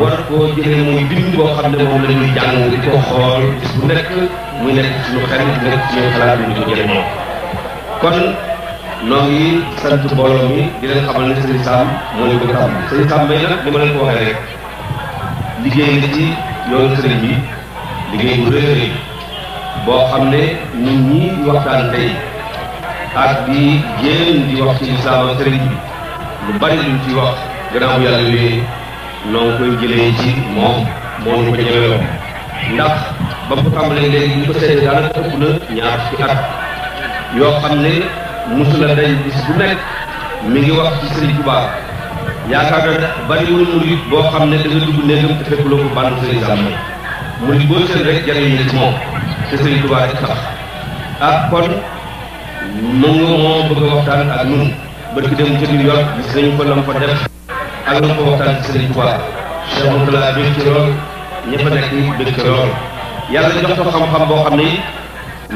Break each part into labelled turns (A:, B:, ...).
A: war koo jëlee muy bind boo xam ne moom la ñuy jàng di ko xool bis bu nekk muy nekk suñu xel di nekk suñu xalaat bi ñu ko jëlee moom. kon noo ngi sant mbooloo mi di leen xamal ne Serigne Sam moo ñu bëgg a xam Serigne Sam Mbaye nag ni ma leen ko waxee rek liggéey na ci yoonu Serigne bi liggéey bu rëy rëy boo xam ne nit ñi di waxtaan tey ak di jéem di wax ci lislaam ak Serigne bi lu bari luñ ci wax gannaaw bu yàlla wéyee noo ngi koy jëlee ci moom moo ñu ko ñëwee ndax ba mu tàmbalee léegi ñu ko seetee daanaka ëpp na ñaar fukki at yoo xam ne musula day bis bu nekk mi ngi wax ci Serigne Touba yaakaar na bariwul murid boo xam ne da nga dugg néegam te fekkuloo ko bànn Serigne Sam murid boo seen rek jariñ na ci moom te Serigne Touba rek tax ah kon mu nga moo bëgg a waxtaan ak ñun barki dem ca New York gis nañu fa lam fa def ak lam fa waxtaan ci Serigne Touba Cheikh Moutala bég ci lool ña fa nekk bég ci lool yàlla jox ko xam-xam boo xam ne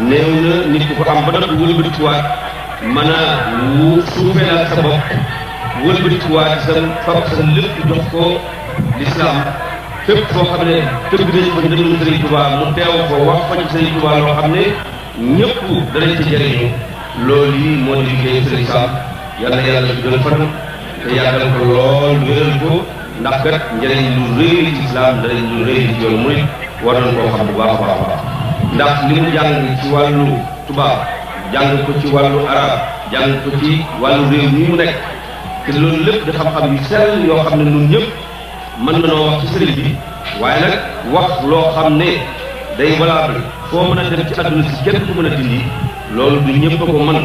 A: néew na nit ku ko am ba noppi wëlbatikuwaat mën a suufeelaat sa bopp wëlbatikuwaat sa fab sa lépp jox ko l'islam fépp foo xam ne tëgg nañ ko ndëmum Serigne Touba mu teew ko wax ko ci Serigne Touba loo xam ne ñëpp danañ ci jëriñu loolu yi moo di liggéey Serigne Sam yàlla yàlla dugal fanam te yàggal ko lool wéral ko ndax kat njëriñ lu rëy ci islam njëriñ lu rëy ci yoonu murid war nañ koo xam bu baax a baax a baax ndax li mu jàng ci wàllu tubaab jàng ko ci wàllu arab jàng ko ci wàllu réew mi mu nekk te loolu lépp di xam-xam yu sell yoo xam ne ñun ñëpp mën na noo wax ci sëriñ bi waaye nag wax loo xam ne day valable foo mën a dem ci àdduna si kenn ku mën a dindi loolu du ñëpp a ko mën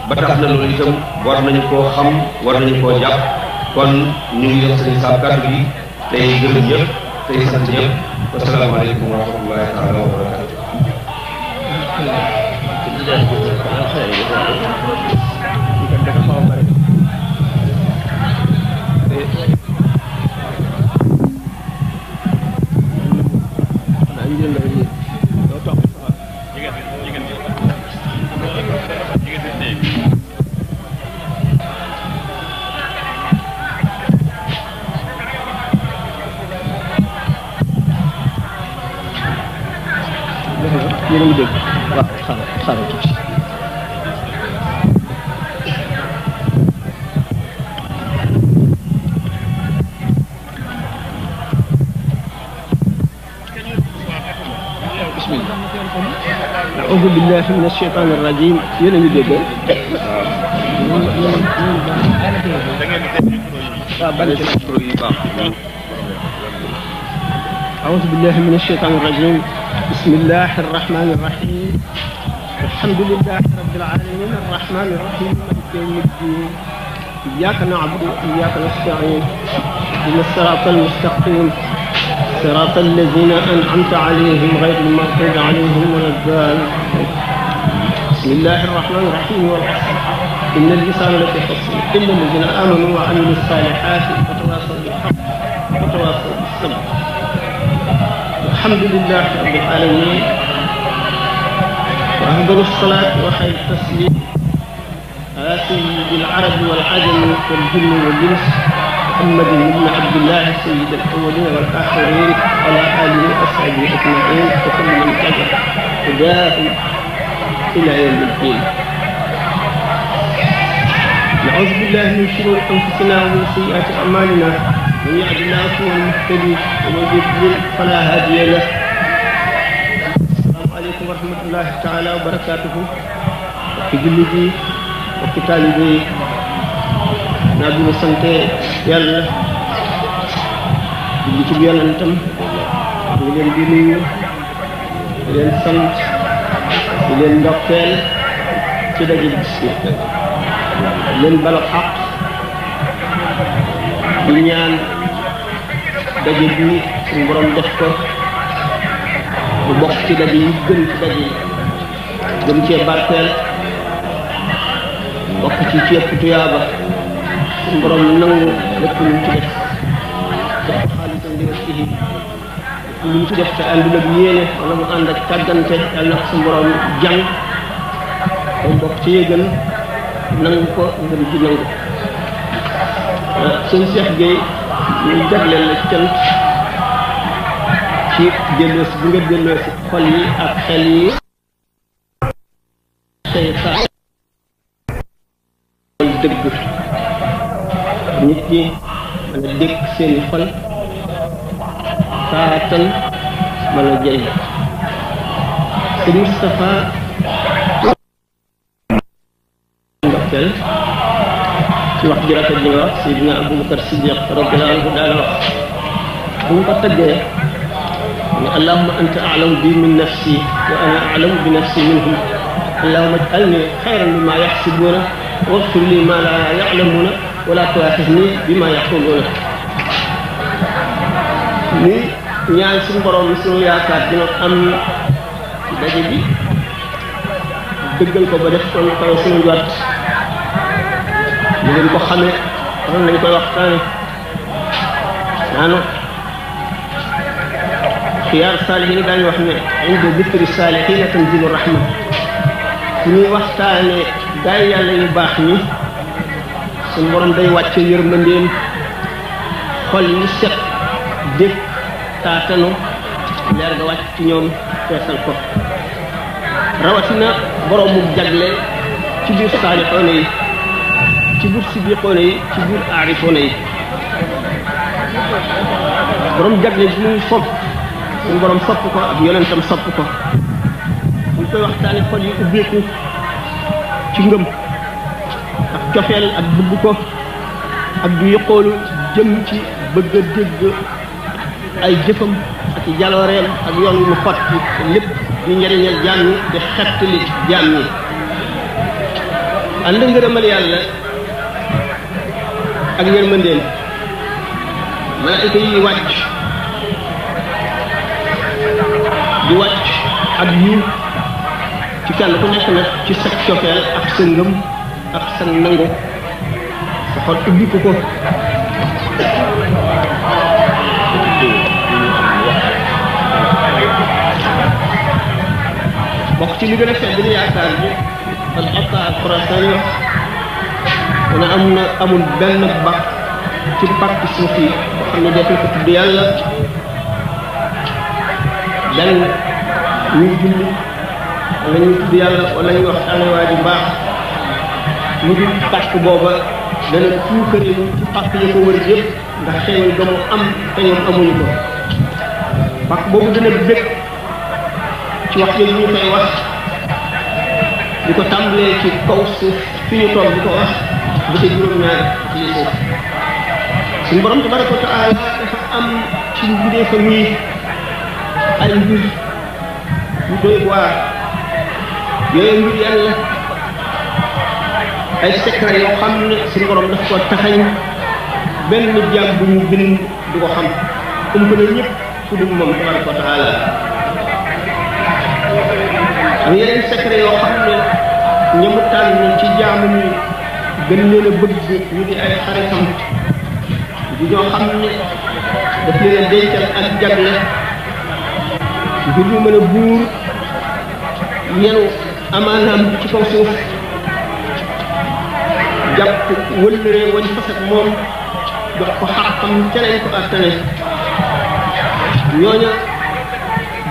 A: ba tax na loolu itam war nañu koo xam war nañu koo jàpp kon ñu ngi jox Serigne Sam kàddu gi tey gërëm ñëpp tey sant ñëpp wasalaamaaleykum wa rahmatullahi taala wa barakatu
B: yéen a ngi dégg waaw xaaral tuuti bismillah a'uuzu billahi mina shaytaani rajiim yéen a ngi dégg waaw bari ci micro yi baax a'uuzu billahi mina shaytaani rajiim بسم الله الرحمن الرحيم الحمد لله رب العالمين الرحمن الرحيم مالك يوم الدين إياك نعبد وإياك نستعين اهدنا الصراط المستقيم صراط الذين أنعمت عليهم غير المغضوب عليهم ولا الضالين بسم الله الرحمن الرحيم والعصر إن الإنسان لفي خسر إلا الذين آمنوا وعملوا الصالحات وتواصوا بالحق وتواصوا بالصبر الحمد لله رب العالمين وأفضل الصلاة وخير التسليم على سيد العرب والعجم والجن والإنس محمد بن عبد الله سيد الأولين والآخرين وعلى آله وأصحابه أجمعين وكل من تبع هداهم إلى يوم الدين. نعوذ بالله من شرور أنفسنا ومن سيئات أعمالنا من يهد الله فهو المهتدي ومن يضلل فلا هادي له. السلام عليكم ورحمة الله تعالى وبركاته. في جلدي وفي طالبي نبي سنتي يلا julli ci yonentam ñu leen di nuyu di leen sant di leen ndokkeel ci daje bis bi leen balu xaq di ñaan daje bi suñu borom def ko bu bokk ci daje yi gën ci daje yi gën cee barkeel bokk ci ëpp tuyaaba suñu borom nangu lépp lu mu ci def def ko xaalisam li wajhihi lu mu ci def te àndul ak yéene wala mu ànd ak tàggante yàlla na ko suñu borom jàng ba bokk ci yëgal nangu ko ngëm ci nangu sëñ Cheikh Gueye ñu jagleel la cant ci delloosi bi nga delloosi xol yi ak xel yi tey saa dëgg nit ñi mën a dégg seeni xol saatan mën a jëriñ sëñ Moustapha ndokkeel ci wax ji rafet ji nga wax Seydina Aboubacar Siddiq radiyallahu anhu daal wax bu ñu ko tëggee ne allahumma anta a'lamu bi min nafsi wa ana a'lamu bi nafsi minhum allahumma ij'alni khayran mimma yahsibuna waghfir li ma la ya'lamuna wa la tu'akhidhni bima yaquluna ni ñaan suñu borom suñu yaakaar dina am ci daje bi dëggal ko ba def ko lu kaw suñu njort ñu leen ko xamee xam nañ koy waxtaane naanu xiyaar saalihiin daañu wax ne inda dikri saalihiina tanzilu rahma su ñuy waxtaane gaay yàlla yu baax ñi suñu borom day wàcce yërmandeem xol yi set dégg taatanu leer ga wàcc ci ñoom feesal ko rawatina borom mu jagle ci biir saalihoona yi ci biir siddiqoona yi ci biir aarifoona yi borom jagle bi muy fopp suñu borom sopp ko ak yonentam sopp ko buñ koy waxtaane xol yi ubbeeku ci ngëm ak cofeel ak bëgg ko ak du yëqoolu jëm ci bëgg a dégg ay jëfam ak jalooreem ak yoon wu mu xotti lépp di njëriñal jaam ñi di xettali jaam ñi ànd ngërëmal yàlla ak yërmandeem malaayika yi wàcc di wàcc ak yiw ci kenn ku nekk nag ci sa cofeel ak sa ngëm ak sa nangu sa xol ubbi ko bokk ci li gën a fedd ni yaakaar bi al ata ak Xurasaan yi dana amul benn bax ci pàkk suuf yi boo xam ne def na ko tudd yàlla benn ñuy julli wala ñuy tudd yàlla wala ñuy waxtaane waa ji baax ñu di pàkk booba dana tuukari ci pàkk yi ko wër yëpp ndax xéewal ga mu am te ñoom amuñu ko pàkk boobu dana bëgg ci wax yooyu ñu koy wax di ko tàmbalee ci kaw suuf fi ñu toog di ko wax ba ca juróom-ñaari ci suuf suñu borom tabaraka wa taala dafa am ci mbindee fa ñii ay mbir yu doy waar yooyu mbir yàlla ay secret yoo xam ne suñu borom daf ko taxañ benn jaam bu ñu bind du ko xam ëmb na ñëpp ku dul moom tabaraka wa taala am yeneen secret yoo xam ne ñamu tànn ci jaamu ñi gën leen a bëgg ñu di ay xaritam di ñoo xam ne daf leen a dencal ak jagle ngir ñu mën a buur yenu amaanaam ci kaw suuf jàpp wëllëree wañ fas ak moom jox ko xaqam ca lañ ko attane ñooña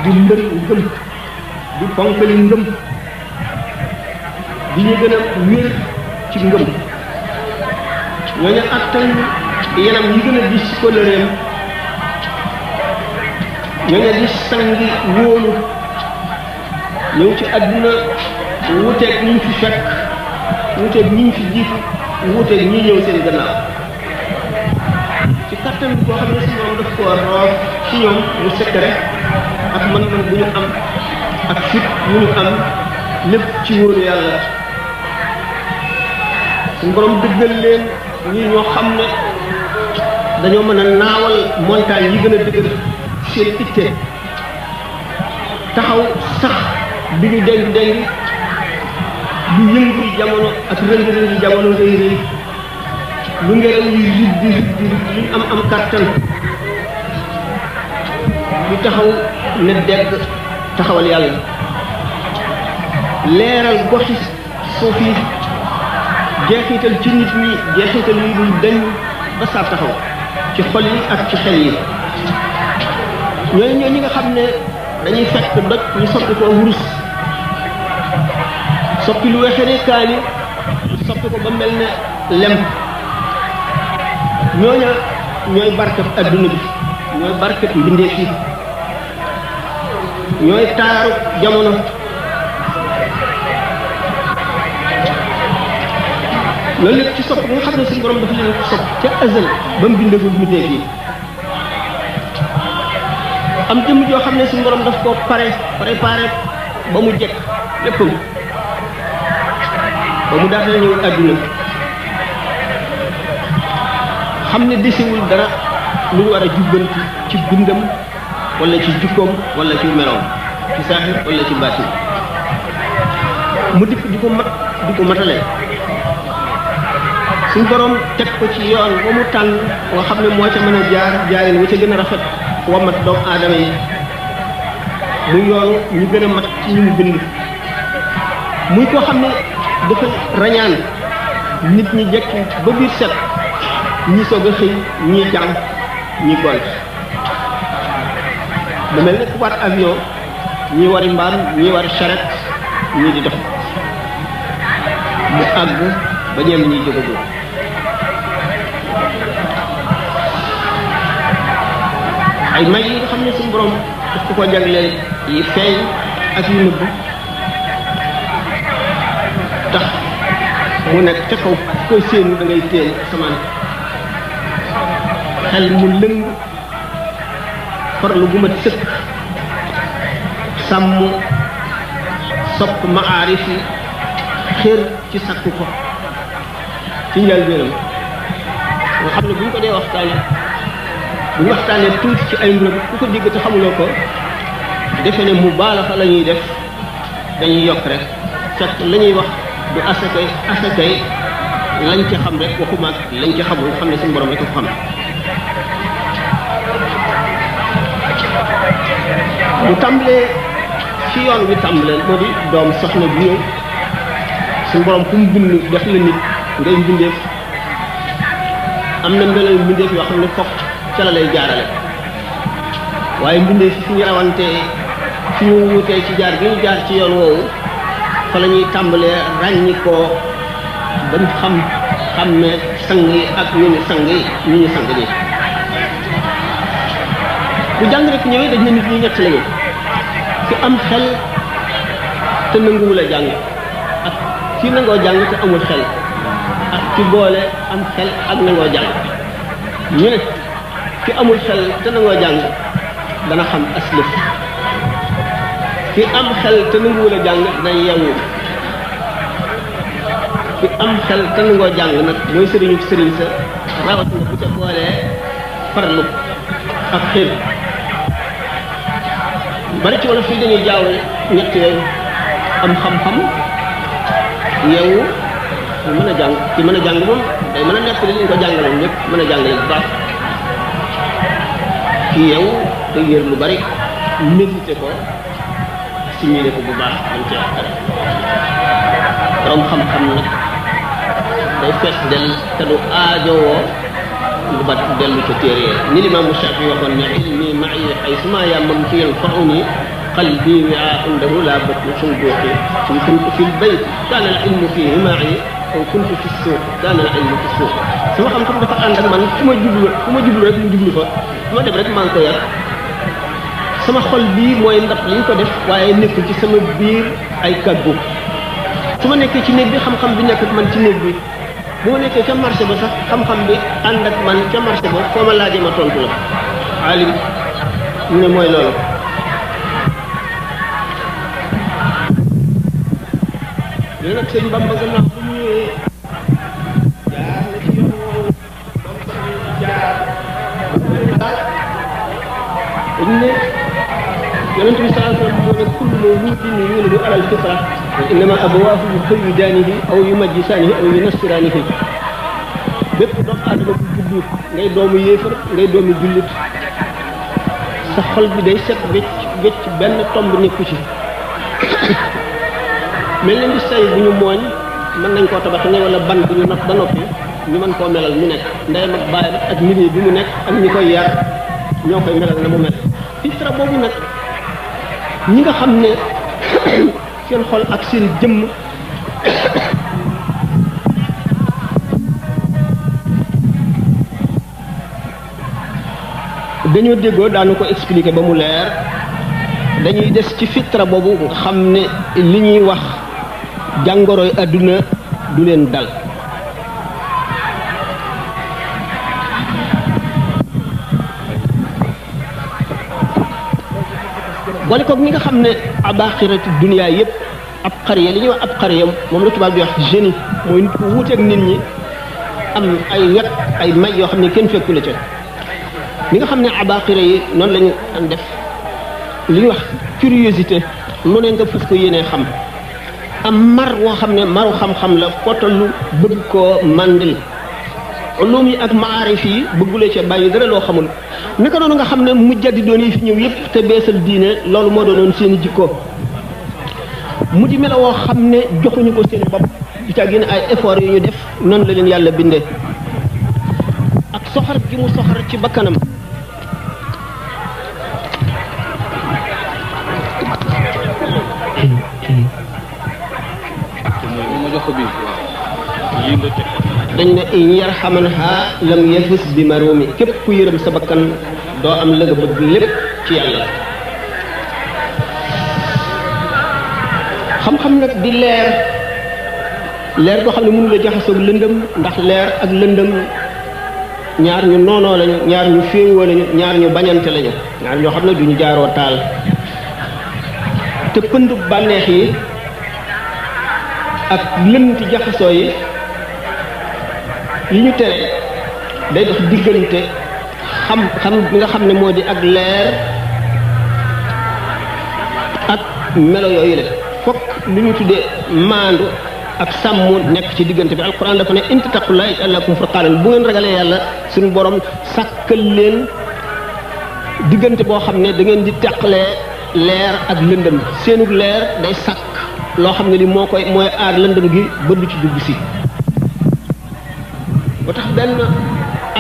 B: di mbër ngëm di ponkali ngëm di ñu gën a wér ci ngëm ñooñu attan yanam yi gën a dis ci kóllëreem ñooñu di sangi wóolu ñëw ci àdduna wuteeg ñi ñu fi fekk wuteeg ñi ñu fi jiitu wuteeg ñi ñëw seen gannaaw ci kattan bi koo xam ne si moom daf ko roof ci ñoom mu sekkare ak mën-mën bu ñu am ak fit bu ñu am lépp ci wóolu yàlla suñu borom dëggal leen ñii ñoo xam ne dañoo mën a naawal montagne yi gën a dëgër seen itte taxaw sax bi ñu denc du yëngu jamono ak rëng-rëng jamono rëy rëy lu ngelaw yi riddi luñ am kàttan lu taxaw ne degg taxawal yàlla leeral goxi suuf yi jeexital ci nit ñi jeexital yi dul dañ ba saa taxaw ci xol yi ak ci xel yi ñooy ñi nga xam ne dañuy fekk doj ñu soppi ko wurus soppi lu wexe ne kaani soppi ko ba mel ne lem ñooña ñooy barkeb adduna bi ñooy barkeb mbindeef yi ñooy taaru jamono loolu lépp ci sopp nga xam ne suñu borom dafa leen sopp ca azal ba mu bindagul mbindeef yi am jëmm joo xam ne suñu borom daf ko préparé ba mu jekk léppam ba mu daata ñëw adduna xam ne desiwul dara lu ñu war a jubbanti ci bindam wala ci jukkoom wala ci meloom ci saaxir wala ci baatin mu dikk di ko matale suñ borom teg ko ci yoon ba mu tànn nga xam ne moo ca mën a jaarin wa ca gën a rafet wamat doomu aadama yi muy yoonu ñu gën a mat ci ñu mu bind muy koo xam ne dafa rañaan nit ñi jekki ba biir set ñi soog a xëy ñii jàng ñi gont mu mel ne ku war avion ñii wari mbaam ñii wari charrette ñii di dox mu àgg ba ñenn ñiy jógagul ay may yi nga xam ne suñu borom daf ko jagleel yi feeñ ak yu nëbb tax mu nekk ca kaw koy séenu da ngay téen samaan xel mu lëng farlu bu mat sëkk sàmm sopp maarif yi xër ci sakku ko ci njëlbéenam nga xam ne bu ñu ko dee waxtaanee tuuti ci ay mbiram ku ko digg te xamuloo ko defe ne mu baalaxa la ñuy def dañuy yokk rek fekk la ñuy wax du asakay lañ ca xam rek waxuma ak lañ ca xamul xam ne suñu borom rek ko xam mu tàmbalee ci yoon wi tàmbalee moo di doom soxna bu ñëw suñu borom ku mu bind def la nit ngay mbindeef am na mbelal mbindeef yoo xam ne fokk ca la lay jaarale waaye mbindeef fi ñu rawantee fi ñu wutee ci jaar gi ñu jaar ci yoon woowu fa la ñuy tàmbalee ràññi koo bañ xam ne sang yi ak ñu ni sang yi ñu ñu sang ñi bu jàng rek ñëwee dañ ne nit ñi ñett lañu ki am xel te nanguwul a jàng ak ki nangoo jàng te amul xel ak ki boole am xel ak nangoo jàng ñu ne ki amul xel te nangoo jàng dana xam aslëf ki am xel te nanguwul a jàng dana yeewu ki am xel te nangoo jàng nag mooy sëriñu sëriñ sa rawatina bu ca boolee farlu ak xel bari ci wala fii dañuy jaawle ñett yooyu am xam-xam yeewu mën a jàng ci mën a jàng moom day mën a nekk li ñu ko jàngaloon ñëpp mën a jàngale bu baax ci yeewu te yër lu bari médité ko similé ko bu baax dañ ci wax dara borom xam-xam nag day fees del te du aajowoo lu bat dellu ca téere ni limaamu Shaafi waxoon ne ilmi ma'i haysuma yamamtu yanfa'uni qalbi wi'a'un lahu la batnu sunduqi in kuntu fi lbayt kana al ilmu fihi ma'i aw kuntu fi suuq kana al ilmu fi suuq sama xam-xam dafa ànd ak man fu ma jublu rek mu jublu fa fu ma dem rek maa ngi ko yar sama xol bii mooy ndab liñ ko def waaye nekkul ci sama biir ay kàggu su ma nekkee ci néeg bi xam-xam bi nekk ak man ci néeg bi bu ma nekkee ca marché ba sax xam-xam bi ànd ak man ca marché ba foo ma laajee ma tontu la alim mu ne mooy loolu léegi nag sëñ Bamba gannaaw bu mu ñëwee jaar na ci yoon woowu jaar dañ ne yonent bi sallallahu alayhi wa sallam moo ne kullu mawludin yuuladu ala al-fitra wa innama abawaahu yuhawwidaanihi aw yumajjisaanihi aw yunassiraanihi bépp doomu aadama bu juddu ngay doomu yéefar ngay doomu jullit sa xol bi day set wecc wecc benn tomb nekku ci mel na ni say bu ñu mooñ mën nañ koo tabax ne wala ban bu ñu not ba noppi ñu mën koo melal mu nekk ndeyam ak baayam ak milieu bi mu nekk ak ñi koy yar ñoo koy melal na mu mel fitra boobu nag ñi nga xam ne seen xol ak seen jëmm dañoo déggoo daanu ko expliquer ba mu leer dañuy des ci fitra boobu nga xam ne li ñuy wax jàngoroy àdduna du leen dal boole koog ñi nga xam ne abaaxirati dunya yëpp ab xariya li ñuy wax ab xariya moom la tubaab di wax génie mooy nit ku wuuteeg nit ñi am ay wet ay may yoo xam ne kenn fekku la ca li nga xam ne abaaxira yi noonu lañu daan def li ñuy wax curiosité lu ne nga fas ko yéenee xam am mar woo xam ne maru xam-xam la potalu bëgg koo màndil ulum yi ak maarif yi bëggulee ca bàyyi dara loo xamul naka noonu nga xam ne mujjaddidoon yi fi ñëw yëpp te beesal diine loolu moo doonoon seen i jikko mu di melo woo xam ne joxuñu ko seen bopp di ca génn ay effort yu ñu def noonu la leen yàlla bindee ak soxar gi mu soxar ci bakkanam dañ ne in yarhamanha lam yafus bi marumi képp ku yërëm sa bakkan doo am la nga bëgg lépp ci yàlla xam-xam nag di leer leer boo xam ne mënu la jaxasoog lëndëm ndax leer ak lëndëm ñaar ñu noonoo lañu ñaar ñu féewoo lañu ñaar ñu bañante lañu ñaar ñoo xam ne duñu jaaroo taal te pënd bànneex yi ak lënti jaxasoo yi ñu tere day dox diggante xam-xam bi nga xam ne moo di ak leer ak melo yooyu la fokk lu ñu tuddee maandu ak sàmm nekk ci diggante bi alquran dafa ne in tattaqullaaha yaj'al lakum furqaanan bu ngeen ragalee yàlla suñu borom sàkkal leen diggante boo xam ne da ngeen di teqalee leer ak lëndëm seenug leer day sàkk loo xam ne li mooy aar lëndëm gi ba du ci dugg si ba tax benn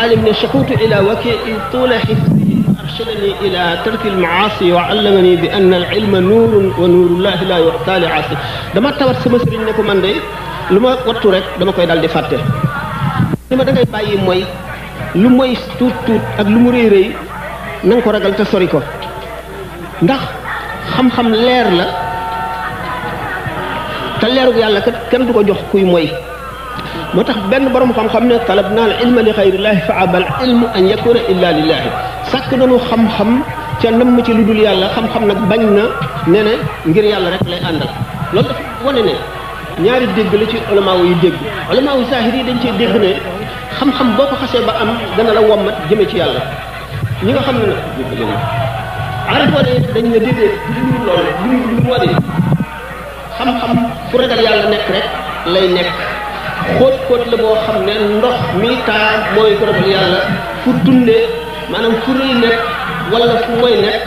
B: alim ne shakuutu ila wakii tuula xifdi arshadani ila tarki almaasi wa allamani bi anna al ilma nuurun wa nuurullahi la yu'ta li aasi dama tawat sama sëriñ ne ko man de lu ma wattu rek dama koy daal di fàtte ni ma da ngay bàyyi mooy lu mooy tuut tuut ak lu mu rëy rëy na nga ko ragal te sori ko ndax xam-xam leer la te leerug yàlla kat kenn du ko jox kuy mooy moo tax benn borom xam-xam ne talab naa al ilma li xayrillahi fa abal ilmu an yakuna illa lillahi sàkk nañu xam-xam ca nam ci lu dul yàlla xam-xam nag bañ na ne ne ngir yàlla rek lay àndal loolu dafa wane ne ñaari dégg la ci ulamaaw yi dégg ulamaaw zahir yi dañ cee dégg ne xam-xam boo ko xasee ba am dana la wommat jëme ci yàlla ñi nga xam ne nag arifoo ne dañ ne déedéet duñu loolu duñu moo di xam-xam fu ragal yàlla nekk rek lay nekk xóot-xóot la boo xam ne ndox mi taa mooy ko ragal yàlla fu tundee maanaam fu rëy nekk wala fu mooy nekk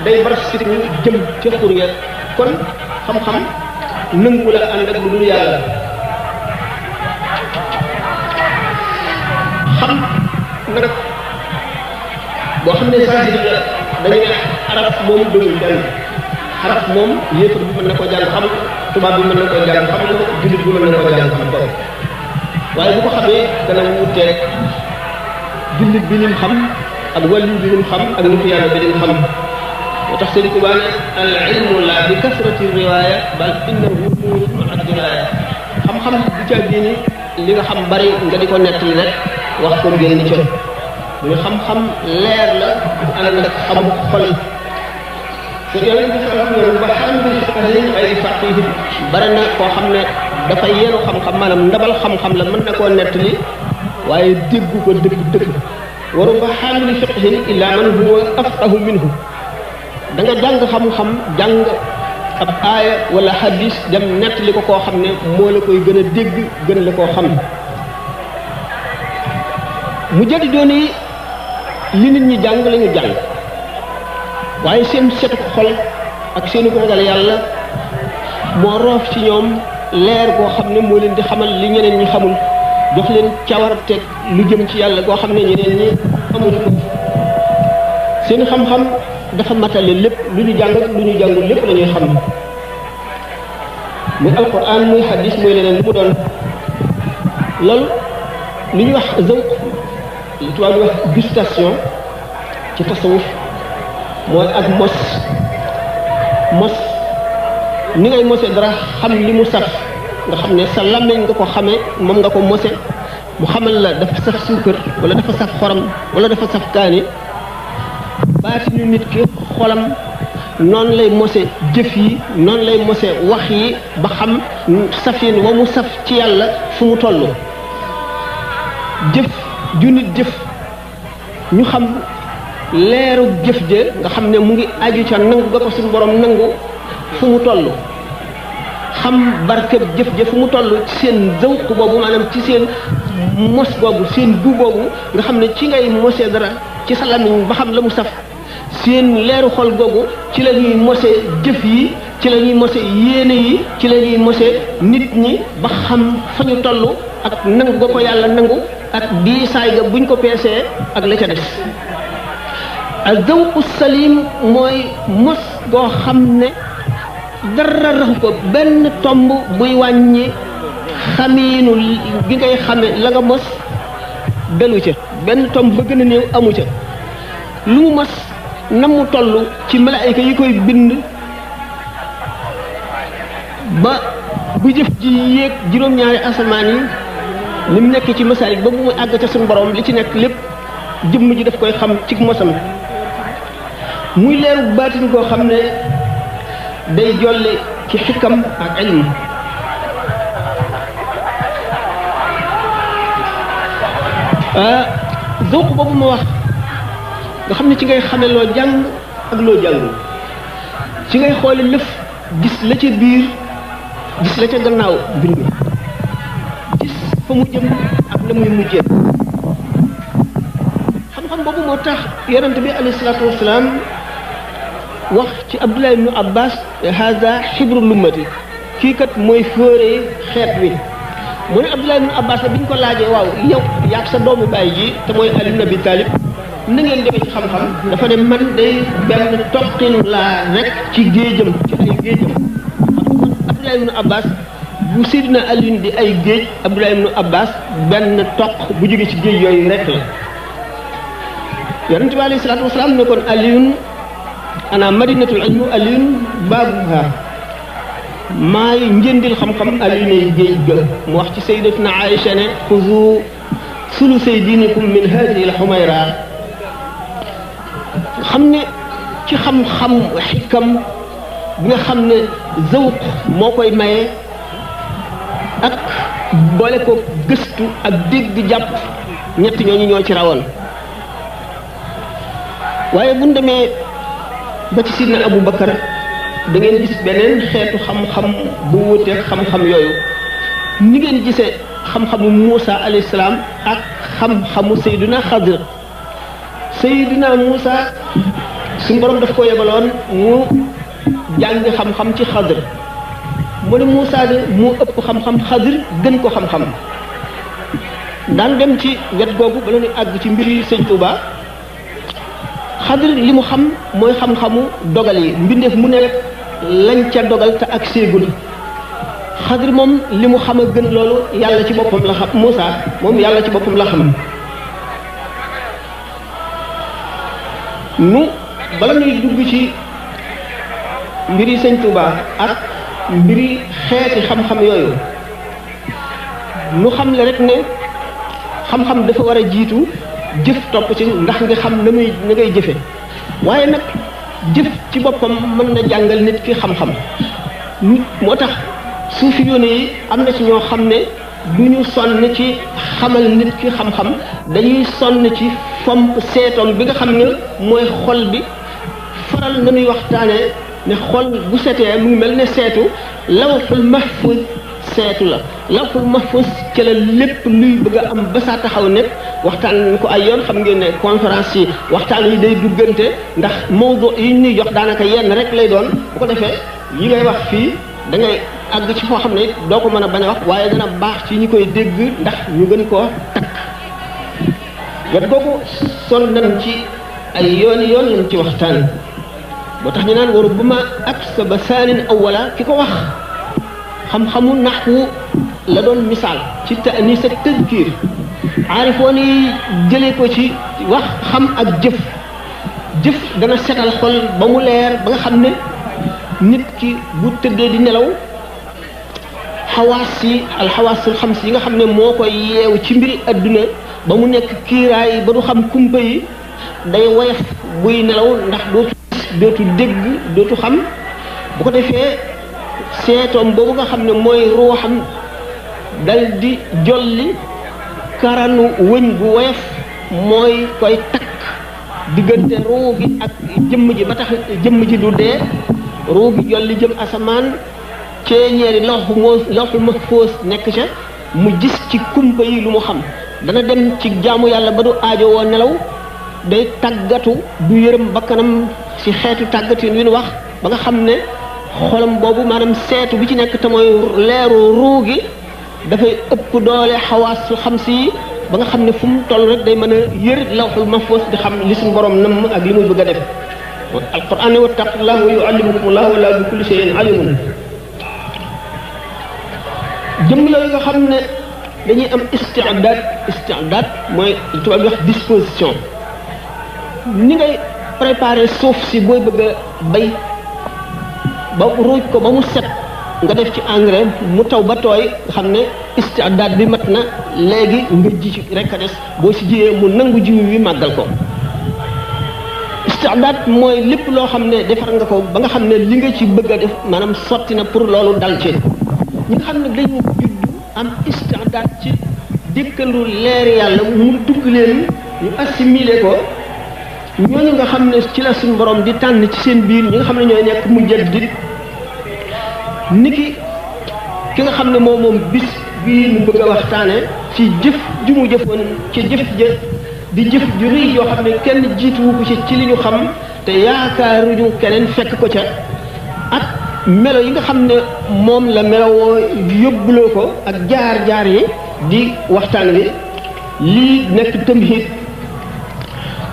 B: day bar si jëm ca xur ya kon xam-xam nangu la ànd ak lu dul yàlla xam nga nag boo xam ne saa si la dañu ne arab moom dëgul jàng arab moom yéefar bi mën na ko jàng xam tubaab bi mën na ko jàng xam ko jullit bi mën na ko jàng xam ko waaye bu ko xamee dana wuuteeg jullit bi lim xam ak wàllu bi lim xam ak nitu yàlla bi lim xam moo tax Sëriñ Tuubaa ne al ilmu la bi kasrati riwaaya bal innahu nuurun ma'a diraaya xam-xam bu ca diini li nga xam bari nga di ko nettali rek wax ko génn ca ñu xam-xam leer la ànd ak xam xol te yonent bi sallallahu alayhi wa sallam ba xam ne ay faqiih bari na koo xam ne dafay yenu xam-xam maanaam ndabal xam-xam la mën na koo nettali waaye déggu ko dëgg-dëgg waru ba xaamili fiqhin illa man huwa afqahu minhu da nga jàng xam-xam jàng ab aaya wala hadis dem nettali ko koo xam ne moo la koy gën a dégg gën la koo xam mu jadi doon yi li nit ñi jàng la ñu jàng waaye seen setu xol ak seeni ko ragal yàlla moo roof ci ñoom leer goo xam ne moo leen di xamal li ñeneen ñi xamul jox leen cawarte lu jëm ci yàlla goo xam ne ñeneen ñi amuñu ko seen xam-xam dafa matale lépp lu ñu jàng lu ñu jàngul lépp la ñuy xam muy alquran muy hadis muy leneen lu mu doon loolu li ñuy wax zawq li tubaab di wax gustation ci tasawuf mooy ak mos ni ngay mose dara xam li mu saf nga xam ne sa làmmiñ nga ko xamee moom nga ko mose mu xamal la dafa saf suukar wala dafa saf xorom wala dafa saf kaani baatinu nit ki xolam noonu lay mose jëf yi noonu lay mose wax yi ba xam safin wa mu saf ci yàlla fu mu toll jëf ju nit jëf ñu xam leeru jëf ja nga xam ne mu ngi aju ca nangu ga ko suñu borom nangu fu mu toll xam barkeb jëf ja fu mu toll ci seen zawq boobu maanaam ci seen mos boobu seen gu boobu nga xam ne ci ngay mose dara ci sa lamiñ ba xam la mu saf seen leeru xol googu ci la ñuy mose jëf yi ci la ñuy mose yéene yi ci la ñuy mose nit ñi ba xam fa ñu toll ak nangu ga ko yàlla nangu ak diisaay ga buñ ko peesee ak la ca des azawqu salim mooy mos goo xam ne dara raxu ko benn tomb buy wàññi xamiinu gi ngay xame la nga mos dalu ca benn tomb ba gën a néew amu ca lu mu mos na mu toll ci malaayka yi koy bind ba bu jëf ji yéeg juróom-ñaari asamaan yi ni mu nekk ci masaalik ba bu muy àgg ca suñu borom li ci nekk lépp jëmm ji daf koy xam ci mosam muy leeru baatin koo xam ne day jolle ci xikam ak ilm zawq boobu ma wax nga xam ne ci ngay xame loo jàng ak loo jàngul ci ngay xoole lëf gis la ca biir gis la ca gannaaw bind gis fa mu jëm ak la muy mujjee xam-xam boobu moo tax yonent bi alayhi salaatu wasalaam wax ci Abdullah ibnu Abbas haza xibru lummati kii kat mooy fóoree xeet wi mu ne Abdullah ibnu Abbas bi ñu ko laajee waaw yow yaag sa doomu baay ji te mooy Ali ibn Abi Talib na ngeen demee ci xam-xam dafa ne man day benn toqin laa rek ci géejam ci ay géejam Abdullah ibnu Abbas bu Sidina Ali di ay géej Abdullah ibnu Abbas benn toq bu jóge ci géej yooyu rek la yonent bi alayhi salaatu wasalaam ne kon Aliyun ana madinatul ilmi Aliyun baabuha maay njëndil xam-xam Aliyun géej ga mu wax ci sayyidatuna Aïcha ne xuzu sulusay diinikum min hadihi al-humayra xam ne ci xam-xam xikam bi nga xam ne zawq moo koy maye ak boole ko gëstu ak dégg jàpp ñett ñooñu ñoo ci rawoon waaye bu ñu demee ba ci sidna Abu Bakar da ngeen gis beneen xeetu xam-xam bu wuteeg xam-xam yooyu ni ngeen gisee xam-xamu Muusa alayhi salaam ak xam-xamu Seydina Xadir Seydina Muusa suñu borom daf ko yebaloon mu jàngi xam-xam ci Xadir mu ne Muusa de moo ëpp xam-xam Xadir gën ko xam-xam daan dem ci wet googu bala ñu àgg ci mbiri Sëñ Tuuba Xadir li mu xam mooy xam-xamu dogal yi mbindeef mu ne lañ ca dogal te ak séegul Xadir moom li mu xam a gën loolu yàlla ci boppam la xam Muusa moom yàlla ci boppam la xam nu bala ñuy dugg ci mbiri Sëñ Tuuba ak mbiri xeeti xam-xam yooyu nu xam le rek ne xam-xam dafa war a jiitu jëf topp ci ndax nga xam na ngay jëfe waaye nag jëf ci boppam mën na jàngal nit ki xam-xam moo tax suufi yoone yi am na ci ñoo xam ne du ñu sonn ci xamal nit ki xam-xam dañuy sonn ci fomp seetoom bi nga xam ne mooy xol bi faral nañuy waxtaane ne xol bu setee mu ngi mel ne seetu lawxul mahfuz seetu la lawxul mahfuz ci la lépp luy bëgg a am ba saa taxaw nekk waxtaan ko ay yoon xam ngeen ne conférence yi waxtaan yi day duggante ndax mawdu yi ñuy jox daanaka yenn rek lay doon bu ko defee yi ngay wax fii da ngay àgg ci foo xam ne doo ko mën a bañ a wax waaye dana baax ci ñi koy dégg ndax ñu gën koo takk wet googu sol nañ ci ay yoon lañ ci waxtaan boo tax ñu naan waru bu ma ak sa ba saanin awwala ki ko wax xam-xamu naxwu la doon misaal ci ta'nis ak tadkir aarifoon yi jëlee ko ci wax xam ak jëf dana setal xol ba mu leer ba nga xam ne nit ki bu tëddee di nelaw xawaas yi alxawaasul xams yi nga xam ne moo koy yeew ci mbiri adduna ba mu nekk kiiraay ba du xam kumpa yi day woyof buy nelaw ndax dootu dégg dootu xam bu ko defee seetoom boobu nga xam ne mooy ruuxam dal di jolli karanu wëñ bu woyof mooy koy takk diggante ruu gi ak jëmm ji ba tax jëmm ji du dee ruu gi jolli jëm asamaan ceeñeeri lawxul mahfuus nekk ca mu gis ci kumpa yi lu mu xam dana dem ci jaamu yàlla ba du aajo woo nelaw day tàggatu du yërëm bakkanam ci xeetu tàggatin wi nu wax ba nga xam ne xolam boobu maanaam seetu bi ci nekk te mooy leeru ruu gi dafay ëpp doole xawaasul xamsi yi ba nga xam ne fu mu toll rek day mën a yër lawxul mahfuus di xam li suñu borom namm ak li muy bëgg a def alquran ne wattaqullah wa yuallimukumullah wala bi kulli shay'in alimun jëm yooyu nga xam ne dañuy am isti'dad mooy li tubaab di wax disposition ni ngay préparer suuf si booy bëgg a bay ba ruuj ko ba mu set nga def ci engrais mu taw ba tooy nga xam ne isti'dad bi mat na léegi nga ji ci rek a des boo si jiyee mu nangu jiw wi màggal ko isti'dad mooy lépp loo xam ne defar nga ko ba nga xam ne li nga ci bëgg a def maanaam sotti na pour loolu dal ci ñi nga xam ne dañu judd am isti'dad ci dëkkandu leer yàlla mu dugg leen ñu assimilé ko ñooñu nga xam ne ci la suñu borom di tànn ci seen biir ñi nga xam ne ñooy nekk mujaddid niki ki nga xam ne moom bis bii mu bëgg a waxtaane ci jëf ju mu jëfoon ci jëf ja di jëf ju rëy yoo xam ne kenn jiituwu ko ci li ñu xam te yaakaaruñu keneen fekk ko ca ak melo yi nga xam ne moom la melowoo yóbbuloo ko ak jaar-jaar yi di waxtaan wi lii nekk tamhid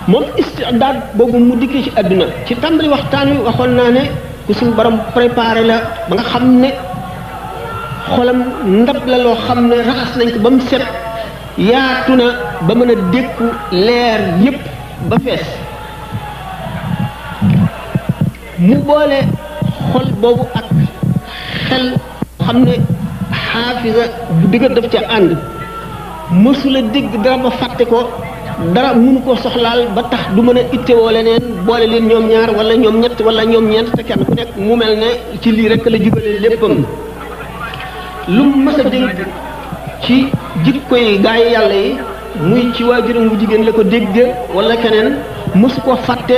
B: moom isti'dad boobu mu dikkee ci àdduna ci tàmbali waxtaan wi waxoon naa ne ku suñu borom préparé la ba nga xam ne xolam ndab la loo xam ne raxas nañ ko ba mu set yaatu na ba mën a dékku leer yépp ba fees mu boole xol boobu ak xel xam ne xaafisa bu dëgër daf ca ànd mësula dégg dara ba fàtte ko dara mënu ko soxlaal ba tax du mën a ittewoo leneen boole leen ñoom ñaar wala ñoom ñett wala ñoom ñeent te kenn ku nekk mu mel ne ci lii rek la jubale léppam lu mu mës a dégg ci jikko yi gaa yi yàlla yi muy ci waajuram bu jigéen la ko dégg wala keneen mësu ko fàtte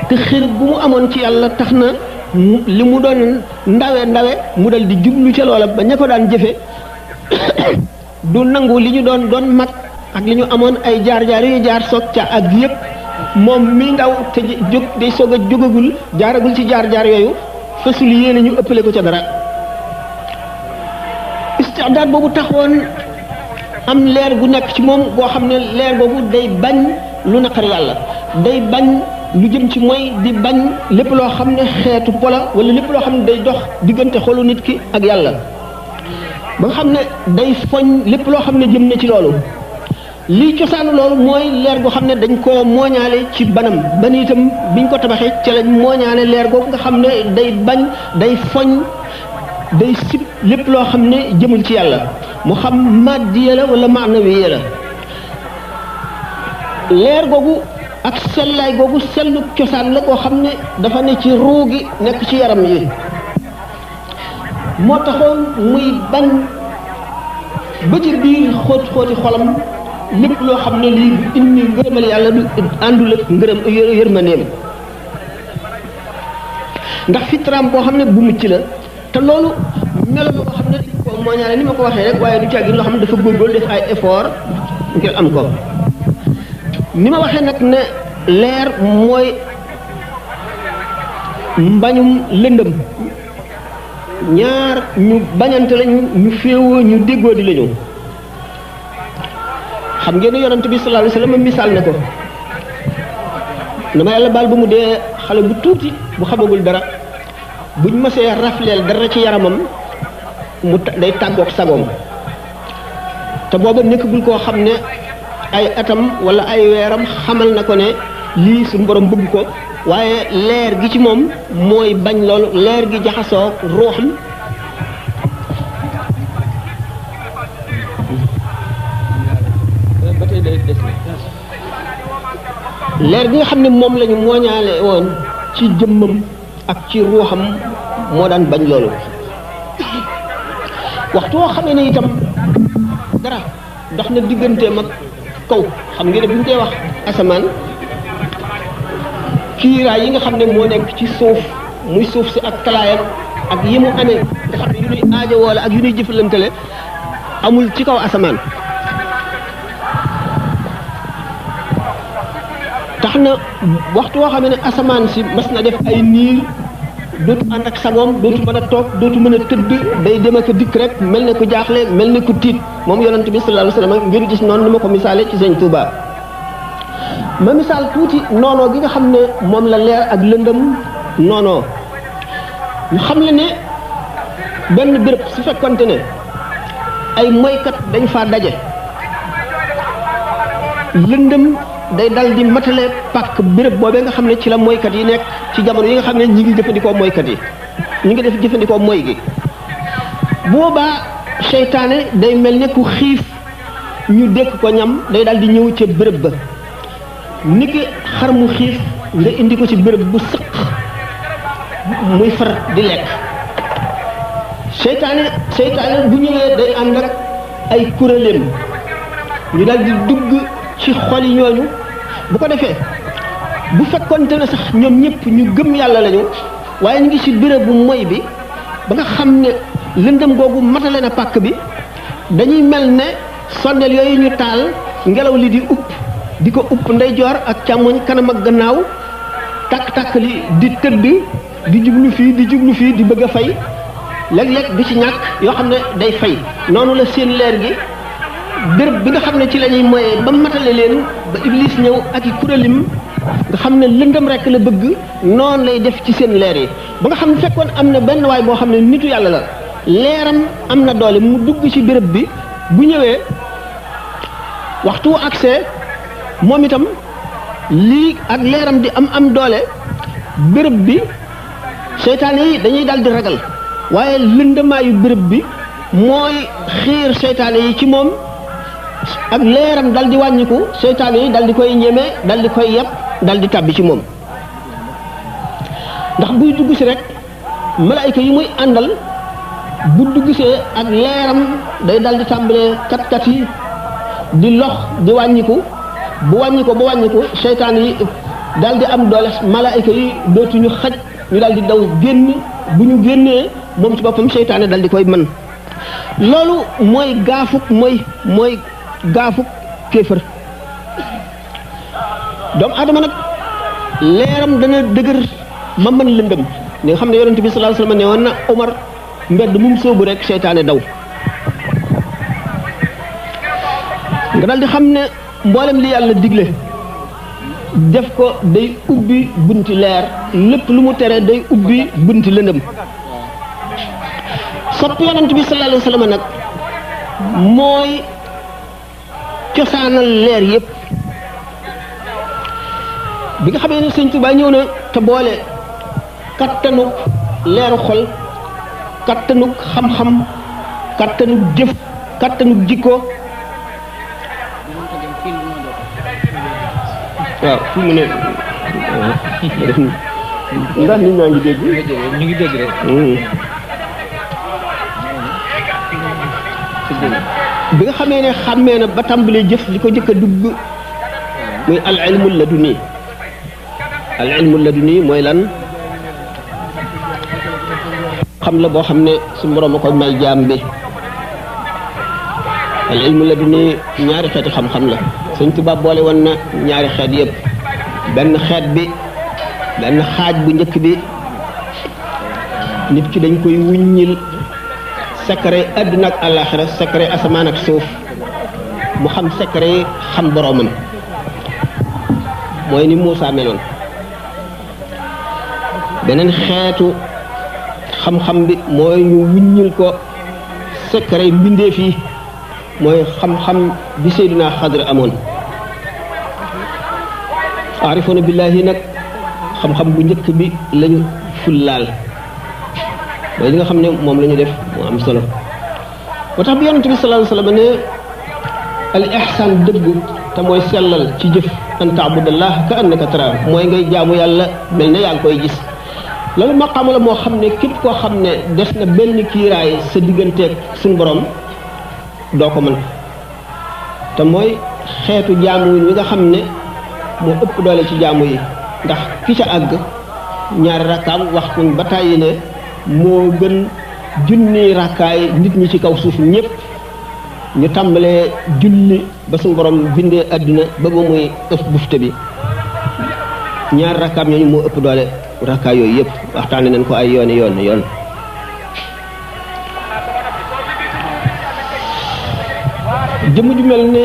B: te xir bu mu amoon ci yàlla tax na li mu doon ndawe mu dal di jublu ca loola ba ña ko daan jëfe du nangu li ñu doon mag ak li ñu amoon ay jaar-jaar yu jaar soog ca ak yëpp moom mi ndaw te jóg day soog a jógagul jaaragul ci jaar-jaar yooyu fasul yéene ñu ëppale ko ca dara isti'dad boobu taxoon am leer gu nekk ci moom boo xam ne leer boobu day bañ lu naqar yàlla day bañ lu jëm ci mooy di bañ lépp loo xam ne xeetu pola wala lépp loo xam ne day dox diggante xolu nit ki ak yàlla ba nga xam ne day foñ lépp loo xam ne jëm na ci loolu lii cosaanu loolu mooy leer goo xam ne dañ koo mooñaale ci banam ban itam biñ ko tabaxee ca lañ mooñaale leer googu nga xam ne day bañ day foñ day sib lépp loo xam ne jëmul ci yàlla mu xam maddiya la wala maanawiya la leer googu ak sellaay googu sellu cosaan la koo xam ne dafa ne ci ruu gi nekk ci yaram yi moo taxoon muy bañ ba ci biir xóoti xolam lépp loo xam ne lii indi ngërëmal yàlla du àndul ak ngërëm yërmandeem ndax fitraam boo xam ne bu mucc la te loolu melo la boo xam ne ko mooñaale ni ma ko waxee rek waaye du càggi loo xam ne dafa góorgóorlu def ay effort ngir am ko ni ma waxee nag ne leer mooy mbañum lëndëm ñaar ñu bañante lañu ñu féewoo ñu déggoo di lañu xam ngeen ne yonent bi sallallahu alayhi wasallam misaal ne ko dama yàlla baal ba mu dee xale bu tuuti bu xamagul dara buñ mësee rafleel dara ci yaramam mu day tàggoog sagoom te booba nekkagul koo xam ne ay atam wala ay weeram xamal na ko ne lii suñu borom bëgg ko waaye leer gi ci moom mooy bañ loolu leer gi jaxasoo ruuxam ba tey day des leer gi nga xam ne moom lañu mooñaale woon ci jëmmam ak ci ruuxam moo daan bañ loolu waxtu woo xamee ne itam dara dox na digganteem ak kaw xam ngeen ne bu ñu koy wax asamaan kiiraay yi nga xam ne moo nekk ci suuf muy suuf si ak talaayam ak yi mu amee nga xam ne yu ñuy aajo wala ak yu ñuy jëfalantale amul ci kaw asamaan tax na waxtu woo xam ne asamaan si mas na def ay niir dootu ànd ak sagoom dootu mën a toog dootu mën a tëdd day dem ak dikk rek mel ne ku jaaxle mel ne ku tiit moom yonent bi sallallahu alayhi wasallam ngir gis noonu ni ma ko misaale ci Sëñ Tuubaa ma misaal tuuti noonoo gi nga xam ne moom la leer ak lëndëm noonoo ñu xam le ne benn béréb su fekkonte ne ay moykat dañ faa daje lëndëm day dal di matale pàkk béréb boobee nga xam ne ci la moykat yi nekk ci jamono yi nga xam ne ñi ngi jëfandikoo moykat yi ñi ngi def jëfandikoo moy gi boobaa seytaane day mel ne ku xiif ñu dékk ko ñam day dal di ñëw ca béréb ba niki xar mu xiif nga indi ko ci béréb bu sëq muy far di lekk seytaane bu ñëwee day ànd ak ay kuréelam ñu dal di dugg ci xol yi ñooñu bu ko defee bu fekkonte ne sax ñoom ñëpp ñu gëm yàlla lañu waaye ñu ngi ci béréb bu moy bi ba nga xam ne lëndëm googu matale na pàkk bi dañuy mel ne sondeel yooyu ñu taal ngelaw li di upp di ko upp ndeyjoor ak càmmoñ kanam ak gannaaw tàkk-tàkk li di tëdd di jublu fii di bëgg a fay léeg-léeg du ci ñàkk yoo xam ne day fay noonu la seen leer gi béréb bi nga xam ne ci la ñuy moyee ba matale leen ba iblis ñëw ak i kuréelim nga xam ne lëndëm rek la bëgg noonu lay def ci seen leer yi ba nga xam ne fekkoon am na benn waay boo xam ne nitu yàlla la leeram am na doole mu dugg ci béréb bi bu ñëwee waxtu wu accès moom itam lii ak leeram di am doole béréb bi seytaane yi dañuy dal di ragal waaye lëndëmaayu béréb bi mooy xiir seytaane yi ci moom ak leeram dal di wàññiku seytaane yi dal di koy ñeme dal di koy yàpp dal di tàbbi ci moom ndax buy dugg si rek malaayka yi muy àndal bu dugg see ak leeram day dal di tàmbalee kat yi di lox di wàññiku bu wàññiku seytaane yi dal di am doole malaayka yi dootuñu xaj ñu dal di daw génn bu ñu génnee moom ci boppam seytaane dal di koy mën loolu mooy gaafuk kéefër doomu aadama nag leeram dana dëgër ma mën lëndëm li nga xam ne yonent bi sallallahu alayhi wasallam ne woon na Omar mbedd mum sóobu rek seytaane daw nga dal di xam ne mboolem li yàlla digle def ko day ubbi bunti leer lépp lu mu tere day ubbi bunti lëndëm sopp yonent bi sallallahu alayhi wasallam nag mooy cosaanal leer yépp bi nga xamee ne Sëñ Tuubaa ñëw na te boole kattanuk leeru xol kattanuk xam-xam kattanuk jëf kattanuk jikko waaw fu mu ne ndax nit ñaa ngi dégg
C: ñu ngi dégg rek
B: bi nga xamee ne xàmmee na ba tàmbalee jëf li ko jëkk a dugg muy al ilmul laduni mooy lan xam-xam la boo xam ne suñu borom a koy may jaam bi al ilmu la duni ñaari xeeti xam-xam la Sëñ Tuubaa boole woon na ñaari xeet yëpp benn xeet bi benn xaaj bu njëkk bi nit ki dañ koy wuññil secret àdduna ak àllaaxira secret asamaan ak suuf mu xam secret yi xam boroomam mooy ni Muusaa meloon beneen xeetu xam-xam bi mooy ñu wuññil ko secret mbindeef yi mooy xam-xam bi Seydina Xadir amoon aarifoona billaahi nag xam-xam bu njëkk bi lañu fullaal mooy li nga xam ne moom la ñu def moo am solo moo tax bi yonent bi sallallahu alayhi wa sallam ne al ihsaan dëggu te mooy sellal ci jëf an taabudallah ka annaka tara mooy ngay jaamu yàlla mel ne yaa ngi koy gis loolu maqaama la moo xam ne képp koo xam ne des na benn kiiraay sa digganteeg suñu borom doo ko mën te mooy xeetu jaamu yi nga xam ne moo ëpp doole ci jaamu yi ndax ki ca àgg ñaari rakkaam wax nañ ba tàyyi ne moo gën junni rakkaay nit ñi ci kaw suuf ñëpp ñu tàmbalee julli ba suñu borom bindee àdduna ba ba muy ëf bufte bi ñaari rakkaam ñooñu moo ëpp doole rakkaay yooyu yëpp waxtaane nañ ko ay yoon jëmm ju mel ne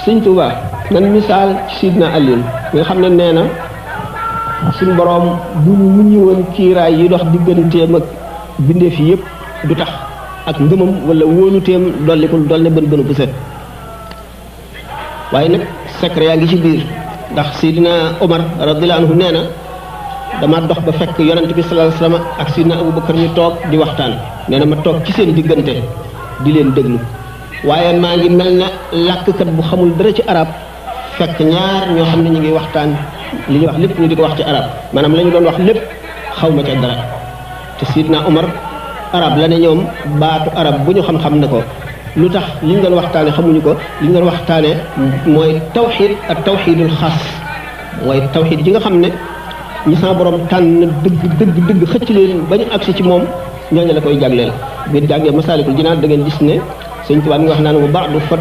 B: Sëñ Tuubaa nan misaal ci Sidna Aliin nga xam ne nee na suñ boroom bu ñu wuññi woon kiiraay yi dox digganteem ak bindeef yi yëpp du tax ak ngëmam wala wóoluteem dollikul dool ne bën bënu bu set waaye nag secret yaa ngi ci biir ndax Sidna Omar radiyallahu anhu nee na dama dox ba fekk yonent bi sallallahu alayhi wasallam ak Sidna Abubakar ñu toog di waxtaan nee na ma toog ci seen diggante di leen déglu waaye maa ngi mel ne làkkkat bu xamul dara ci arab fekk ñaar ñoo xam ne ñu ngi waxtaan li ñuy wax lépp ñu di ko wax ci arab maanaam la ñu doon wax lépp xaw ma ca dara te Sidna Omar arab la ne ñoom baatu arab bu ñu xam-xam ne ko lu tax li ñu doon waxtaane xamuñu ko li ñu doon waxtaane mooy tawxid ak tawxidul xaas mooy tawxid ji nga xam ne ñi sa borom tànn dëgg xëcc leen ba ñu agsi ci moom ñooñu la koy jagleel biir jàngee Masaalikul Jinaan da ngeen gis ne Sëñ Tuubaa mi wax naan wa baadu fa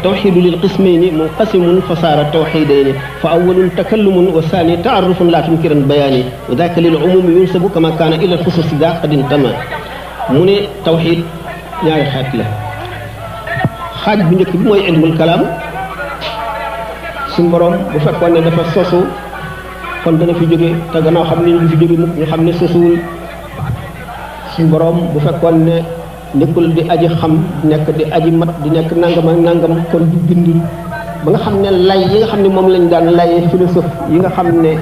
B: tawxidu lil qismayni munqasimun fa saara tawxidayni fa awwalun takallumun wa saani taarufun laa tunkiran bayaani wa daaka lil umumi yunsabu kama kaana ila al xususi daa qadin tama mu ne tawxid ñaari xeet la xaaj bu njëkk bi mooy ilmul kalaam suñu borom bu fekkoon ne dafa sosu kon dana fi jóge te gannaaw xam ne ñu fi jóge mukk ñu xam ne sosuwul suñu borom bu fekkoon ne nekkul di aji xam nekk di aji mat di nekk nangam ak nangam kon du bind ba nga xam ne lay yi nga xam ne moom lañ daan layee philosophe yi nga xam ne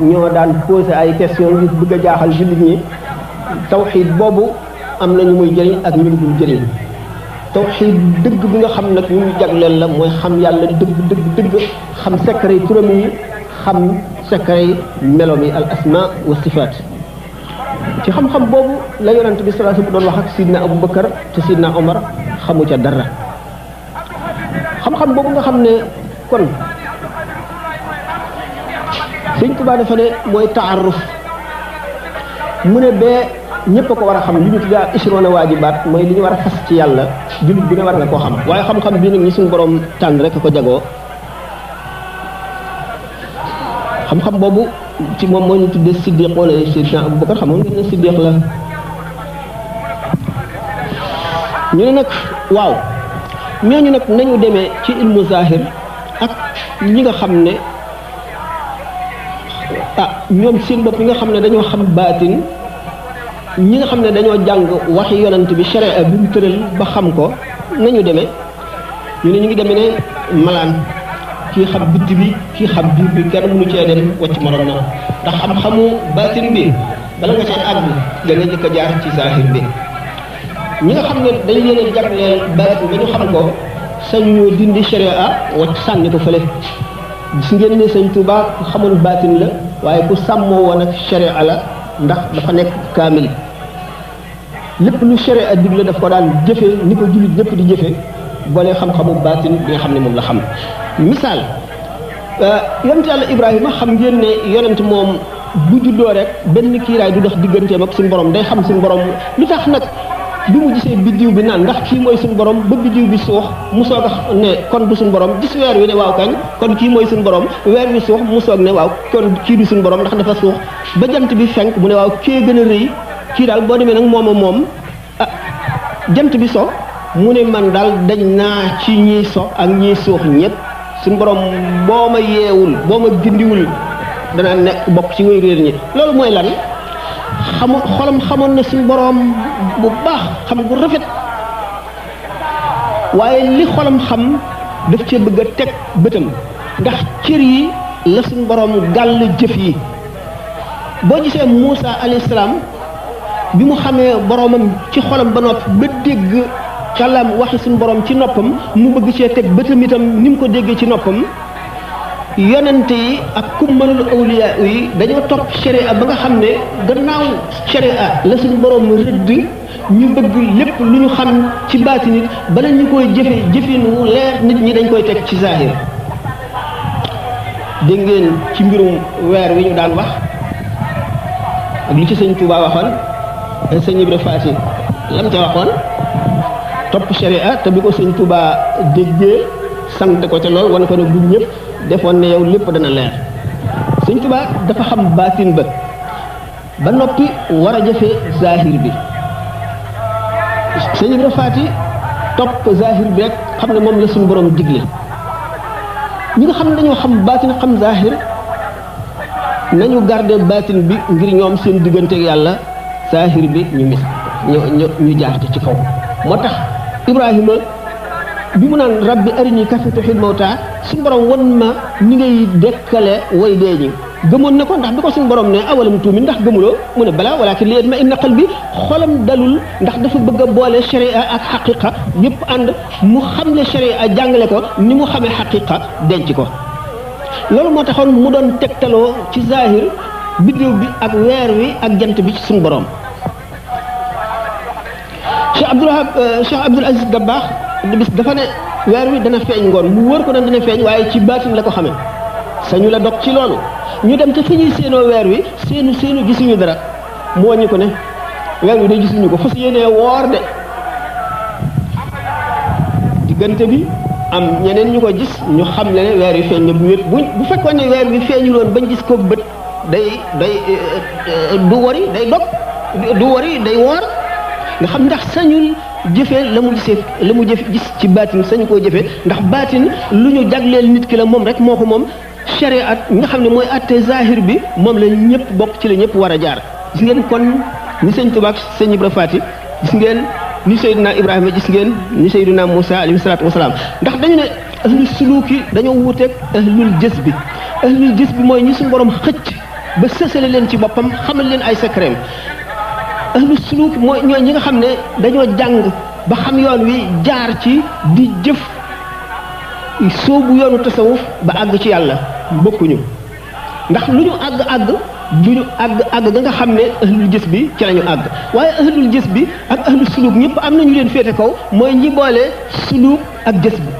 B: ñoo daan posé ay question yu bëgg a jaaxal jullit ñi tawxiid boobu am na ñu muy jëriñ ak ñu dul jëriñ tawxiid dëgg bi nga xam nag ñu jagleel la mooy xam yàlla dëgg xam secret turam yi xam secret melo mi al asma wa sifaat ci xam-xam boobu la yonent bi sallallahu alayhi wasallam doon wax ak Sidna Abubakar te Sidna Omar xamu ca dara xam-xam boobu nga xam ne kon Sëñ Tuubaa dafa ne mooy taaruf mu ne bee ñëpp a ko war a xam li ñu tuddaa ishrona waajibaat mooy li ñu war a fas ci yàlla jullit bi ne war nga koo xam waaye xam-xam bii nag ñi suñu borom tànn rek ko jagoo xam-xam boobu ci moom moo ñu tuddee siddiq wala Seydina Abubakar xamoon ngeen ne siddiq la ñu ne nag waaw ñooñu nag nañu demee ci ilmu zahir ak ñi nga xam ne ñoom seen bopp yi nga xam ne dañoo xam baatin ñi nga xam ne dañoo jàng waxi yonent bi sharia bi mu tëral ba xam ko nañu demee ñu ne ñu ngi demee ne malaan kii xam bitti bi kii xam biir bi kenn mënu cee dem wacc morom na ndax xam-xamu baatin bi bala nga cee àgg da nga jëkk a jaar ci zahir bi ñi nga xam ne dañ leen a jagleel baatin ba ñu xam ko sañu ñoo dindi sharia wacc sànni ko fële gis ngeen ne Sëñ Tuubaa ku xamul baatin la waaye ku sàmmoo woon ak sharia la ndax dafa nekk kaamil lépp lu sharia digle daf ko daan jëfe ni ko jullit ñëpp di jëfe boole xam-xamu baatin bi nga xam ne moom la xam misaal yonent yàlla Ibrahima xam ngeen ne yonent moom bu juddoo rek benn kiiraay du dox digganteem ak suñu borom day xam suñu borom lu tax nag bi mu gisee biddiw bi naan ndax kii mooy suñu borom ba biddiw bi suux mu soog a ne kon du suñu borom gis weer wi ne waaw kañ kon kii mooy suñu borom weer wi suux mu soog ne waaw kon kii du suñu borom ndax dafa suux ba jant bi fenk mu ne waaw kii gën a rëy kii daal boo demee nag moom jant bi so mu ne man daal dañ naa ci ñiy so ak ñiy suux ñëpp suñu borom boo ma yeewul boo ma gindiwul danaa nekk bokk ci way réer ñi loolu mooy lan xolam xamoon na suñu borom bu baax xam bu rafet waaye li xolam xam daf cee bëgg a teg bëtam ndax cër yi la suñu borom gàll jëf yi boo gisee Muusa alayhi salaam bi mu xamee boromam ci xolam ba noppi ba dégg kàllaam waxi suñu borom ci noppam mu bëgg cee teg bëtam itam ni mu ko déggee ci noppam yonente yi ak kummalul awliya yi dañoo topp sharia ba nga xam ne gannaaw sharia la suñu borom rëdd ñu bëgg lépp lu ñu xam ci baati nit bala ñu koy jëfinu leer nit ñi dañ koy teg ci zahir dégg ngeen ci mbirum weer wi ñu daan wax ak li ci sëñ Touba waxoon sëñ Ibra Faati lam ca waxoon topp sharia te bi ko sëñ Touba déggee sant ko ca lool wane ko ne bu ñëpp defoon ne yow lépp dana leer sëñ Touba dafa xam baatin ba noppi war a jëfe zahir bi sëñ Ibra Faati topp zahir bi rek xam ne moom la suñu borom digle ñi nga xam ne dañoo xam baatin xam zahir nañu garder baatin bi ngir ñoom seen digganteeg yàlla zahir bi ñu jaar ci kaw moo tax Ibrahima bi mu naan rabbi arini kayfa tuhyil mawta suñu borom won ma ni ngay dekkale way dee ñi gëmoon na ko ndax bi ko suñu borom ne awalam tuumin ndax gëmuloo mu ne balaa walakin liyatma'inna qalbi xolam dalul ndax dafa bëgg a boole sharia ak xaqiqa yëpp ànd mu xamle sharia jàngale ko ni mu xamee xaqiqa denc ko loolu moo taxoon mu doon tegtaloo ci zahir biddiw bi ak weer wi ak jant bi ci suñu borom Cheikh Abdoul Aziz Dabakh bis dafa ne weer wi dana feeñ ngoon mu wër ko ne dana feeñ waaye ci baatin la ko xamee sañu la dog ci loolu ñu dem te fi ñuy séenoo weer wi seenu gisuñu dara mu wàññi ko ne weer wi day gisuñu ko fas yéenee woor de diggante bi am ñeneen ñu ko gis ñu xam ne weer wi feeñ na bu wér bu fekkoon ne weer wi feeñuloon bañ gis ko bët day du wari day dog du wari day woor nga xam ndax sañul jëfee la mu gis ci baatin sañu koo jëfee ndax baatin lu ñu jagleel nit ki la moom rek moo ko moom shariat nga xam ne mooy atte zahir bi moom la ñëpp bokk ci la ñëpp war a jaar gis ngeen kon ni sëñ Tuubaa ak sëñ Ibra Faati gis ngeen ni Seydina Ibrahima gis ngeen ni Seydina Moussa alayhi salaatu wasalaam ndax dañu ne ahlul suluki dañoo wuuteeg ahlul jës bi mooy ñi suñu borom xëcc ba sësale leen ci boppam xamal leen ay secret ahlul suluk mooy ñooy ñi nga xam ne dañoo jàng ba xam yoon wi jaar ci di jëf soobu yoonu tasawuf ba àgg ci yàlla bokkuñu ndax lu ñu àgg duñu àgg ga nga xam ne ahlul jës bi ci lañu àgg waaye ahlul jës bi ak ahlul suluk ñëpp am nañu leen féete kaw mooy ñi boole suluk ak jës bi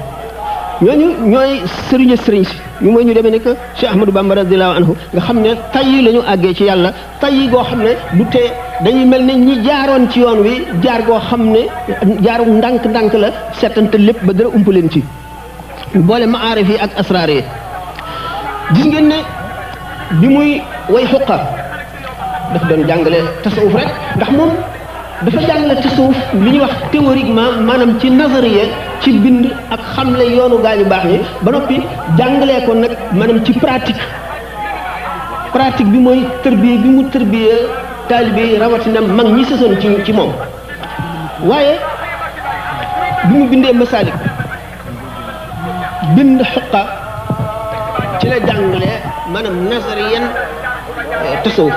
B: ñooñu ñooy sëriñ si ñu mooy ñu demee ne que Cheikh Ahmadou Bamba radiyallahu anhu nga xam ne tayyi la ñu àggee ci yàlla tayyi goo xam ne du tee dañuy mel ne ñi jaaroon ci yoon wi jaar goo xam ne jaaru ndànk la settante lépp ba dara ump leen ci boole maarif yi ak asraar yi gis ngeen ne bi muy way xuqa daf doon jàngale tasawuf rek ndax moom dafa jàngale tasawuf li ñuy wax théoriquement maanaam ci nazariya ci bind ak xamle yoonu gaañu baax ñi ba noppi jàngalee ko nag maanaam ci pratique bi mooy tërbiye bi mu tërbiyee taalibe yi rawatina mag ñi sësoon ci moom waaye bi mu bindee masaalik bind xuqa ci la jàngalee maanaam nazariyan tasawuf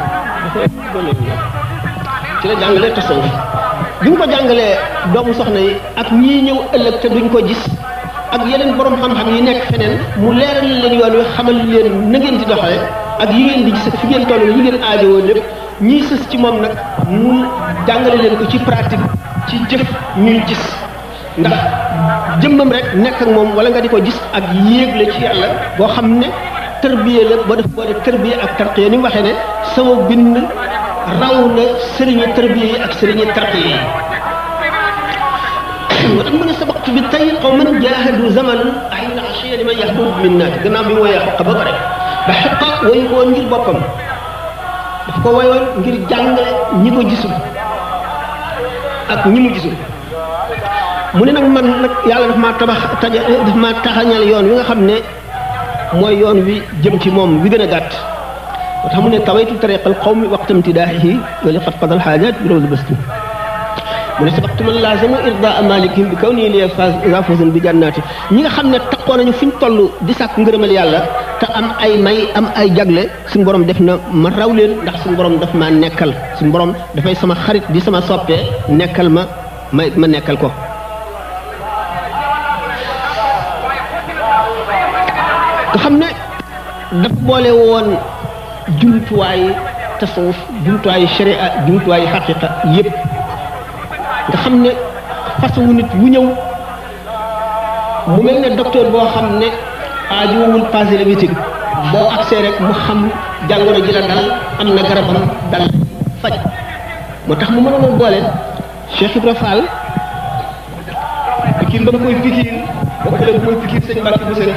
B: ci la jàngalee tasawuf bi mu ko jàngalee doomu soxna yi ak ñii ñëw ëllëg te duñ ko gis ak yeneen borom xam-xam yi nekk feneen mu leeral leen yoon wi xamal leen na ngeen di doxale ak yi ngeen di gis fi ngeen toll yi ngeen aajowoo lépp ñii sës ci moom nag mu jàngale leen ko ci pratique ci jëf ñuy gis ndax jëmmam rek nekk ak moom wala nga di ko gis ak yéeg la ci yàlla boo xam ne tërbiye la boo def boole tërbiye ak tarqiya ni mu waxee ne sama bind raw na sëriñi tërbiye yi ak sëriñi tarqiya yi moo tax mu ne sabaqtu bi tey qawman jaahadu zamanan ahina ashiya liman yahdud min naat gannaaw bi mu woyee xoqa ba pare ba xoqa woyu ko woon ngir boppam daf ko woyoon ngir jàngale ñi ko gisul ak ñi mu gisul mu ne nag man nag yàlla daf maa daf maa taxañal yoon wi nga xam ne mooy yoon wi jëm ci moom wi gën a gàtt moo tax mu ne tawaytu tariqal qawmi waqta imtidaahihi wa li qad qadal xaajaat bi rawd basti mu ne sabaqtu man laazamu irdaa malikihim bi kaw nii lie fawzan bi jannaati ñi nga xam ne taxoo nañu fi ñu toll di sàkk ngërëmal yàlla te am ay may am ay jagle suñu borom def na ma raw leen ndax suñu borom daf maa nekkal suñu borom dafay sama xarit di sama soppee nekkal ma nekkal ko nga xam ne dafa boole woon jumtuwaayu tasawuf jumtuwaayu sharia jumtuwaayu xaqiqa yépp nga xam ne façon nit wu ñëw mu mel ne docteur boo xam ne aajowul passé la bitig boo accès rek mu xam jàngoro ji la dal am na garabam dal faj moo tax mu mënoon a boole Cheikh Ibra Fall pikiir ba mu koy pikiir bokk la bu muy pikiir sëñ Mbacke bu sëñ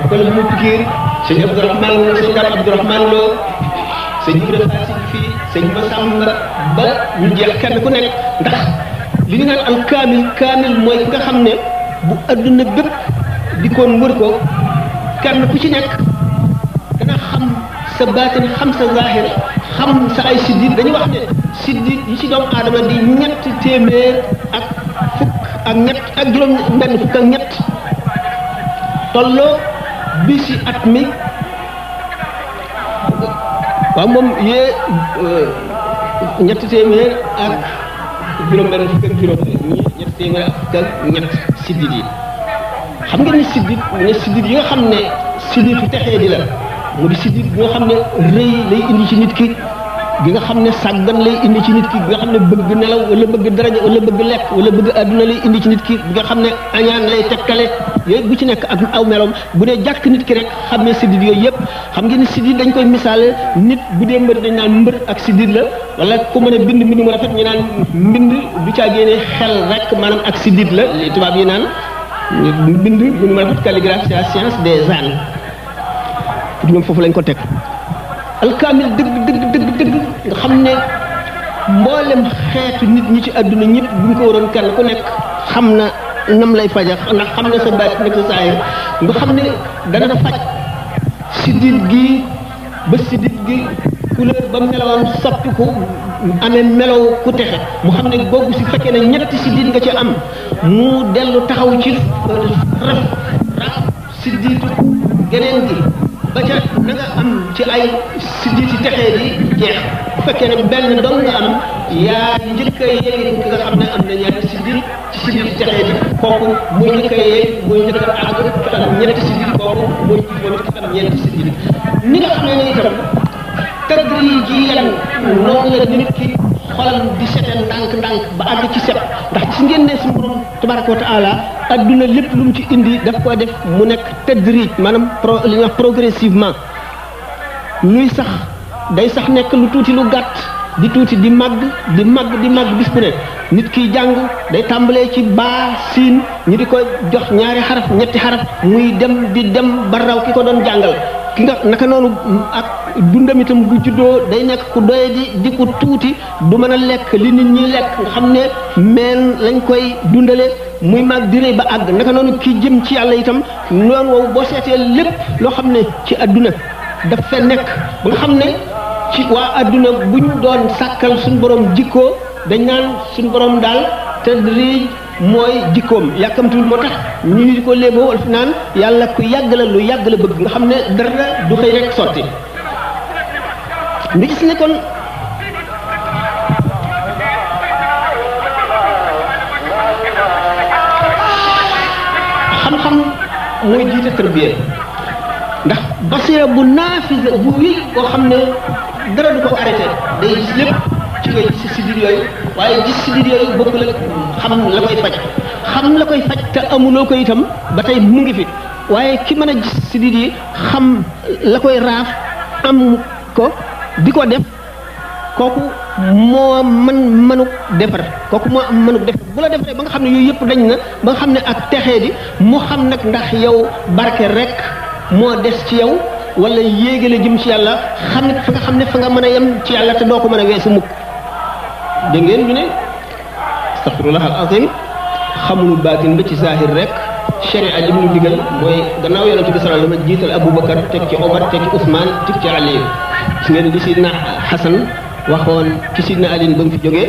B: bokk la bu muy pikiir sëñ Abdourahmane Lo sëñ Dame Abdourahmane Lo sëñ Ibra Fall si fii sëñ Massamba ba ñu jeex kenn ku nekk ndax li ñu naan al kaamil mooy ki nga xam ne bu adduna bépp di koon wër ko kenn ku ci nekk dana xam sa baatin xam sa zahir xam sa ay siddit dañuy wax ne siddit yi ci doomu aadama di 300 ak fukk ak ñett ak juróom benn fukk ak ñett tolloo bi si at mi waaw moom yee 300 ak juróom benn fukk ak juróom ñett téeméer ak fukk ak ñett siddit yi xam nga ni siddit yi nga xam ne sidditu texee di la mu di siddit bi nga xam ne rëy lay indi ci nit ki gi nga xam ne sàggan lay indi ci nit ki bi nga xam ne bëgg nelaw wala bëgg daraja wala bëgg lekk wala bëgg àdduna lay indi ci nit ki bi nga xam ne añaan lay tekkale yooyu bu ci nekk ak aw meloom bu dee jàkk nit ki rek xam ne siddit yooyu yëpp xam ngeen ni siddit dañ koy misaale nit bu dee mbër dañ naan mbër ak siddit la wala ku mën a bind mbind mu rafet ñu naan mbind du caa génne xel rek maanaam ak siddit la li tubaab yi naan mbind mbind mu rafet calligraphie c'est la science des ânes ñoom foofu lañ ko teg alkaamil dëgg nga xam ne mboolem xeetu nit ñi ci àdduna ñëpp bu ñu ko waroon kenn ku nekk xam na nam lay fajax ndax xam na sa baat nekk sa saayir nga xam ne dana da faj siddit gi ba siddit gi couleur ba melawam soppiku amee melaw ku texe mu xam ne boobu si fekkee ne ñetti siddit nga ci am mu dellu taxaw ci raf sidditu geneen gi ba ca na nga am ci ay siddit yi texee di jeex bu fekkee ne benn dong nga am yaa njëkk a yeeg ki nga xam ne am na ñaari siddit ci siddit yi texee di kooku muy njëkk a yeeg muy njëkk a àgg ki am ñetti siddit kooku muy jiwoon ki am ñeenti siddit ni nga xam ne itam tadrijiyan noonu la nit ki xolam di sete ndànk-ndànk ba àgg ci set ndax gis ngeen ne suñu borom tabaraka wa taala adduna lépp lu mu ci indi daf ko def mu nekk tadrij maanaam li ñuy wax progressivement luy sax day sax nekk lu tuuti lu gàtt di tuuti di màgg di màgg bis bu ne nit kiy jàng day tàmbalee ci baa siin ñu di ko jox ñaari xaraf ñetti xaraf muy dem di dem ba raw ki ko doon jàngal ki nga naka noonu ak dundam itam bu juddoo day nekk ku doye di ku tuuti du mën a lekk li nit ñi lekk nga xam ne meen lañ koy dundale muy mag di rëy ba àgg naka noonu ki jëm ci yàlla itam noonu wow boo seetee lépp loo xam ne ci adduna daf fe nekk ba nga xam ne ci waa adduna buñ doon sàkkal suñu borom jikkoo dañ naan suñu borom daal tadrij mooy jikkoom yàkkamtuwul moo tax ñu di ko léeboo wala fi naan yàlla ku yàgg la lu yàgg la bëgg nga xam ne dara du xëy rek sotti ñu gis ne kon xam-xam mooy jiite tarbiya ndax basira bu naafisa bu wéy koo xam ne dara du ko arrêté day gis lépp ci ngay gis siddir yooyu waaye gis siddir yooyu bokkul ak xam la koy faj te amuloo ko itam ba tey mu ngi fi waaye ki mën a gis sidit yi xam la koy raaf am ko di ko def kooku moo mënuk defar kooku moo am mënuk defar bu la defaree ba nga xam ne yooyu yëpp dañ na ba nga xam ne ak texee di mu xam nag ndax yow barke rek moo des ci yow wala yéegale jëm ci yàlla xam ne fa nga xam ne fa nga mën a yem ci yàlla te doo ko mën a weesu mukk dégg ngeen ñu ne astaghfirullah al azim xamul baatin ba ci zahir rek sharia li mu digal mooy gannaaw yonente bi sallallahu alayhi wasallam jiital Aboubacar teg ci Omar teg ci Ousmane teg ci Ali gis ngeen li sidna Hasan waxoon ci sidna Ali ba mu fi jógee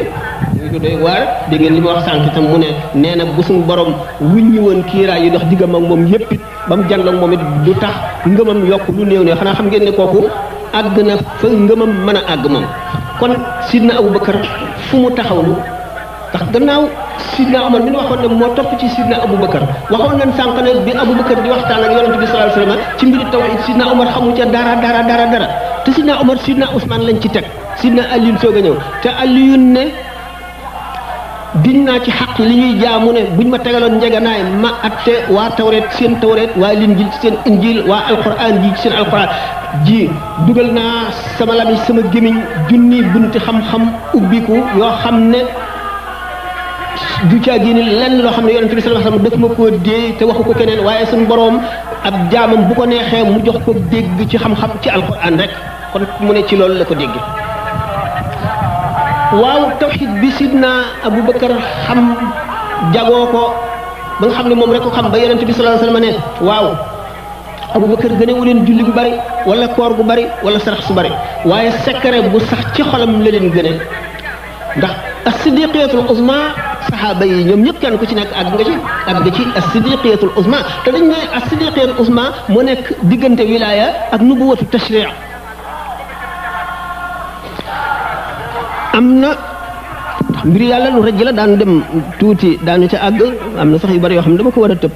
B: ñu ko doy waar dégg ngeen li ma wax sànq itam mu ne nee na bu suñu borom wuññi woon kiiraay yi dox diggam ak moom yépp it ba mu jànloog moom it du tax ngëmam yokk lu néew ne xanaa xam ngeen ne kooku àgg na fa ngëmam mën a àgg moom kon sidna Aboubacar fu mu taxawlu ndax gannaaw sidna Omar mi ñu waxoon ne moo topp ci sidna Aboubacar waxoon nañ sànq ne bi Aboubacar di waxtaan ak yonente bi sallallahu alayhi wasallam ci mbiri tawhid sidna Omar xamu ca dara te sidna Omar sidna Ousmane lañ ci teg sidna Alioune soog a ñëw te Alioune ne diñ naa ci xaq li ñuy jaamu ne buñ ma tegaloon njeganaay ma atte waa tawreet seen tawreet waa linjil ci seen injil waa alquran ji ci seen alquran ji dugal naa sama lami sama gémiñ junni bunti xam-xam ubbiku yoo xam ne du caa génne lenn loo xam ne yonente bi sallallahu alayhi wasallam daf ma koo dee te waxu ko keneen waaye suñu boroom ab jaamam bu ko neexee mu jox ko dégg ci xam-xam ci alquran rek kon mu ne ci loolu la ko dégg waaw tawxid bi sidna Aboubacar xam jagoo ko ba nga xam ne moom rek ko xam ba yonente bi sallallahu alayhi wasallam ne waaw Aboubacar gënewu leen julli gu bari wala koor gu bari wala sarax su bari waaye secret bu sax ci xolam la leen gëne ndax as-siddiqiyatul uzma saxaaba yi ñoom ñëpp kenn ku ci nekk àgg nga ci as-siddiqiyatul uzma te dañ ne as-siddiqiyatul uzma moo nekk diggante wilaya ak nubuwatu tashri' am na mbir yàlla lu rëj la daan dem tuuti daanu ca àgg am na sax yu bari yoo xam ne dama ko war a tëb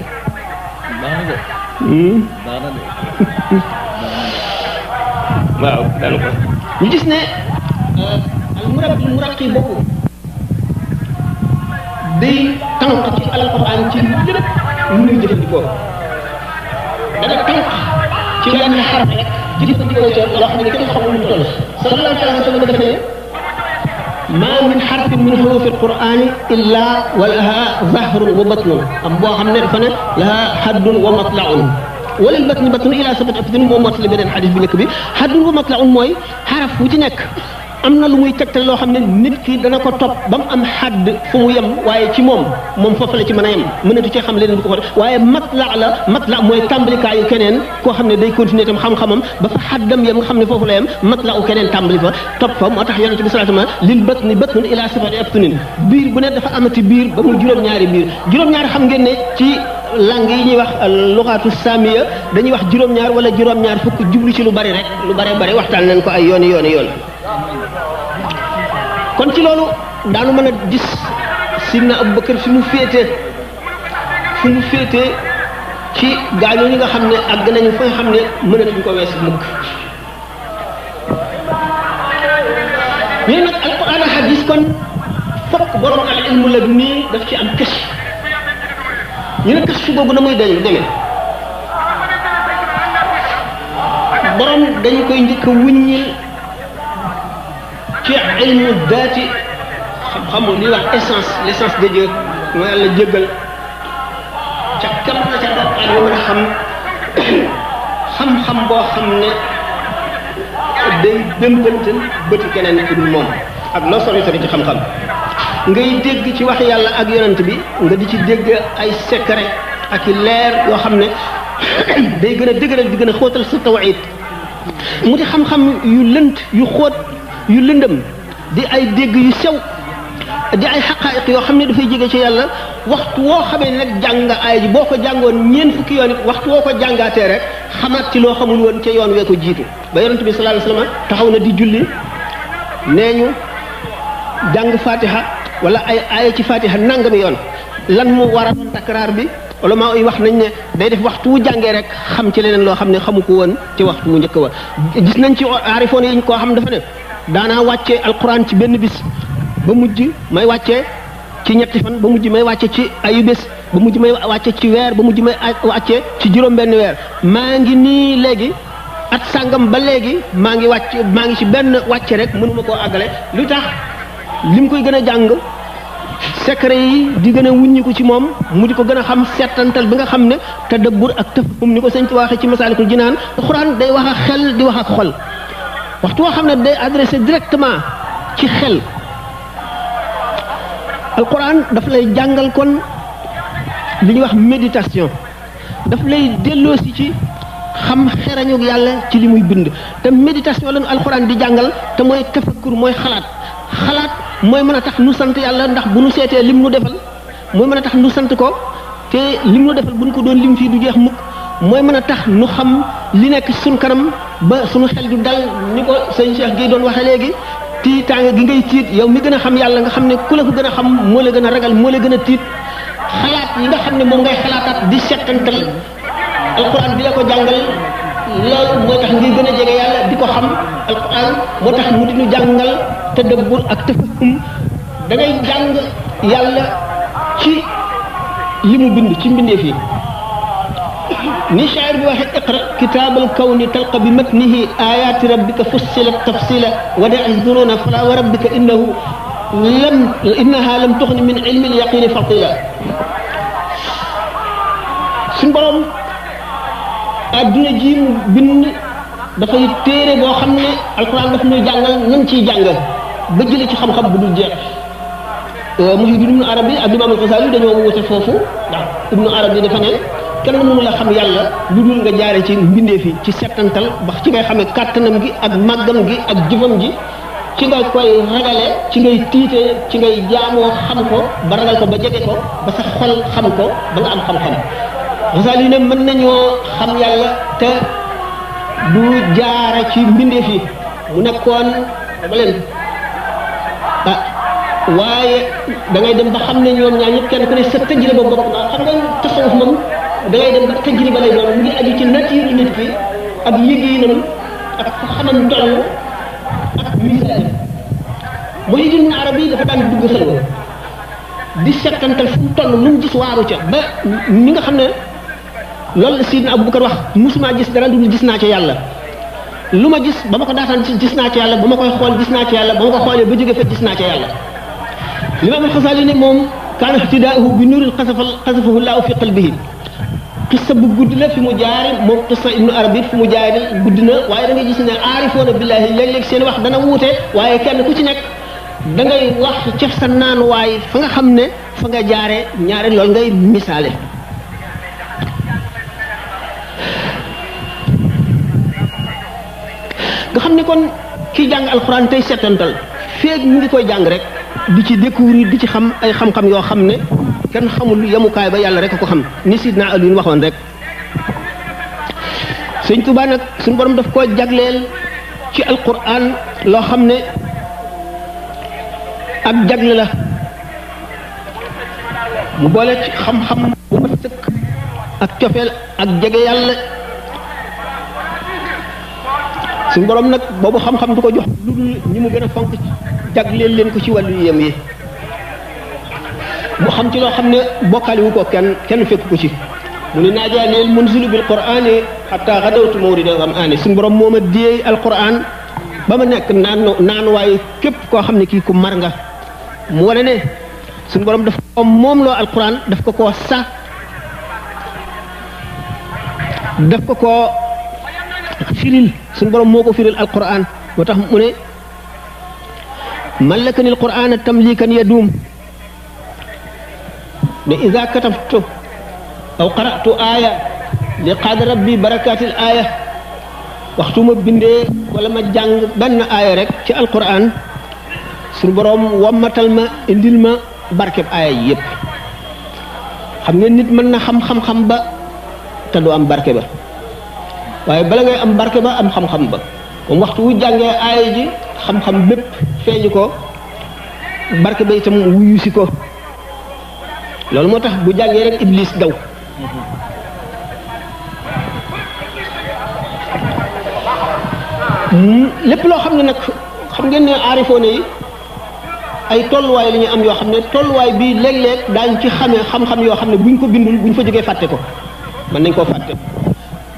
B: waaw daanu ko ñu gis ne al muraqi boobu day tànk ci alquran ci lépp lu muy jëfandikoo dana tànk ci benn xaraf rek jëfandikoo ca loo xam ne kenn xamul lu toll sallallahu alayhi wa sallam dafa ne ma min xarfin min xurufi alqurani illa wa laha zahrun wa batnun am boo xam ne dafa ne laha haddun wa matlaun wala batni batnu ila sabat afdin moo motali beneen xadis bi njëkk bi haddun wa matlaun mooy xaraf wu ci nekk am na lu muy tegtal loo xam ne nit ki dana ko topp ba mu am xadd fu mu yem waaye ci moom foofu la ci mën a yem mënatu cee xam leneen du ko xool waaye matla mooy tàmbalikaayu keneen koo xam ne day continuer itam xam-xamam ba fa xaddam yem nga xam ne foofu la yem matla u keneen tàmbali fa topp fa moo tax yonente bi sallallahu alayhi wasallam lil batni batnun ila sabati abtunin biir bu ne dafa amati biir ba mu juróom-ñaari biir juróom-ñaari xam ngeen ne ci langue yi ñuy wax luxaatu samiya dañuy wax juróom-ñaar wala juróom-ñaar fukk jublu ci lu bari rek lu bari waxtaan nañ ko ay yoon kon ci loolu daanu mën a gis sidna Aboubacar fi mu féete ci gaañoo ñi nga xam ne àgg nañu fa nga xam ne mënatuñ ko wees mukk ñu nag alquran ak hadis kon fokk borom al ilmu la du nii daf ci am kës ñu ne kës su boobu na muy demee borom dañu koy njëkk a wuññil ci ilmu daati xam-xamu li wax l'essence de Dieu mooy yàlla jéggal ca kam na ca daqaan yi mën a xam-xam boo xam ne day dëmbantal bëti keneen ku dul moom ak loo sori ci xam-xam ngay dégg ci wax yàlla ak yonent bi nga di ci dégg ay secret ak i leer yoo xam ne day gën a dëgëral di gën a xóotal sa tawhid mu di xam-xam yu lënt yu xóot yu lëndëm di ay dégg yu sew di ay xaqaayiq yoo xam ne dafay jóge ci yàlla waxtu woo xamee nag jàng aay ji boo ko jàngoon ñeent fukki yoon it waxtu woo ko jàngaatee rek xamaat ci loo xamul woon ca yoon wee ko jiitu ba yonent bi sallallahu alayhi wasallam taxaw na di julli nee ñu jàng fatiha wala ay aaya ci fatiha nangami yoon lan mu war a takraar bi wala maa yi wax nañ ne day def waxtu wu jàngee rek xam ci leneen loo xam ne xamu ko woon ci waxtu mu njëkk wa gis nañ ci aarifoon yi ñu koo xam dafa ne daanaa wàccee alquran ci benn bis ba mujj may wàccee ci ñetti fan ba mujj may wàcce ci ayu bés ba mujj may wàcce ci weer ba mujj may wàcce ci juróom-benn weer maa ngi nii léegi at sàngam ba léegi maa ngi ci benn wàcce rek mënuma koo àggale lu tax lim koy gën a jàng secret yi di gën a wuññiku ci moom mu di ko gën a xam settantal bi nga xam ne tadabbur ak tafahum ni ko sëñ ci waxee ci Masaalikul Jinaan alxuraan day wax ak xel di wax ak xol waxtu woo xam ne day adressé directement ci xel alxuraan daf lay jàngal kon li ñuy wax méditation daf lay delloosi ci xam xerañu yàlla ci li muy bind te méditation lañu alxuraan di jàngal te mooy tafakkur mooy xalaat mooy mën a tax nu sant yàlla ndax bu nu seetee lim nu defal mooy mën a tax nu sant ko te lim nu defal bu nu ko doon lim fii du jeex mukk mooy mën a tax nu xam li nekk ci suñ kanam ba suñu xel du dal ni ko sëñ Cheikh gi doon waxee léegi tiitaange gi ngay tiit yow mi gën a xam yàlla nga xam ne ku la ko gën a xam moo la gën a ragal moo la gën a tiit xalaat yi nga xam ne moom ngay xalaataat di settantal alxuraan bi la ko jàngal loolu mooy tax ngay gën a jege yàlla di ko xam alxuraan moo tax mu di ñu jàngal tadabbur ak tafahum da ngay jàng yàlla ci li mu bind ci mbindeef yi ni shaa'ir bi waxe iqra kitaabal kawni talqa bi matnihi ayaati rabbika fussilat tafsila wa da'izuruna fala wa rabbika innaha lam tuxni min ilmi al-yaqini fatila suñ borom adduna ji mu bind dafay téere boo xam ne alquran daf ñuy jàngal nan ciy jàng ba jële ci xam-xam bu dul jeex Muhyiddin Ibnu Arabi ak Imaam al-Ghazali dañoo wute foofu ndax Ibnu Arabi dafa ne kenn mënu la xam yàlla lu dul nga jaare ci mbindeef yi ci settantal ba ci ngay xamee kàttanam gi ak màggam gi ak jëfam ji ci nga koy ragale ci ngay tiitee ci ngay jaamoo xam ko ba ragal ko ba jege ko ba sa xol xam ko ba nga am xam-xam Ghazali ne mën nañoo xam yàlla te du jaara ci mbindeef yi mu nekkoon dama leen waaye da ngay dem ba xam ne ñoom ñaar ñëpp kenn ku ne sa tajriba bopp xam nga tasawuf moom da ngay dem ba tajriba lay doon mu ngi aju ci nature nit ki ak yëg-yëgam ak xamam toll ak misaal Muhyiddin Ibn Arabi dafa daan dugg xelwa di settantal fu mu toll lu mu gis waaru ca ba ni nga xam ne loolu la Sidna Abubakar wax musuma gis dara dul gis naa ca yàlla lu ma gis ba ma ko daataan gis naa ca yàlla ba ma koy xool gis naa ca yàlla ba ma ko xoolee ba jóge fa gis naa ca yàlla Imaam al-Xasaali ne moom kaana ihtidaa'uhu bi nuurin qasafahu llaahu fi qalbihi qissa bu gudd la fi mu jaare moom qissa Ibnu Arabi fi mu jaare gudd na waaye da ngay gis ne aarifoona billaahi léeg-léeg seen wax dana wuute waaye kenn ku ci nekk da ngay wax ca sa naan waay fa nga xam ne fa nga jaare ñaare loolu ngay misaale nga xam ne kon kii jàng alxuraan tey settantal feeg mu ngi koy jàng rek di ci découvrir di ci xam ay xam-xam yoo xam ne kenn xamul yemukaay ba yàlla rek a ko xam ni Sidna Aliyu waxoon rek Sëñ Tuubaa nag suñu borom daf koo jagleel ci alxuraan loo xam ne ak jagle la mu boole ci xam-xam bu mat sëkk ak cofeel ak jege yàlla suñu borom nag boobu xam-xam du ko jox lu dul ñi mu gën a fonk jagleel leen ko ci wàllu yem yi mu xam ci loo xam ne bokkaale wu ko kenn fekk ko ci mu ne naajaaneel munzilu bil qur'ani hatta gadawtu mawrida zam'ani suñu borom moo ma déey alquran ba ma nekk naan waaye képp koo xam ne kii ku mar nga mu wane ne suñu borom daf ko moom loo alquran daf ko koo sax daf ko koo firil suñu borom moo ko firil alquran moo tax mu ne mallakani alquran tamlikan yadum ne ida katabtu aw qara'tu aya li qaad rabbi barakatil aya waxtu ma bindee wala ma jàng benn aaya rek ci alquran suñu borom wammatal ma indil ma barkeb aaya yi yëpp xam ngeen nit mën na xam-xam ba te du am barke ba waaye bala ngay am barke ba am xam-xam ba moom waxtu wu jàngee aaya ji xam-xam bépp feeñu ko barke ba itam wuyu si ko loolu moo tax bu jàngee rek iblis daw lépp loo xam ne nag xam ngeen ne aarifoone yi ay tolluwaay la ñu am yoo xam ne tolluwaay bii léeg-léeg daañu ci xamee xam-xam yoo xam ne buñ ko bindul buñ fa jógee fàtte ko mën nañ koo fàtte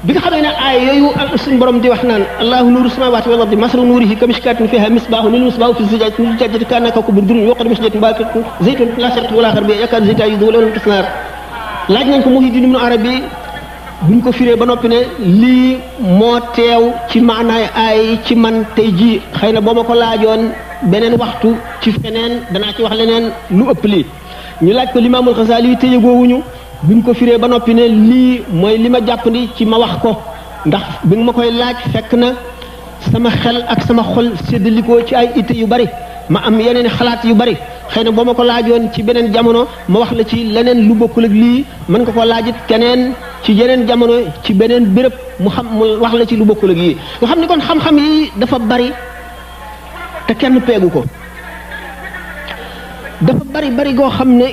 B: bi nga xamee ne aay yooyu suñu borom di wax naan allahu nuuru samawati wal ardi masalu nuurihi kamishkatin fiha misbaahu lil misbaahu fi zujaajatin kaannahaa kawkabun durrun yuuqadu min shajaratin mubaarakatin zaytuunatin laa sharqiyyatun wa laa gharbiyyatin yakaadu zaytuhaa yudhi'u law lam yamsashu naar laaj nañ ko Muhyiddin Ibn Arabi buñ ko firee ba noppi ne lii moo teew ci maanaay aay ci man tey jii xëy na boo ma ko laajoon beneen waxtu ci feneen danaa ci wax leneen lu ëpp lii ñu laaj ko Limaamul Xasaali te yëgoowuñu buñ ko firee ba noppi ne lii mooy li ma jàppandi ci ma wax ko ndax bi nga ma koy laaj fekk na sama xel ak sama xol séddalikoo ci ay itte yu bari ma am yeneen xalaat yu bari xëy na boo ma ko laajoon ci beneen jamono ma wax la ci leneen lu bokkul ak lii mën nga ko laajit keneen ci yeneen jamono ci beneen béréb mu wax la ci lu bokkul ak yii nga xam ni kon xam-xam yi dafa bari te kenn peegu ko dafa bari goo xam ne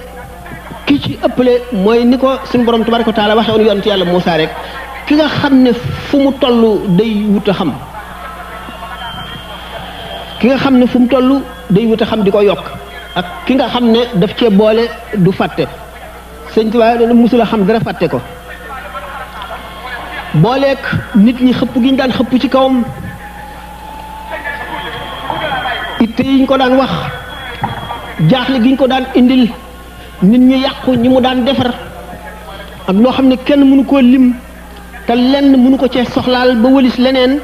B: ki ci ëppale mooy ni ko suñu borom tabaraka wa taala waxee woon yonent yàlla Muusaa rek ki nga xam ne fu mu toll day wut a xam ki nga xam ne fu mu toll day wut a xam di ko yokk ak ki nga xam ne daf cee boole du fàtte sëñ Tuubaa dana musul a xam dara fàtte ko booleeg nit ñi xëpp gi ñu daan xëpp ci kawam itte yi ñu ko daan wax jaaxle gi ñu ko daan indil nit ñi yàqu ñi mu daan defar ak loo xam ne kenn mënu koo lim te lenn mënu ko cee soxlaal ba wëlis leneen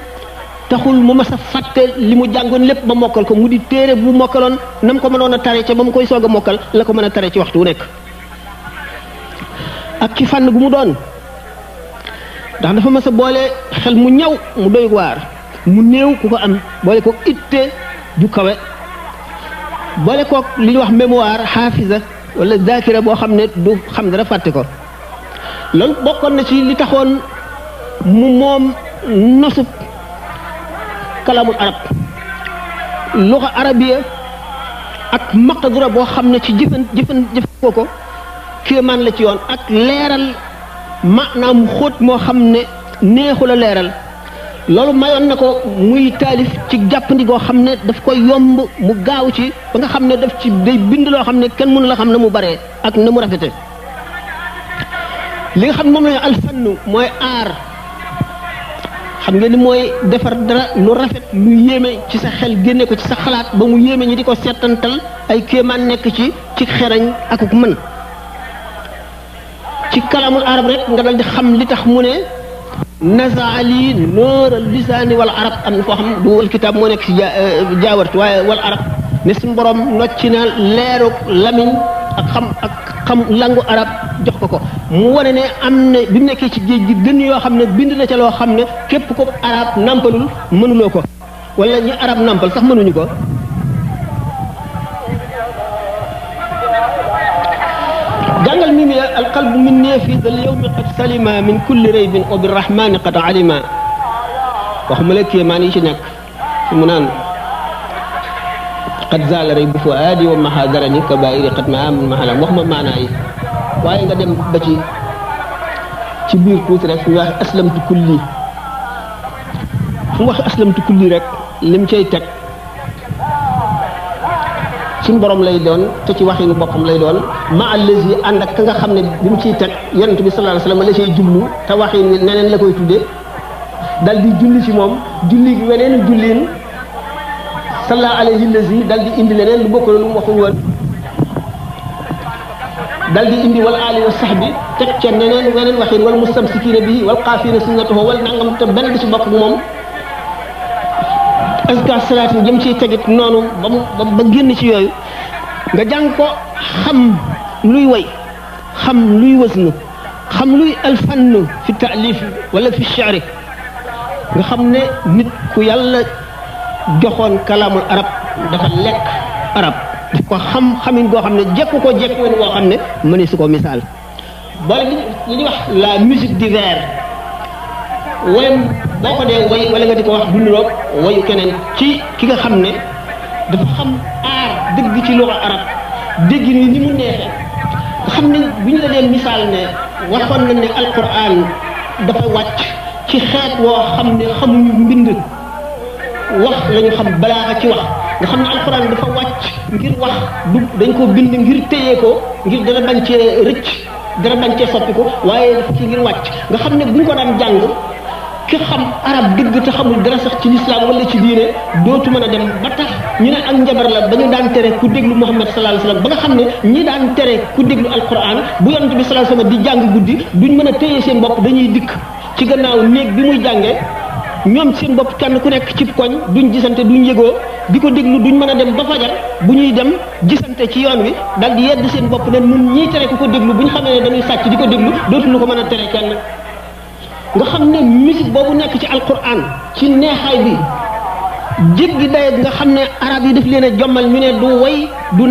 B: taxul mu mas a fàtte li mu jàngoon lépp ba mokkal ko mu di téere bu mokkaloon na mu ko mënoon a tare ca ba mu koy soog a mokkal la ko mën a tare ci waxtu wu nekk ak ci fànn gu mu doon ndax dafa mas a boole xel mu ñaw mu doy waar mu néew ku ko am boole ko itte ju kawe boole kook li ñuy wax mémoire xaafisa wala zakira boo xam ne du xam dara fàtte ko loolu bokkoon na ci li taxoon mu moom nosub kalamul arab luxa arabiya ak maqdura boo xam ne ci jëfandikoo ko kéemaan la ci yoon ak leeral maanaam xóot moo xam ne neexul a leeral loolu mayoon na ko muy taalif ci jàppandi goo xam ne daf koy yomb mu gaaw ci ba nga xam ne daf ci day bind loo xam ne kenn mënu la xam ne mu baree ak na mu rafete li nga xam ne moom la alfannu mooy aar xam ngeen ni mooy defar dara lu rafet lu yéeme ci sa xel génne ko ci sa xalaat ba mu yéeme ñi di ko seetantal ay kéemaan nekk ci xerañ akuk mën ci kalamul arab rek nga dal di xam li tax mu ne nazaali nooral lisaani wal arab am na foo xam du wal kitaab moo nekk ci jaawartu waaye wal arab ne suñu borom nocci na leeruk lamiñ ak xam langu arab jox ko mu wane ne am na bi mu nekkee ci géej gi gën yoo xam ne bind na ca loo xam ne képp ko arab nampalul mënuloo ko wala ñi arab nampal sax mënuñu ko jàngal mi mi alqalbu minni fi dal yawmi qad salima min kulli raybin wa birrahmani qad alima waxuma la kéemaan yi ci nekk fi mu naan qad zaala raybu fuaadi wa mahadarani kabairi qad ma amin mahalam wax ma maanaa yi waaye nga dem ba ci biir tuuti rek ñu wax aslamtu kulli fu mu wax aslamtu kulli rek lim cay teg ci borom lay doon te ci waxinu boppam lay doon ma allazi ànd ak ka nga xam ne bi mu ciy teg yonent bi sallallahu alayhi wasallam la cay jublu te waxin neneen la koy tuddee dal di julli ci moom julli gi weneen julliin salla alayhi allazi dal di indi leneen lu bokk lu mu waxuñ woon dal di indi wal ali wa sahbi teg ca neneen weneen waxin wal mustamsikina bi wal qaafina sunnatahu wal nangam te benn bi ci bokk ak moom azka salaatin jëm ciy tegit noonu ba génn ci yooyu nga jàng ko xam luy way xam luy wasnu xam luy alfann fi taalif wala fi shi'ri nga xam ne nit ku yàlla joxoon kalaamul arab dafa lekk arab daf ko xamin goo xam ne jekku ko jekk wen woo xam ne mëni su ko misaal boole li ñuy wax la musique d'hiver woyam boo ko dee woy wala nga di ko wax dunduroog woyu keneen ci ki nga xam ne dafa xam aar dëgg ci luxa arab dégg ni mu neexee nga xam ne bu ñu la dee misaal ne waxoon nañ ne alquran dafa wàcc ci xeet woo xam ne xamuñu mbind wax lañu xam balaa ci wax nga xam ne alxuraan dafa wàcc ngir wax du dañ ko bind ngir téye ko ngir dara bañ cee rëcc dara bañ cee soppi ko waaye dafa ci ngir wàcc nga xam ne bu ñu ko daan jàng ki xam arab dëgg te xamul dara sax ci lislaam wala ci diine dootu mën a dem ba tax ñu ne ak njabar la ba ñu daan tere ku déglu Muhammad sallallahu alayhi wasallam ba nga xam ne ñi daan tere ku déglu alquran bu yonent bi sallallahu alayhi wasallam di jàng guddi duñ mën a téye seen bopp dañuy dikk ci gannaaw néeg bi muy jàngee ñoom seen bopp kenn ku nekk ci koñ duñ gisante duñ yëgoo di ko déglu duñ mën a dem ba fajar bu ñuy dem gisante ci yoon wi dal di yedd seen bopp ne nun ñiy tere ku ko déglu bu ñu xamee ne dañuy sàcc di ko déglu dootuñu ko mën a tere kenn nga xam ne musique boobu nekk ci alquran ci neexaay bi jéggi daye nga xam ne arab yi daf leen a jommal ñu ne du way du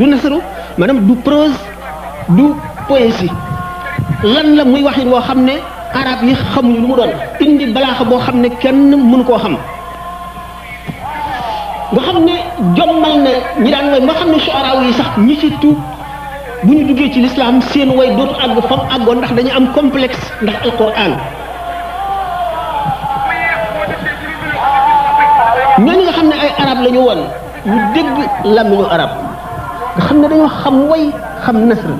B: nasaru maanaam du prose du poésie lan la muy waxin woo xam ne arab yi xamuñu lu mu doon indi balaaxa boo xam ne kenn mënu koo xam nga xam ne jommal na ñi daan way nga xam ne shuara yi sax ñi ci tuub bu ñu duggee ci lislaam seen way dootu àgg fam àggoon ndax dañu am complexe ndax alquran ñooñu nga xam ne ay arab la ñu woon ñu dégg làmmiñu arab nga xam ne dañoo xam way xam nasr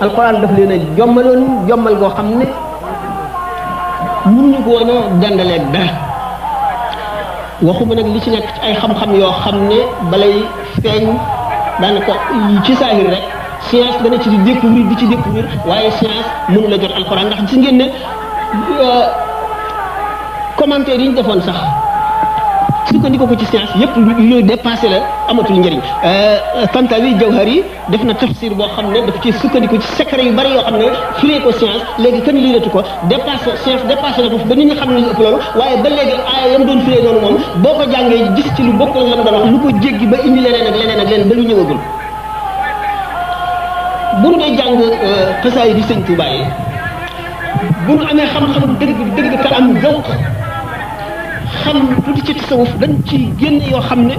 B: alquran daf leen a jommaloon jommal goo xam ne mënuñu ko woon a dandaleeg dara waxuma nag li ci nekk ci ay xam-xam yoo xam ne balay feeñ daanaka ci saahir rek science dana ci di découvrir waaye science mënu la jot alxuraan ndax gis ngeen ne commentaire yi ñu defoon sax sukkandiku ko ci science yëpp yu dépassé la amatul njëriñ Tantawi Jawhari def na tafsir boo xam ne daf ci sukkandiku ci secret yu bari yoo xam ne firee ko science léegi kenn liiratu ko dépassé science dépassé na foofu ba nit ñi xam ne ñu ëpp loolu waaye ba léegi aaya yam doon firee noonu moom boo ko jàngee gis ci lu bokkul la mu doon wax lu ko jéggi ba indi leneen ak leneen ba lu ñëwagul bu nu dee jàng xasaay di sëñ Tuubaa yi bu nu amee xam-xam dëgg te am zawq xam tuuti ci tasawuf dañ ci génn yoo xam ne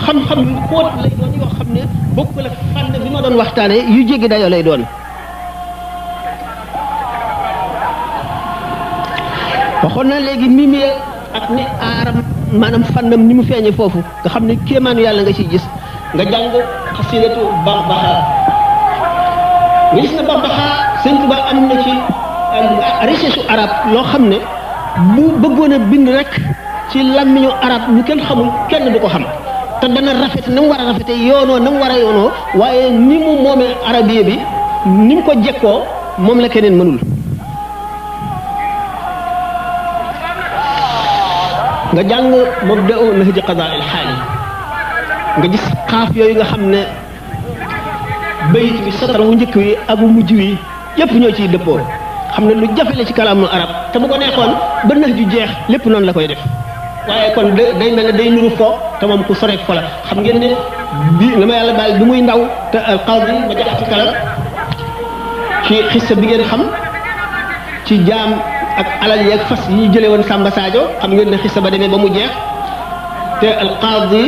B: xam-xam yu xóot lay doon yoo xam ne bokkul ak fànn bi ma doon waxtaane yu jéggi dayoo lay doon waxoon na léegi mimi ak ni aaram maanaam fànnam ni mu feeñee foofu nga xam ne kéemaanu yàlla nga ciy gis nga jàng xasidatu Bambaxa nga gis na Bambaxa sëñ Tuubaa am na ci richesse arab loo xam ne bu bëggoon a bind rek ci làmmiñu arab ñu kenn xamul kenn du ko xam te dana rafet na mu war a rafete yoonoo na mu war a yoonoo waaye ni mu moomee arabiya bi ni mu ko jekkoo moom la keneen mënul nga jàng mabda'u nahji qadaa il xaali nga gis xaaf yooyu nga xam ne bayit bi satar wu njëkk wi ak wu mujj wi yépp ñoo ciy dëppoo xam ne lu jafe la ci kalaamu arab te bu ko neexoon ba nax ju jeex lépp noonu la koy def waaye kon day mel ne day nuru fo te moom ku soreek fo la xam ngeen ne bi na ma yàlla baal bi muy ndaw te alqaadi ma jaxati kala ci xissa bi ngeen xam ci jaam ak alal yeeg fas yi ñu jëlee woon Samba Sadio xam ngeen ne xissa ba demee ba mu jeex te alqaadi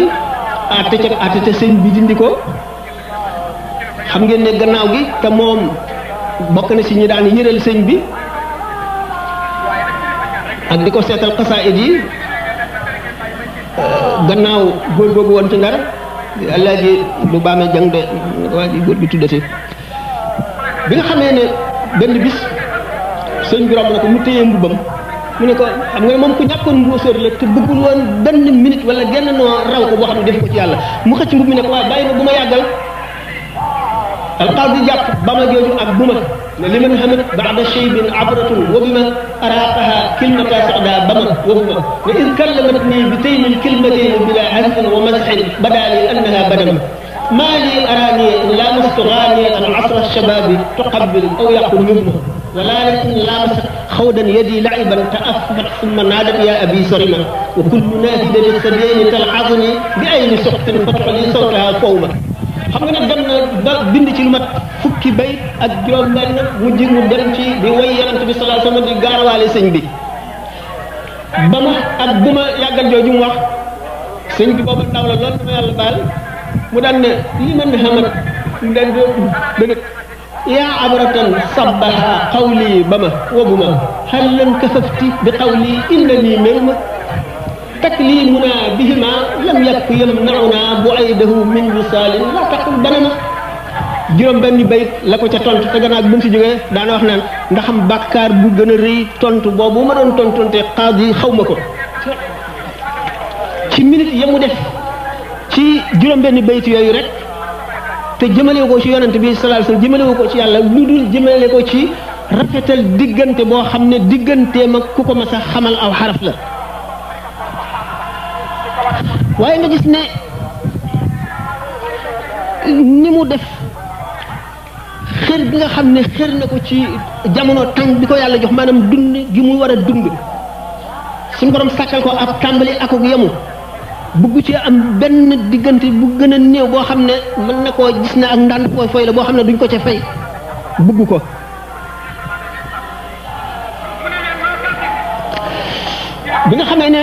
B: àtte te sëñ bi dindi ko xam ngeen ne gannaaw gi te moom bokk na ci ñi daan yëral sëñ bi ak di ko seetal xasaayid yi gannaaw góor googu woon ci Ndar Alaaji lu baamee jàng de waa ji góor bi tuddati bi nga xamee ne benn bis sëñ bi romb na ko mu téye mbubbam mu ne ko xam nga moom ku ñàkkoon mbóosóor la te bëggul woon benn minute wala genn noo raw ko boo xam ne def ko ci yàlla mu xëcc mbubb mi ne ko waaye bàyyi ma bu ma yàggal alqaadi jàpp ba ma jooju ak bu ma ne li man xamat baada cheybin abratun wa bi ma araqaha kilmata soxda ba ma waxuma ne in kallamat nii bi tey min kilmatin bila hasfin wa masxin badaali annaha badam maa lii araani laamastu gaaniyatan asra shababi tuqabil aw yaqul yubna wala in laamasat xawdan yadi laiban taafat summa naadat ya abi sorima wa kullu naahida lissabieni talxaduni bi ayni soxtin fatxoli sawtaha fawma xam nga ne dem na ba bind ci lu mat fukki bayt ak juróom-benn mujj mu dem ci di way yonent bi sallallahu alayhi wasallam di gaarawaale sëñ bi ba ma ak bu ma yàggal jooju mu wax sëñ bi booba ndaw la lool dama yàlla baal mu daan ne li man xamat ndan dana yaa abratan sabbaha qawli ba ma wobu ma xal lan kafafti bi qawli inna nii mel ma taklimuna bihima lam yakku yamnauna bu'aydahu min wisalin la taqul banana juróom benn bayit la ko ca tontu te gannaaw bi mu si jógee daana wax naan ndaxam bàkkaar bu gën a rëy tontu boobu ma doon tontonte qaadi xaw ma ko ci minute ya mu def ci juróom benn bayit yooyu rek te jëmale ko ci yonent bi sallallahu alayhi wasallam jëmale ko ci yàlla lu dul jëmale ko ci rafetal diggante boo xam ne digganteem ak ku ko mas a xamal aw xaraf la waaye nga gis ne ni mu def xër gi nga xam ne xër na ko ci jamono tàng bi ko yàlla jox maanaam dund gi muy war a dund suñu borom sàkkal ko ab tàmbali ak ak yemu bugg ci am benn diggante bu gën a néew boo xam ne mën na koo gis ne ak ndànd fooy fooy la boo xam ne duñ ko ca fay bugg ko bi nga xamee ne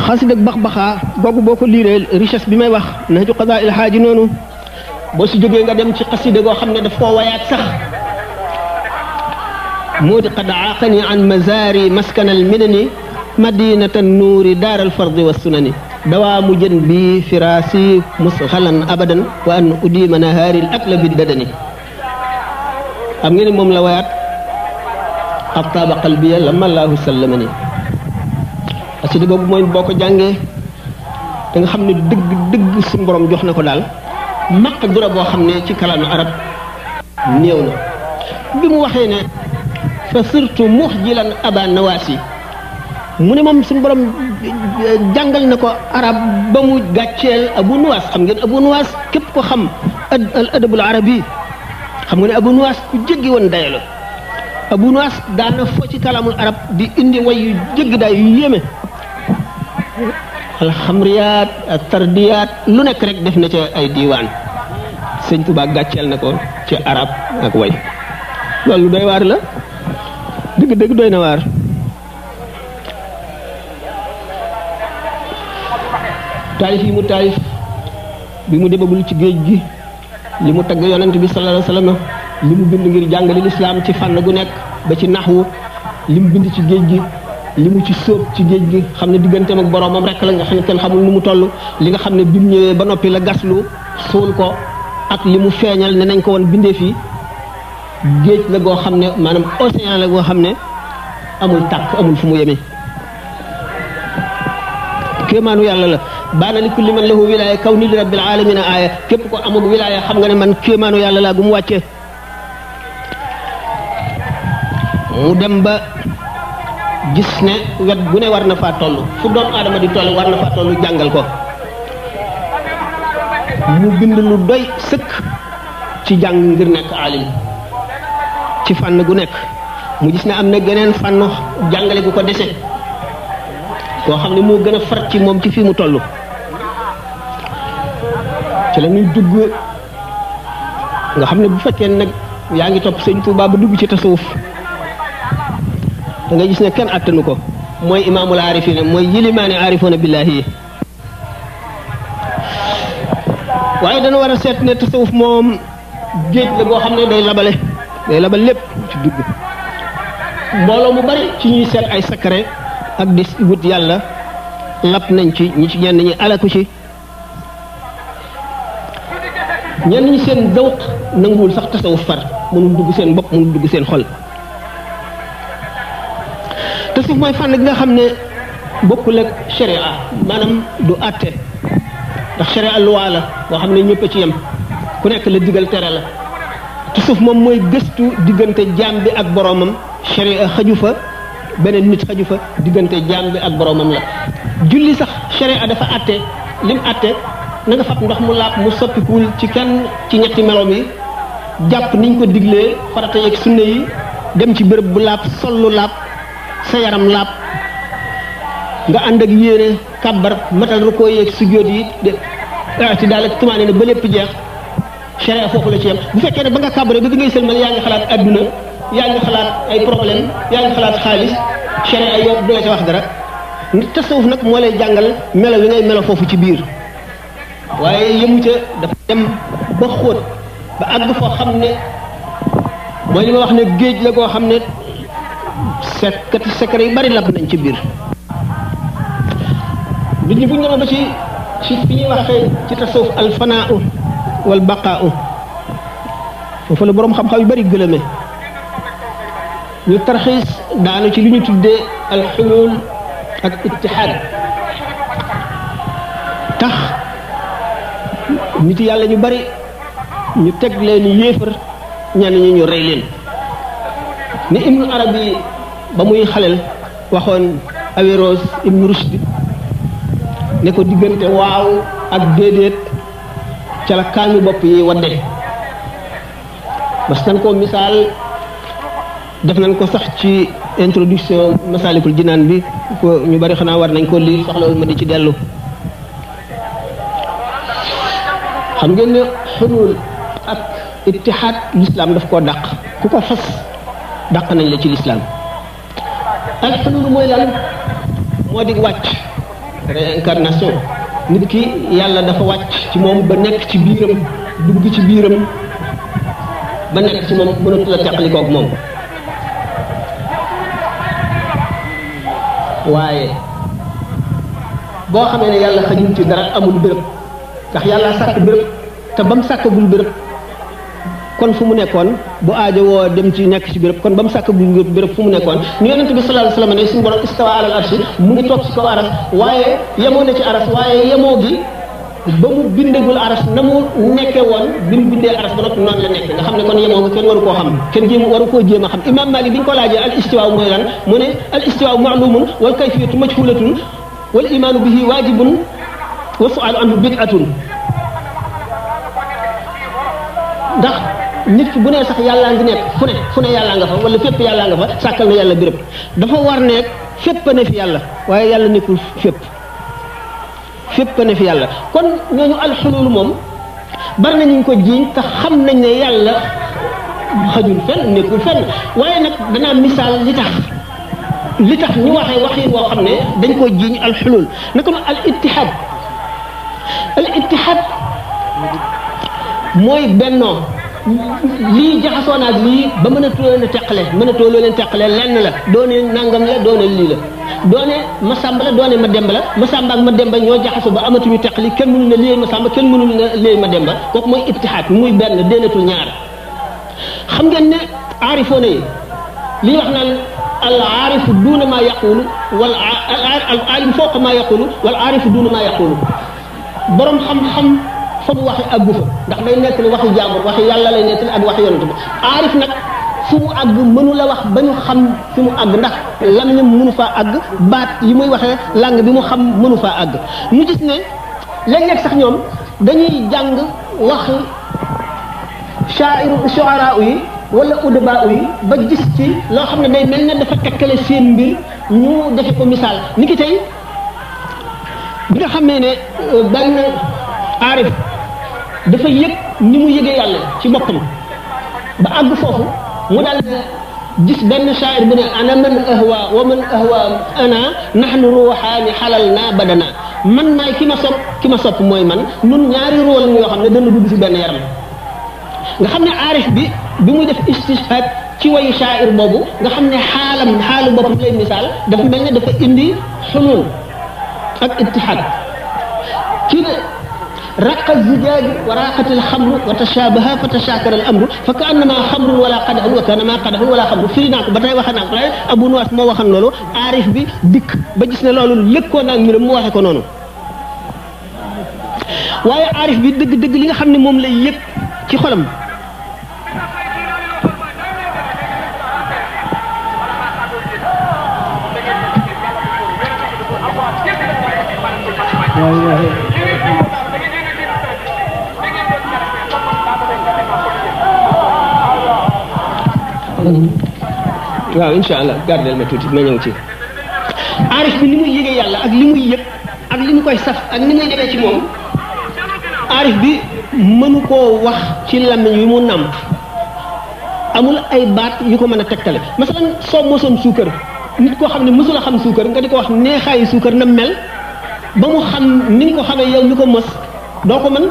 B: xasida bax-baxaa googu boo ko liiree richesse bi may wax Nahju Qadaa il Haaji noonu boo si jógee nga dem ci xasida goo xam ne daf koo wayaat sax moo di qad aaqani an mazaari maskan al minani madinata nuuri daar al fardi wa sunani dawaamu jën bi firaasi musxalan abadan wa an udima nahaari al akla bi dadani xam ngeen ni moom la wayaat ab taaba qalbiya lama allahu sallamani xasida googu mooy boo ko jàngee da nga xam ne dëgg dëgg suñu borom jox na ko daal maqdura boo xam ne ci kalaami arab néew na bi mu waxee ne fa surtout muxjilan aba nawaasi mu ne moom suñu borom jàngal na ko arab ba mu gàcceel abu nuwaas xam ngeen abu nuwaas képp ko xam al adabul arabi xam nga ne abu nuwaas ku jéggi woon dayo la abu nuwaas daana foo ci kalaamul arab di indi way yu jéggi daay yu yéeme alxamriyaat ak tardiyaat lu nekk rek def na ca ay diiwaan sëñ Tuubaa gàcceel na ko ci arab ak way loolu doy waar la dëgg-dëgg doy na waar taalif yi mu taalif bi mu demagul ci géej gi li mu tagg yonent bi sallallahu alayhi wasallam li mu bind ngir jàngale lislaam ci fànn gu nekk ba ci naxwu li mu bind ci géej gi li mu ci sóob ci géej gi xam ne digganteem ak boroomam rek la nga xam ne kenn xamul nu mu toll li nga xam ne bi mu ñëwee ba noppi la gaslu suul ko ak li mu feeñal ne nañ ko woon bindee fii géej la goo xam ne maanaam océan la goo xam ne amul tàkk amul fu mu yemee kéemaanu yàlla la baana li kulli man lahu wilaaya kaw ni li rabbil alamina aaya képp ko amul wilaaya xam nga ne man kéemaanu yàlla laa gu mu wàccee mu dem ba gis ne wet bu ne war na faa toll fu doomu aadama di toll war na faa toll jàngal ko mu bind lu doy sëkk ci jàng ngir nekk alim ci fànn gu nekk mu gis ne am na geneen fànn jàngale gu ko dese koo xam ne moo gën a far ci moom ci fii mu toll ci la ñuy dugg nga xam ne bu fekkee nag yaa ngi topp sëñ Tuubaa ba dugg ci tasawuf da nga gis ne kenn attanu ko mooy imaamul aarifina mooy yilimaani aarifoona billaahi yi waaye dana war a seet ne tasawuf moom géej la boo xam ne day labal lépp ci dugg mbooloo mu bari ci ñuy seet ay secret ak di wut yàlla lap nañ ci ñi ci ñenn ñi alaku ci ñenn ñi seen dawq nanguwul sax tasawuf far mënul dugg seen bopp mënul dugg seen xol tasawuf mooy fànn gi nga xam ne bokkul ak sharia maanaam du àtte ndax sharia loi la boo xam ne ñëpp a ci yem ku nekk la digal tere la tasawuf moom mooy gëstu diggante jaam bi ak boroomam sharia xaju fa beneen nit xaju fa diggante jaam bi ak boroomam la julli sax sharia dafa àtte lim àtte na nga fab ndox mu laab mu soppikuwul ci kenn ci ñetti meloom yi jàpp niñ ko diglee farata yeeg sunna yi dem ci béréb bu laab sol lu laab sa yaram laab nga ànd ak yéene kàbbar matal rukkoo yeeg sujjóot yi ci daal ak tumaane ne ba lépp jeex sharia foofu la ci yem bu fekkee ne ba nga kàbbaree ba bi ngay sëlmal yaa ngi xalaat adduna yaa ngi xalaat ay problème yaa ngi xalaat xaalis sharia yow du la ci wax dara tasawuf nag moo lay jàngal melo wi ngay melo foofu ci biir waaye yëmu ca dafa dem ba xóot ba àgg foo xam ne mooy li ma wax ne géej la koo xam ne secret yu bari lab nañ ci biir nit ñi bu ñu demee ba ci fi ñuy waxee ci tasawuf alfanaau wal baqaau foofu la boroom xam-xam yu bari gëlëme ñu tarxiis daanu ci li ñu tuddee alxulul ak ittihaad tax nit yàlla ñu bari ñu teg leen yéefar ñenn ñi ñu rey leen ni ibnu arabi ba muy xaleel waxoon Averroès ibnu Rushd ne ko diggante waaw ak déedéet ca la kaami bopp yi wadde mas nañ ko misaal def nañ ko sax ci introduction Masaalikul Jinaan bi ko ñu bari xanaa war nañ ko lire soxlawul ma di ci dellu xam ngeen ne xulul ak ittihaad l'islam daf koo dàq ku ko fas dàq nañ la ci l'islam al xulul mooy lan moo di wàcc réincarnation nit ki yàlla dafa wàcc ci moom ba nekk ci biiram dugg ci biiram ba nekk ci moom mënatu la teqalikoog moom waaye boo xamee ne yàlla xajul ci dara amul béréb ndax yàlla sàkk béréb te ba mu sàkkagul béréb kon fu mu nekkoon bu aajo woo dem ci nekk ci béréb kon ba mu sàkkagul béréb fu mu nekkoon ñu yonent bi sallallahu alayhi wasallam ne suñu borom istawa alal arshi mu ngi toog ci kaw aras waaye yemoo na ci aras waaye yemoo gi ba mu bindagul aras na mu nekkee woon bi mu bindee aras ba noppi noonu la nekk nga xam ne kon yemoo nga kenn waru koo xam kenn waru koo jéem a xam imam Malik bi ñu ko laajee al istiwa mooy lan mu ne al istiwa ma'lumun wal kayfiyatu majhulatun wal imaanu bihi waajibun wa su'alu anhu bid'atun ndax nit ki bu nee sax yàllaa ngi nekk fu ne yàllaa nga fa wala fépp yàllaa nga fa sàkkal na yàlla béréb dafa war nekk fépp ne fi yàlla waaye yàlla nekkul fépp ne fi yàlla kon ñooñu alxulul moom bari na ñu ko jiiñ te xam nañ ne yàlla xajul fenn nekkul fenn waaye nag danaa misaal li tax ñu waxee waxin woo xam ne dañ ko jiiñ alxulul naka ma al ittihaad mooy bennoo lii jaxasoo naag lii ba mënatoo leen teqale lenn la doone nangam la doone lii la doone ma sàmba la doone ma demba la ma sàmba ak ma demba ñoo jaxasoo ba amatuñu teqali kenn mënul ne lii ma sàmba kenn mënul ne lii ma demba kooku mooy ittihaad muy benn déenatul ñaar xam ngeen ne aarifoona yi li wax naan al aarifu duuna maa yaqulu wal al aalim fawqa maa yaqulu wal aarifu duuna maa yaqulu borom xam-xam fa mu waxee àggu fa ndax day nekk ni waxi jàmbur waxi yàlla lay nekk ak waxi yonent bi aarif nag fu mu àgg mënu la wax ba ñu xam fi mu àgg ndax lamiñam mënu faa àgg baat yi muy waxee langue bi mu xam mënu faa àgg ñu gis ne léeg-léeg sax ñoom dañuy jàng wax shu'ara yi wala udaba yi ba gis ci loo xam ne day mel ne dafa tekkale seen mbir ñu defe ko misaal ni ki tey bi nga xamee ne benn aarif dafa yëg ni mu yëgee yàlla ci boppam ba àgg foofu mu daal gis benn shaa'ir bu ne ana man ahwa wa man ahwa ana nahnu ruuxaani xalal naa badana man maay ki ma sopp mooy man nun ñaari rôle yoo xam ne dana dugg ci benn yaram nga xam ne aarif bi muy def istishhaad ci wayu shaa'ir boobu nga xam ne xaalu boppam lay misaal dafa mel ne dafa indi xulul ak ittihaad kii ne raqa zijaaj wa raqatil xamru wa tashabaha fa tashakara al amru fa ka annama xamrun wala qadahun wa kanama qadahun wala xamru firi naa ko ba tey waxe naa ko Abu Nuwas moo waxan loolu aarif bi dikk ba gis ne loolu lëkkoo naag mbiram mu waxe ko noonu waaye aarif bi dëgg li nga xam ne moom lay yëg ci xolam waaw insha allah gardel ma tuuti ma ñëw ci aarif bi li muy yëgee yàlla ak li muy yëg ak li mu koy saf ak ni muy demee ci moom aarif bi mënu koo wax ci làmmiñ wi mu nàmp amul ay baat yu ko mën a tegtale masalan soo mosoon suukar nit koo xam ne mësul a xam suukar nga di ko wax neexaayu suukar na mel ba mu xam ni nga ko xamee yow mi ko mos doo ko mën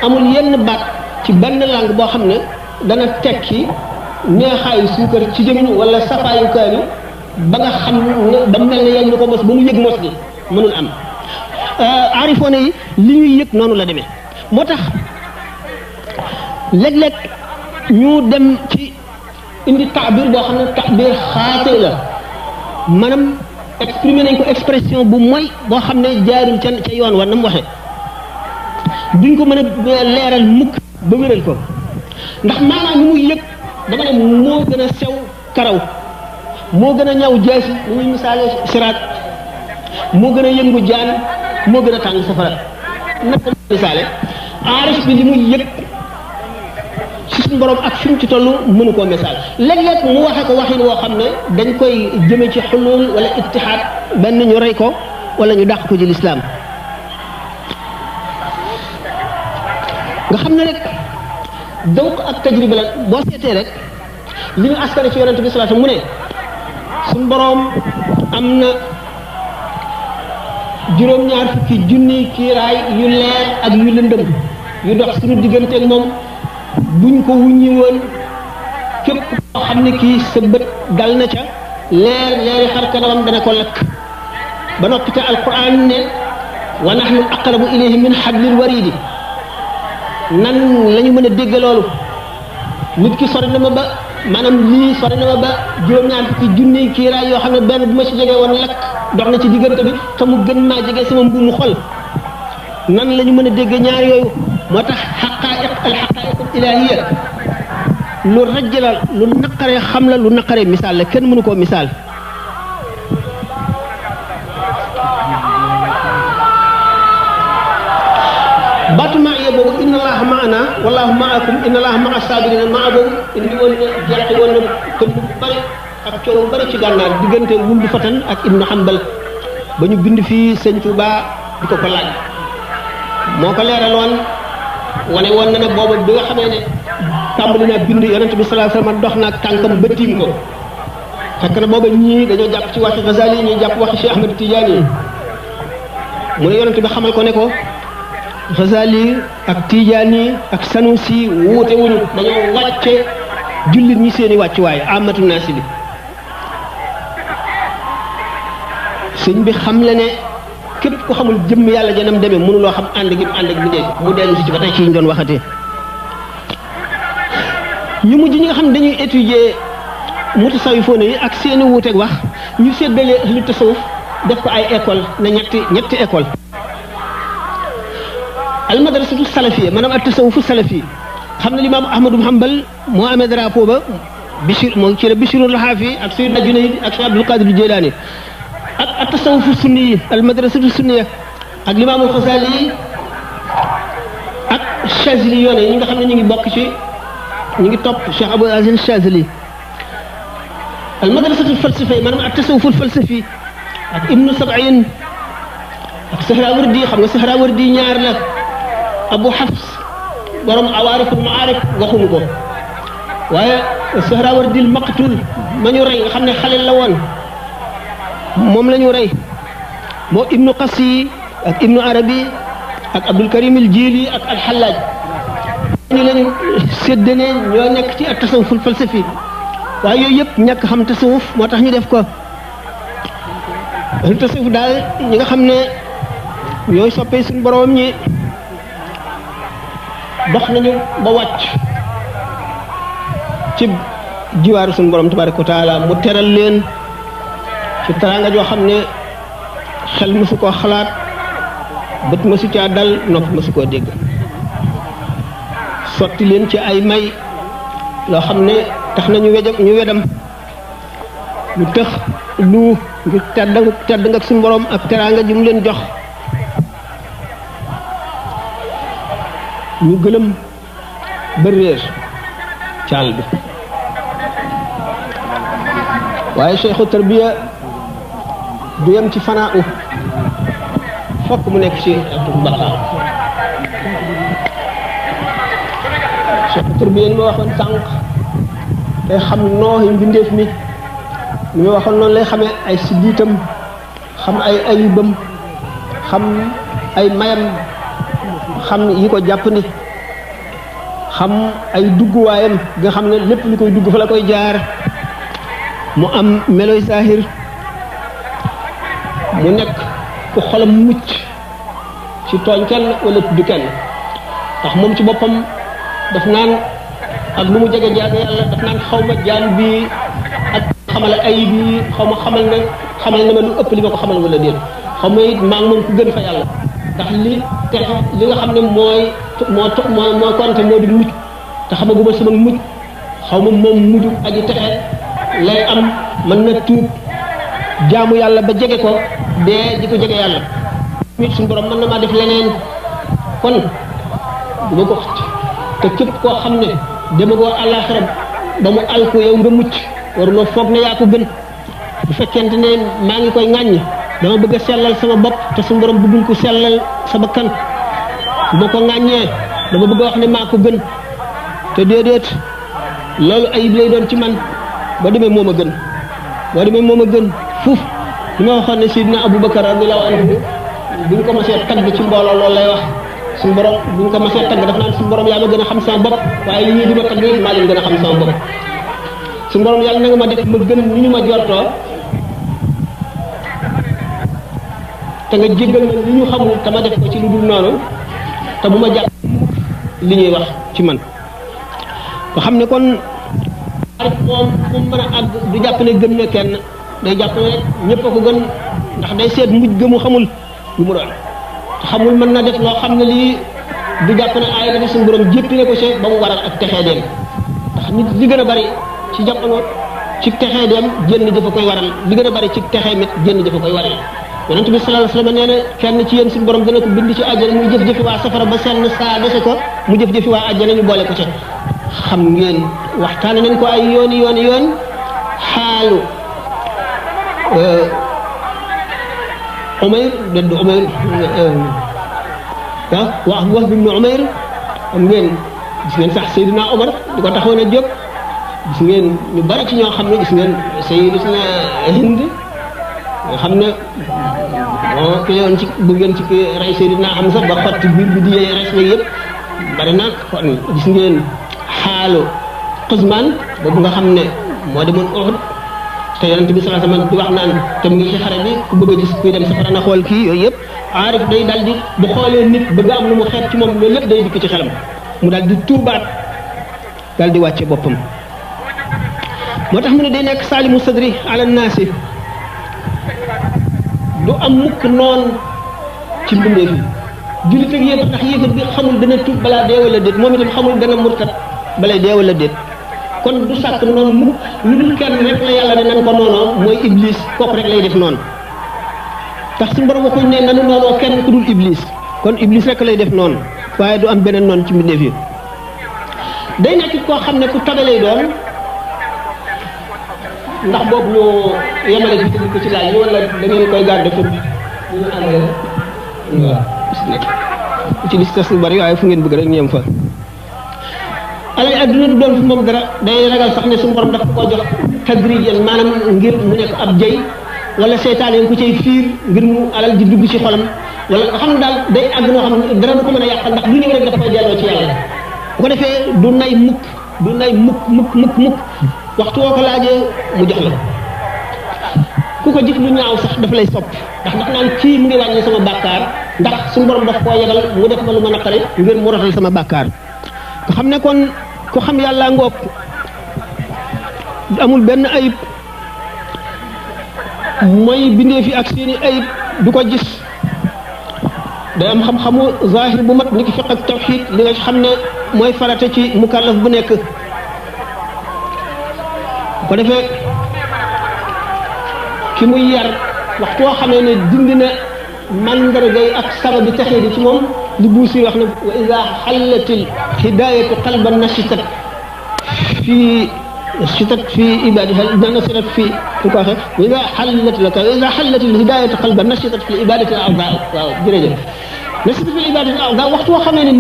B: amul yenn baat ci benn langue boo xam ne dana tekki neexaayu suukar ci jëmin wala safaayu kaani ba nga xam ne ba mel ne yow mi ko mos ba mu yëg mos gi mënul am aarifoone yi li ñuy yëg noonu la demee moo tax léeg-léeg ñu dem ci indi taabir boo xam ne taabir xaate la maanaam exprimer nañ ko expression bu mooy boo xam ne jaarul ca yoon war na mu waxee duñ ko mën a leeral mukk ba wéral ko ndax maanaam ni muy yëg dama ne moo gën a sew karaw moo gën a ñaw jaasi ni muy misaale siraat moo gën a yëngu jaan moo gën a tàng safara naka misaale aarif bi li muy yëg ci suñu borom ak fi mu ci toll mënu koo misaal léeg-léeg mu waxe ko waxin woo xam ne dañ koy jëme ci xulul wala ittihaad benn ñu rey ko wala ñu dàq ko ci lislaam nga xam ne rek dawq ak tajriba la boo seetee rek li ñu askane ci yonente bi salaatu mu ne suñu boroom am na juróom-ñaar fukki junni kiiraay yu leer ak yu lëndëm yu dox suñu digganteeg moom buñ ko wuññi woon képp koo xam ne kii sa bët dal na ca leeri xar kanamam dana ko lakk ba noppi ca alquran ne wa nahnu aqrabu ilayhi min hablil waridi nan la ñu mën a dégg loolu nit ki sori na ma ba maanaam lii sori na ma ba juróom-ñaar fukki junni kiiraay yoo xam ne benn bu ma ci jege woon lakk dox na ci diggante bi te mu gën maa jege sama mbuumu xol nan la ñu mën a dégg ñaar yooyu moo tax al xaqaa'iq al ilaahiya lu rajj la lu naqaree xam la lu naqaree misaal la kenn mënu koo misaal baatu maa yee boobu inna allaha maana wallahu maakum inna allaha maa saabirina maa boobu indi woon na jeexi woon na kën bu bëri ak coow bu bëri ci gànnaar diggante wuldu fatan ak ibnu hanbal ba ñu bind fii sëñ Tuuba di ko laaj moo ko leeraloon wane woon na ne boobu bi nga xamee ne tàmbali naa bind yonente bi sallallahu alayhi wasallam dox naag tànkam ba tiim ko fekk na booba ñii dañoo jàpp ci waxi Ghazali ñii jàpp waxi Cheikh Ahmed Tidiane yi mu ne yonente bi xamal ko ne ko Ghazali ak Tidiane ak Sanusi wuute wuñu dañoo wàcce jullit ñi seeni wàccuwaay amatu naasi bi sëñ bi xam le ne képp ku xamul jëmm yàlla janam demee mënuloo xam ànd gi ànd ak bindee mu dellu si ci ba tey ci ñu doon waxatee ñu mujj ñi nga xam ne dañuy étudier mutasawwifoon yi ak seeni wuuteeg wax ñu séddale lu tasawuf def ko ay école na ñetti école al madrasatu salafiyya maanaam ak tasawufu salafi xam ne limaam Ahmadu Hanbal moo amee drapeau ba Bishir moo ci la Bishirul Haafi ak Sayyidina Junayd ak Cheikh Abdul Qadir Jilani ak tasawufu sunni yi al madrasatu sunniya ak limaamul Xasaali ak Chazili yoon yi ñi nga xam ne ñu ngi bokk ci ñu ngi topp Cheikh Abou Aziz Chazili al madrasatu falsafi maanaam ak tasawuful falsafi ak Ibnu Sab'in ak Sahrawardi xam nga Sahrawardi ñaar la Abu Hafs borom awaariful maarif waxuñu ko waaye Sahrawardi al maqtul ma ñu rey nga xam ne xale la woon moom la ñu rey moo Ibnu Qasi ak Ibnu Arabi ak Abdul Karim al Jili ak al Hallaj ñu leen séddale ñoo nekk ci ak tasawuful falsafi waaye yooyu yëpp ñàkk xam tasawuf moo tax ñu def ko tasawuf daal ñi nga xam ne ñooy soppee suñu borom ñi dox nañu ba wàcc ci jiwaaru suñu borom tabaraka wa taala mu teral leen ci teraanga joo xam ne xel mësu koo xalaat bët mësu caa dal nopp mësu koo dégg sotti leen ci ay may loo xam ne tax nañu wedam lu tax lu ngir tedd nga ak suñu borom ak teraanga ji mu leen jox ñu gëlëm ba réer caal bi waaye cheikhu tarbiya du yem ci fanaa u fokk mu nekk ci baqaa cheikhu tarbiya ni ma waxoon sànq day xam nooyi mbindeef mi ni ma waxoon noonu lay xamee ay siddiitam xam ay ayibam xam ay mayam xam yi ko jàpp ni xam ay dugguwaayam nga xam ne lépp lu koy dugg fa la koy jaar mu am meloy saahir mu nekk ku xolam mucc ci tooñ kenn wala tudd kenn ndax moom ci boppam daf naan ak lu mu jege jaaga yàlla daf naan xaw ma jaam bi ak xamal ayib yi xaw ma xamal na ma lu ëpp li ma ko xamal wala déet xaw ma it maa ngi moom ku gën fa yàlla ndax li nga xam ne moo konte moo di mucc te xamaguma sama mucc xaw ma moom mujj aji texe lay am mën na tuub jaamu yàlla ba jege ko dee di ko jege yàlla mit suñu borom mën na maa def leneen kon du ma ko te képp koo xam ne demagoo àllaaxira ba mu alku yow nga mucc waruloo foog ne yaa ko gën bu fekkente ne maa ngi koy ŋàññ dama bëgg a sellal sama bopp te suñu borom bëggul ko sellal sa bakkan bu ma ko ŋàññee dama bëgg a wax ne maa ko gën te déedéet loolu ayib lay doon ci man boo demee moom a gën fuuf li ma waxoon ne Sidina Abubakar radiyallahu anhu buñ ko mosee tagg ci mbooloo loolu lay wax suñu borom buñ ko mosee tagg daf naan suñu borom yaa ma gën a xam sama bopp waaye li ñuy di ma tagg maa leen gën a xam sama bopp suñu borom yàlla na nga ma def ma gën ni ñu ma jortoo te nga jéggal ma li ñu xamul te ma def ko ci lu dul noonu te bu ma jàpp li ñuy wax ci man nga xam ne kon moom mën a àgg du jàpp ne gën na kenn day jàpp ne ñëpp a ko gën ndax day seet mujj gëmu xamul lu mu doon te xamul mën na def loo xam ne lii du jàpp ne aay na suñu borom jéppi ne ko ci ba mu waral ak texee dem ndax nit li gën a bari ci jamono ci texee dem jënn jëfa koy waral li gën a bari ci texee mit jënn jëfa koy waral yonent bi sallallahu alayhi wasallam nee na kenn ci yéen suñu borom dana ko bind ci àjjana muy jëf-jëfi waa safara ba senn saa dese ko mu jëf-jëfi waa àjjana ñu boole ko ci xam ngeen waxtaane nañ ko ay yoon xaalu Umayr dëdd Umayr wax bi mu Umayr xam ngeen gis ngeen sax Seydina Omar di ko taxawoon a jóg gis ngeen ñu bari ci ñoo xam ne gis ngeen Seydina Hind nga xam ne moo ki yoon ci bëggeen ci rey Seydina Hamza ba xotti biir bi di yee res yëpp bari na kon gis ngeen xaalu Quzman boobu nga xam ne moo demoon Uhud te yonent bi sallallahu alayhi wasallam di wax naan te mu ngi ci xare bi ku bëgg a gis kuy dem safara na xool kii yooyu yëpp aarif day dal di bu xoolee nit bëgg am lu mu xeet ci moom loolu lépp day dikk ci xelam mu daal di tuubaat daal di wàcce boppam moo tax mu ne day nekk saalimu sadri ala naasi du am mukk noon ci mbindeef yi jullit ak yéefar ndax yéefar bi xamul dana tuub balaa dee wala déet moom itam xamul dana murtat balay dee wala déet kon du sàkk noonu mukk lu dul kenn rek la yàlla ne nan ko noonoo mooy iblis kooku rek lay def noonu tax suñu borom waxuñ ne nanu noonoo kenn ku dul iblis kon iblis rek lay def noonu waaye du am beneen noonu ci mbindeef yi day nekk koo xam ne ku tabe lay doon ndax boobu ñu yemale ci ko ci laaj yi wala da ngeen koy garder pour ñu àndal waaw ci listas lu bari waaye fu ngeen bëgg rek ñu yem fa alay adduna du doon fi moom dara day ragal sax ne suñu borom dafa ko jox tadrijan maanaam ngir mu nekk ab jay wala seytaane yi ku cay fiir ngir mu alal di dugg ci xolam wala nga xam ne daal day àgg noo xam ne dara du ko mën a yàqal ndax lu ñëw rek daf koy delloo ci yàlla bu ko defee du nay mukk waxtu woo ko laajee mu jox la ku ko jëf lu ñaaw sax dafa lay sopp ndax naan kii mu ngi wàññi sama bàkkaar ndax suñu borom daf koo yebal mu def ma lu ma naqari ngir mu rotal sama bàkkaar nga xam ne kon ku xam yàlla ngoog amul benn ayib mooy bindee fi ak seeni ayib du ko gis day am xam-xamu zahir bu mat ni ki fiq ak tawhid li nga xam ne mooy farata ci mukallaf bu nekk ko defee ki muy yar waxtu woo xamee ne dindi na mandargay ak sabab bi texee di ci moom li buusi wax ne wa ida xallatil hidayatu qalban nashitat fi ibadiha nasirat fi ko waxe wa ida xallat laka wa ida xallatil hidayatu qalban nashitat fi ibadati al a'da waaw jërëjëf nashitat fi ibadati al a'da waxtu woo xamee ne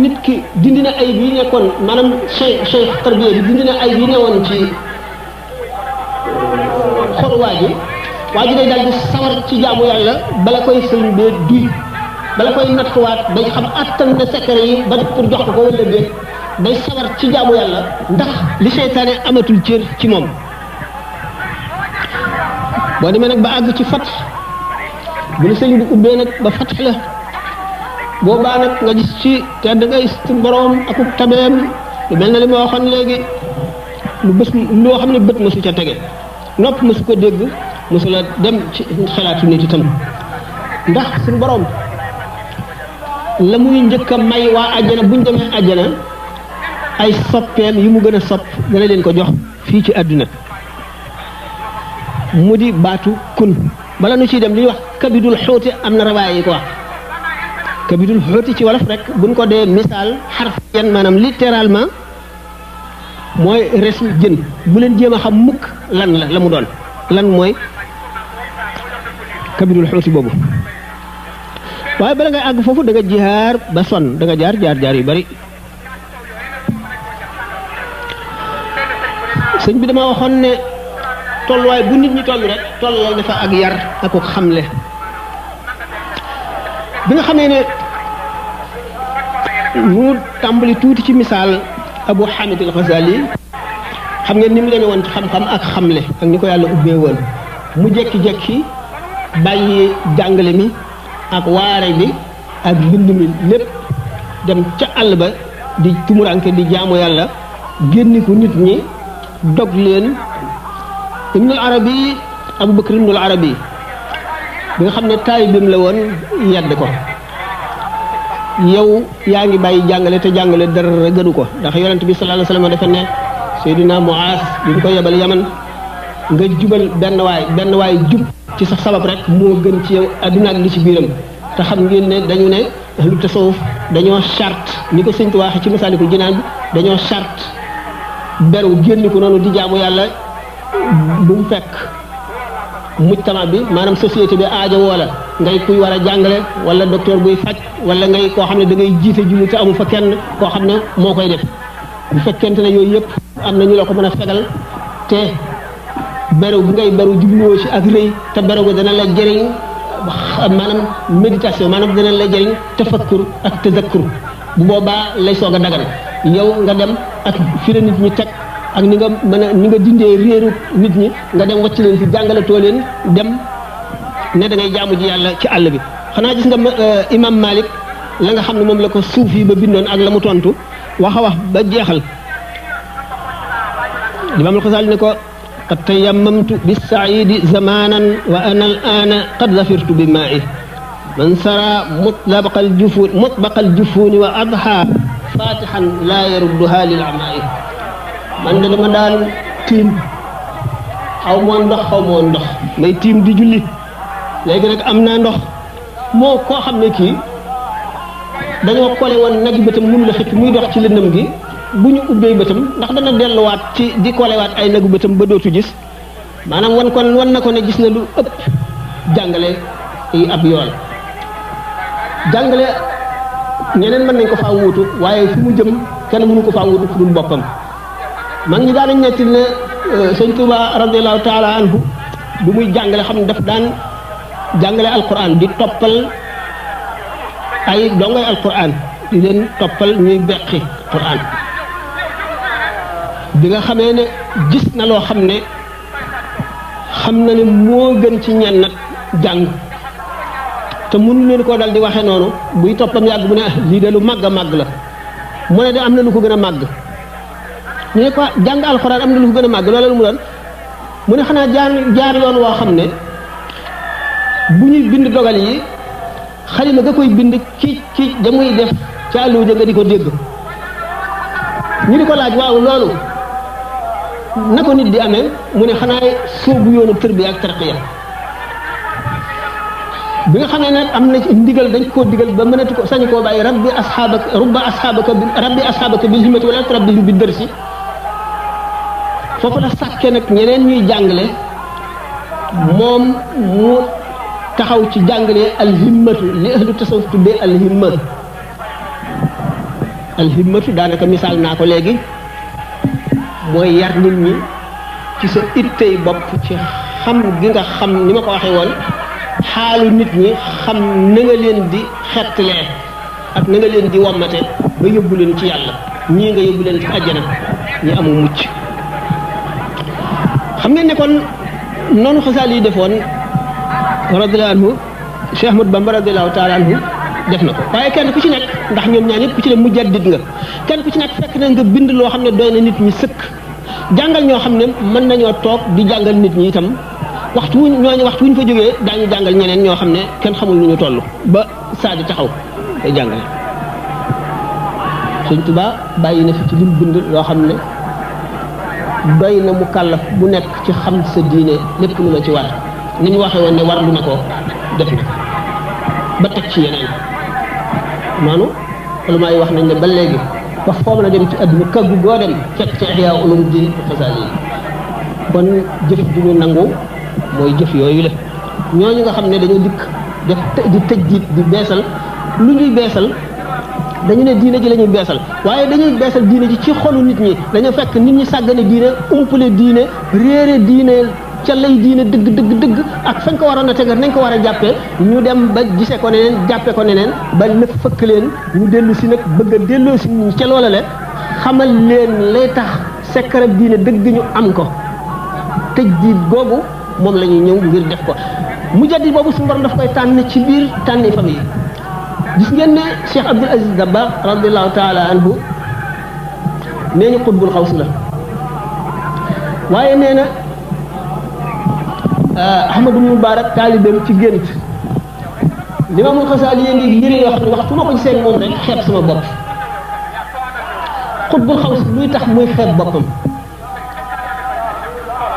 B: nit ki dindi na ay bi nekkoon maanaam cheikh tarbiya bi dindi na ay bi newoon ci xol waa ji day daal di sawar ci jaamu yàlla bala koy sëñ bee duy bala koy nattuwaat day xam attan na secret yi ba pour jox ko wala déet day sawar ci jaamu yàlla ndax li seytaane amatul cër ci moom boo demee nag ba àgg ci fat bu la sëñ bi ubbee nag ba fat la boobaa nag nga gis ci tedd ngay suñu borom ak tabeem lu mel na li ma waxoon léegi loo xam ne bët mësu ca tege nopp mësu ko dégg mësu la dem ci xalaatu nit itam ndax suñu borom la muy njëkk a may waa àjjana buñ demee àjjana ay soppeem yi mu gën a sopp dana leen ko jox fii ci àdduna mu di baatu kun bala nu ciy dem li ñuy wax kabidul xóoti am na rawaay yi ko wax kabidul xóoti ci wolof rek buñ ko dee misaal xarf yan maanaam littéralement mooy resu jën bu leen jéem a xam mukk lan la mu doon lan mooy kabidul xóoti boobu waaye bala ngay àgg foofu da nga jaar ba sonn da nga jaar yu bari sëñ bi dama waxoon ne tolluwaay bu nit ñi toll rek tollal dafa ak yar ak xamle bi nga xamee ne mu tàmbali tuuti ci misaal Abu Hamid al-Ghazali xam ngeen ni mu demee woon ci xam-xam ak xamle ak ni ko yàlla ubbee woon mu jekki-jekki bàyyi jàngale mi ak waare bi ak mbind mi lépp dem ca àll ba di tumuranke di jaamu yàlla génniku nit ñi dog leen Ibnul Arabi Abu Bakr Ibnul Arabi bi nga xam ne taalibeem la woon yedd ko yow yaa ngi bàyyi jàngale te jàngale dara gënu ko ndax yonent bi sallallahu alayhi wasallam dafa ne Seydina Muaaz bi ñu ko yebal Yaman nga jubal benn waay jub ci sa sabab rek moo gën ci yow adduna ak li ci biiram te xam ngeen ne dañu ne lu tasawuf dañoo charte ni ko sëñ Tuubaa ci Masaalikul Jinaan bi dañoo charte beru génn ko noonu di jaamu yàlla bu mu fekk mujtama bi maanaam société bi aajo woola ngay kuy war a jàngale wala docteur buy faj wala ngay koo xam ne da ngay jiite julli te amu fa kenn koo xam ne moo koy def bu fekkente ne yooyu yëpp am na ñu la ko mën a fegal te beru bi ngay beru jubluwoo ci ak rëy te beru ko dana la jëriñ maanaam méditation maanaam dana la jëriñ tafakkur ak tazakkur bu boobaa lay soog a dagal yow nga dem ak fi la nit ñi teg ak ni nga mën a ni nga dindee réeru nit ñi nga dem wàcc leen fi jàngalatoo leen dem ne da ngay jaamu ji yàlla ci àll bi xanaa gis nga imam Malik la nga xam ne moom la ko suuf yi ba bindoon ak la mu tontu wax a wax ba jeexal imam al-Xasaali ne ko qad tayammamtu bis-sa'iidi zamanan wa ana al-aana qad zafirtu bi maa'i man sara mutbaqal jufuuni wa adha fatihan laa yarudduha lil amaa'i man de dama daan tiim xaw moo ndox may tiim di julli léegi nag am naa ndox moo koo xam ne kii dañoo kole woon nag bëtam mënu la xëcc muy dox ci lëndëm gi bu ñu ubbee bëtam ndax dana delluwaat ci di kolewaat ay nagu bëtam ba dootu gis maanaam wan na ko ne gis na lu ëpp jàngale yi ab yool jàngale ñeneen mën nañ ko faa wuutu waaye fi mu jëm kenn mënu ko faa wuutu fu dul boppam mag ñi daanañ netti ne sëñ Tuuba radiallahu taala anhu bu muy jàngale xam ne daf daan jàngale alquran di toppal ay dongay alquran di leen toppal ñuy beqi quran bi nga xamee ne gis na loo xam ne xam na ne moo gën ci ñenn nag jàng te mënu leen koo dal di waxee noonu buy toppam yàgg mu ne lii de lu màgg a màgg la mu ne de am na lu ko gën a màgg ñu ne ko jàng alxuraan am na lu ko gën a màgg loolu mu doon mu ne xanaa jaar yoon woo xam ne bu ñuy bind dogal yi xalima nga koy bind ci damuy def ca àlluwa ja nga di ko dégg ñu di ko laaj waaw loolu na ko nit di amee mu ne xanaa soobu yoonu tërbiya ak tarqiya bi nga xam ne nag am na ndigal dañ koo digal ba mënatu ko sañu koo bàyyi rabbi asxaabaka bil himmati wala turabbihim bi dërsi foofu la sàkke nag ñeneen ñuy jàngale moom mu taxaw ci jàngale alhimmatu li ahlu tasawuf tuddee alhimmatu daanaka misaal naa ko léegi mooy yar nit ñi ci sa ittey bopp ci xam gi nga xam ni ma ko waxee woon xaalu nit ñi xam na nga leen di xettlee ak na nga leen di wommate ba yóbbu leen ci yàlla ñii nga yóbbu leen ci àjjana ñi amul mucc xam ngeen ne kon noonu Xasaali yi defoon radiyallahu anhu Cheikh Ahmad Bamba radiyallahu taala anhu def na ko waaye kenn ku ci nekk ndax ñoom ñaar ñëpp ku ci ne mujaddid nga kenn ku ci nekk fekk na nga bind loo xam ne doy na nit ñi sëkk jàngal ñoo xam ne mën nañoo toog di jàngal nit ñi itam waxtu wuñ fa jógee daañu jàngal ñeneen ñoo xam ne kenn xamul nu ñu toll ba saa di taxaw day jàngale. Sëñ Tuubaa bàyyi na fi ci lim bind loo xam ne doy na mu kàllaf bu nekk ci xam sa diine lépp lu la ci war ni ñu waxee woon ne war lu na ko def na ba teg ci yeneen noonu lu may wax nañ ne ba léegi ba foo mën a dem ci àdduna kaggu goo dem fekk ci Ihyaa Ulumuddin Xasaali kon jëf ju ñu nangu mooy jëf yooyu la ñooñu nga xam ne dañoo dikk def di tëj di beesal lu ñuy beesal dañu ne diine ji la ñuy beesal waaye dañuy beesal diine ji ci xolu nit ñi dañoo fekk nit ñi sàggane diine umpale diine réere diine ca lay diine dëgg ak fañ ko waroon a tegal nañ ko war a jàppee ñu dem ba gisee ko neneen jàppee ko neneen ba lépp fëkk leen ñu dellu si nag bëgg a delloo si nit ñi ca loola le xamal leen lay tax secret diine dëgg ñu am ko tëj diit googu moom la ñuy ñëw ngir def ko mujaddid boobu suñu borom daf koy tànn ci biir tànni famille gis ngeen ne Cheikh Abdul Aziz Dabakh radiallahu taala anhu nee ñu xutbul xaws la waaye nee na Ahmadu Mubarak taalibeem ci gént Limaamul Xasaali ngi yëre yoo xam ne waxtu ma ko gisee moom rek xeeb sama bopp xutbul xaws luy tax muy xeeb boppam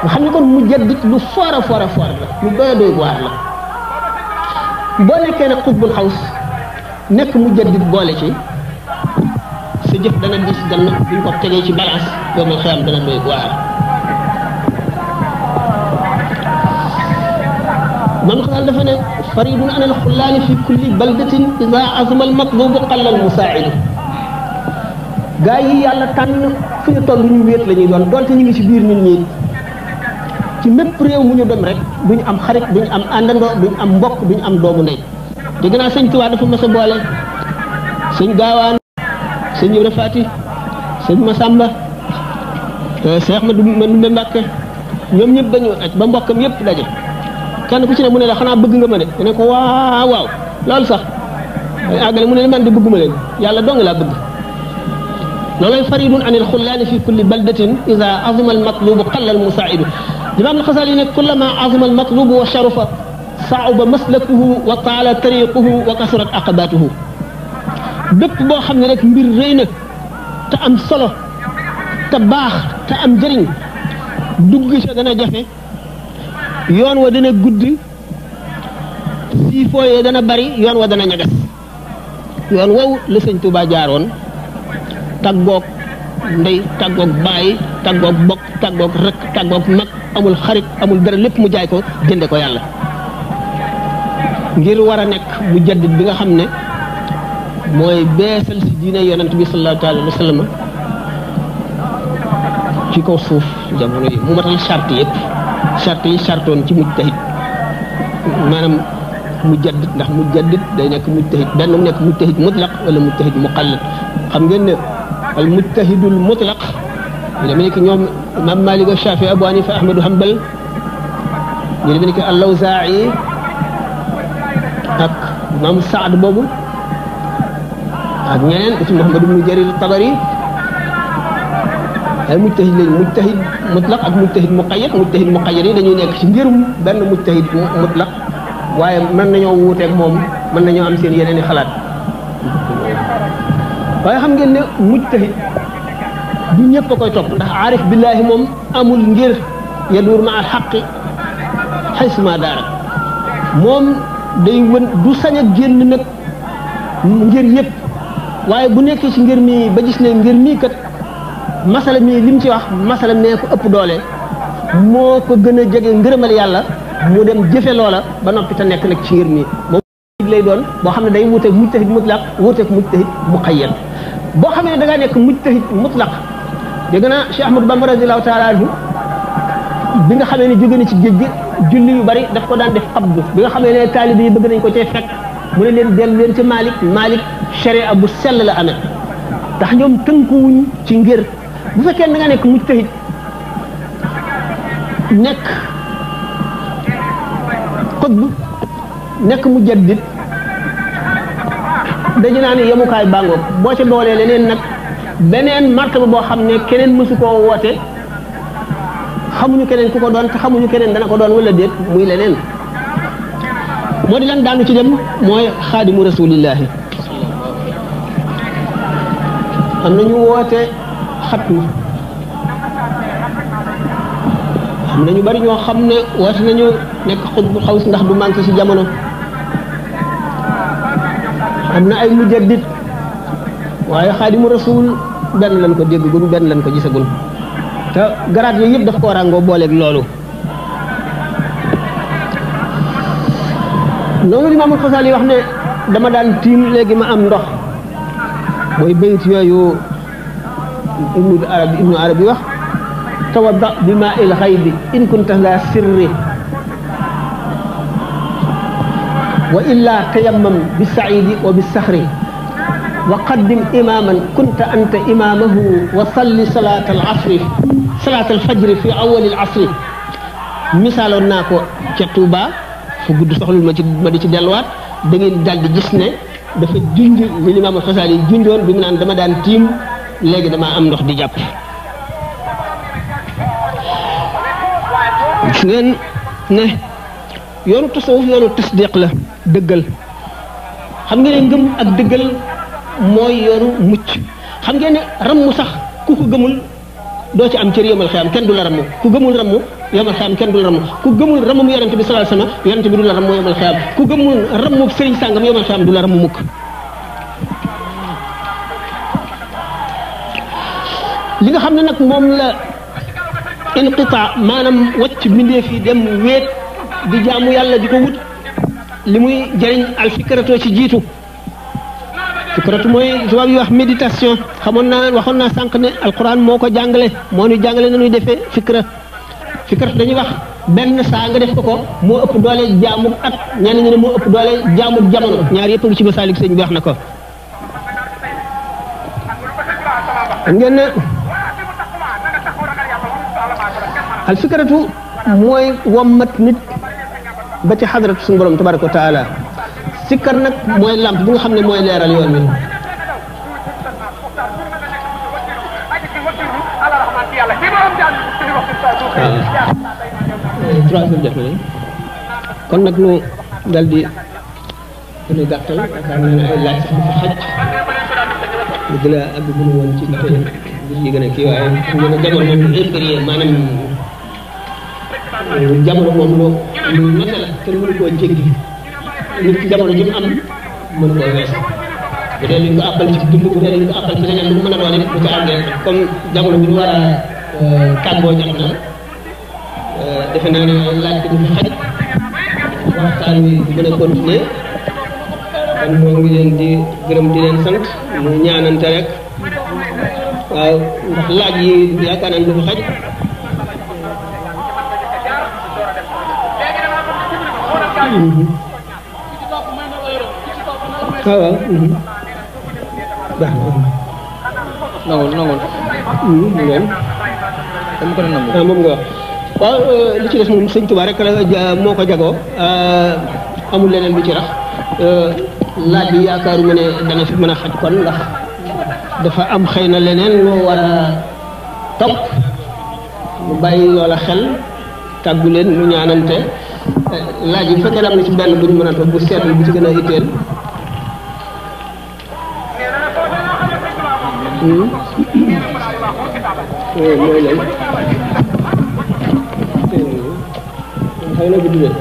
B: nga xam ne kon mujaddid lu foor a foor la lu doy waar la boo nekkee nag xutbul xaws nekk mujaddid boole ci sa jëf dana dis gann buñ ko tegee ci balance yoomal xiyam dana doy waar man xaal dafa ne faridun an al xullaani fi kulli baldatin ida azma al matlubu qalla al musaa'idu gaa yi yàlla tànn fu ñu toll ñu wéet la ñuy doon donte ñu ngi ci biir nit ñi ci mépp réew mu ñu dem rek duñu am xarit duñu am àndandoo duñu am mbokk duñu am doomu ndey dégg naa sëñ Tuubaa dafa mas a boole sëñ Gaawaan sëñ Ibra Faati sëñ Masamba Cheikh Mandumbe Mbàkke ñoom ñëpp dañu aj ba mbokkam yëpp daje kenn ku ci ne mu ne la xanaa bëgg nga ma de ne ko waaw waaw loolu sax ay àggale mu ne man de bëgguma leen yàlla dong laa bëgg loolay faridun anil xullaani fi kulli baldatin ida azima al matlubu qalla al musaa'idu Imaam al-Xasaali ne kullama azima al matlubu wa sharufa saaba maslakuhu wa taala tariquhu wa kasurat aqabatuhu bépp boo xam ne rek mbir rëy na te am solo te baax te am njëriñ dugg sa dana jafe yoon wa dana gudd siifooyee dana bari yoon wa dana ñagas yoon wow la sëñ Tuubaa jaaroon tàggoog ndey tàggoog baay tàggoog bokk tàggoog rek tàggoog mag amul xarit amul dara lépp mu jaay ko jënde ko yàlla ngir war a nekk mu jaddid bi nga xam ne mooy beesal si diine yonent bi sallallahu alayhi wa sallam ci kaw suuf jamono yi mu matal charte yëpp charte yi chartoon ci mujtahid maanaam mujaddid ndax mujaddid day nekk mujtahid benn mu nekk mujtahid mutlaq wala mujtahid muqallad xam ngeen ne al mujtahidul mutlaq ñu demee ni ki ñoom imam Malik ak Shafi Abu Hanifa Ahmadu Hanbal ñu demee ni ki al-Lawzaa'i ak imam Saad boobu ak ñeneen ci Muhammad ibn Jarir Tabari ay mujtahid lañ mujtahid mutlaq ak mujtahid muqayyad yi dañuy nekk ci ngirum benn mujtahid mutlaq waaye mën nañoo wuuteeg moom mën nañoo am seen yeneen i xalaat waaye xam ngeen ne mujtahid du ñëpp a koy topp ndax aarif billahi moom amul ngir yaduur ma al xaqi xaysuma daara moom day wën du sañ a génn nag ngir yëpp waaye bu nekkee ci ngir mi ba gis ne ngir mii kat masala mii li mu ci wax masala mee ko ëpp doole moo ko gën a jege ngërëmal yàlla mu dem jëfe loola ba noppi te nekk nag ci ngir mii moom lay doon boo xam ne day wuuteeg mujtahid mutlaq wuuteeg mujtahid muqayyad boo xam ne da ngaa nekk mujtahid mutlaq dégg naa Cheikh Ahmadou Bamba radiyallahu taala anhu bi nga xamee ne jóge na ci géej gi julli yu bari daf ko daan def xabdu bi nga xamee ne taalibe yi bëgg nañ ko cee fekk mu ne leen dellu leen ci Malik sharia bu sell la amee ndax ñoom tënkuwuñ ci ngir bu fekkee da nga nekk mujtahid nekk xutb nekk mujaddid dañu naan yemukaay bàngoog boo ca doolee leneen nag beneen martaba boo xam ne keneen mësu koo woote xamuñu keneen ku ko doon te xamuñu keneen dana ko doon wala déet muy leneen moo di lan daanu ci dem mooy xaadimu rasulillahi am nañu woote xatmu am nañu bari ñoo xam ne woote nañu nekk xutbu xaws ndax du manqué ci jamono am na ay mujaddid waaye xaadimu rasul benn lañ ko déggagul benn lañ ko gisagul te garaat yooyu yëpp daf ko ràngoo booleeg loolu noonu Imaamul Xasaali wax ne dama daan tiim léegi ma am ndox mooy bayit yooyu ibnu arabi wax tawadda bi maa il xaybi in kunta la sirri wa illa tayammam bi saidi wa bi saxri wa qaddim imaman kunta anta imamahu wa salli salat al asri salat al fajri fi awali al asri misaaloon naa ko ca Tuuba fu gudd soxlul ma di ci delluwaat da ngeen daal di gis ne dafa junj li Imaam Xasaali junjoon bi mu naan dama daan tiim léegi dama am ndox di jàpp gis ngeen ne yoonu tasawuf yoonu tasdiq la dëggal xam ngeen ne ngëm ak dëggal mooy yoonu mucc xam ngeen ne rammu sax ku ko gëmul doo ci am cër yomal xiyaam kenn du la rammu ku gëmul rammu yomal xiyaam kenn du la rammu ku gëmul rammu yonent bi sallallahu alayhi wasallam yonent bi du la rammu yomal xiyaam ku gëmul rammu sëriñ sàngam yomal xiyaam du la rammu mukk li nga xam ne nag moom la inqita maanaam wacc mbindeef yi dem wéet di jaamu yàlla di ko wut li muy jëriñ al fikrato ci jiitu fikratu mooy tubaab yi wax méditation waxoon naa sànq ne alquran moo ko jàngale moo ñu jàngale na ñuy defee fikra dañuy wax benn saa nga def ko moo ëpp doole jaamu at ñenn ñi ne moo ëpp doole jaamu jamono ñaar yëpp ngi ci Masaalik sëñ bi wax na ko ngeen ne al fikratu mooy wommat nit ba ci xadratu suñu borom tabaraka wa taala sikkar nag mooy lamp bi nga xam ne mooy leeral yoon wi kon nag nu dal di gën a gàttal yaakaar naa ne ay laaj sax dafa xaj lu gën a àgg gënu woon ci tey yi gën a kii waaye ngeen a jamono moom impérieux maanaam jamono moom lu nate la kenn mënu koo jéggi nit ki jamono ji mu am mën koo wees bu dee li ñu ko àppal ci dund bu dee li ñu ko àppal ci leneen lu mu mën a doon it bu ci àggee comme jamono bi ñu war a tàggoo jot na defe naa ne laaj ko du xaj waxtaan wi gën a continuer kon moo ngi leen di gërëm di leen sant mu ñaanante rek waaw ndax laaj yi yaakaar naa ne du fi xaj waaw baax na nangul ngeen dama ko nangu moom nga wax waaw li ci des moom sëñ Tuubaa rek la moo ko jagoo amul leneen lu ci rax laaj bi yaakaaruma ne dana fi mën a xaj kon ndax dafa am xëy na leneen loo war a topp mu bàyyi loola xel tàggu leen mu ñaanante laaj yi bu fekkee am na ci benn bu ñu mën a toog bu seetlu bu ci gën a itteel mooy lan xëy na gudd leen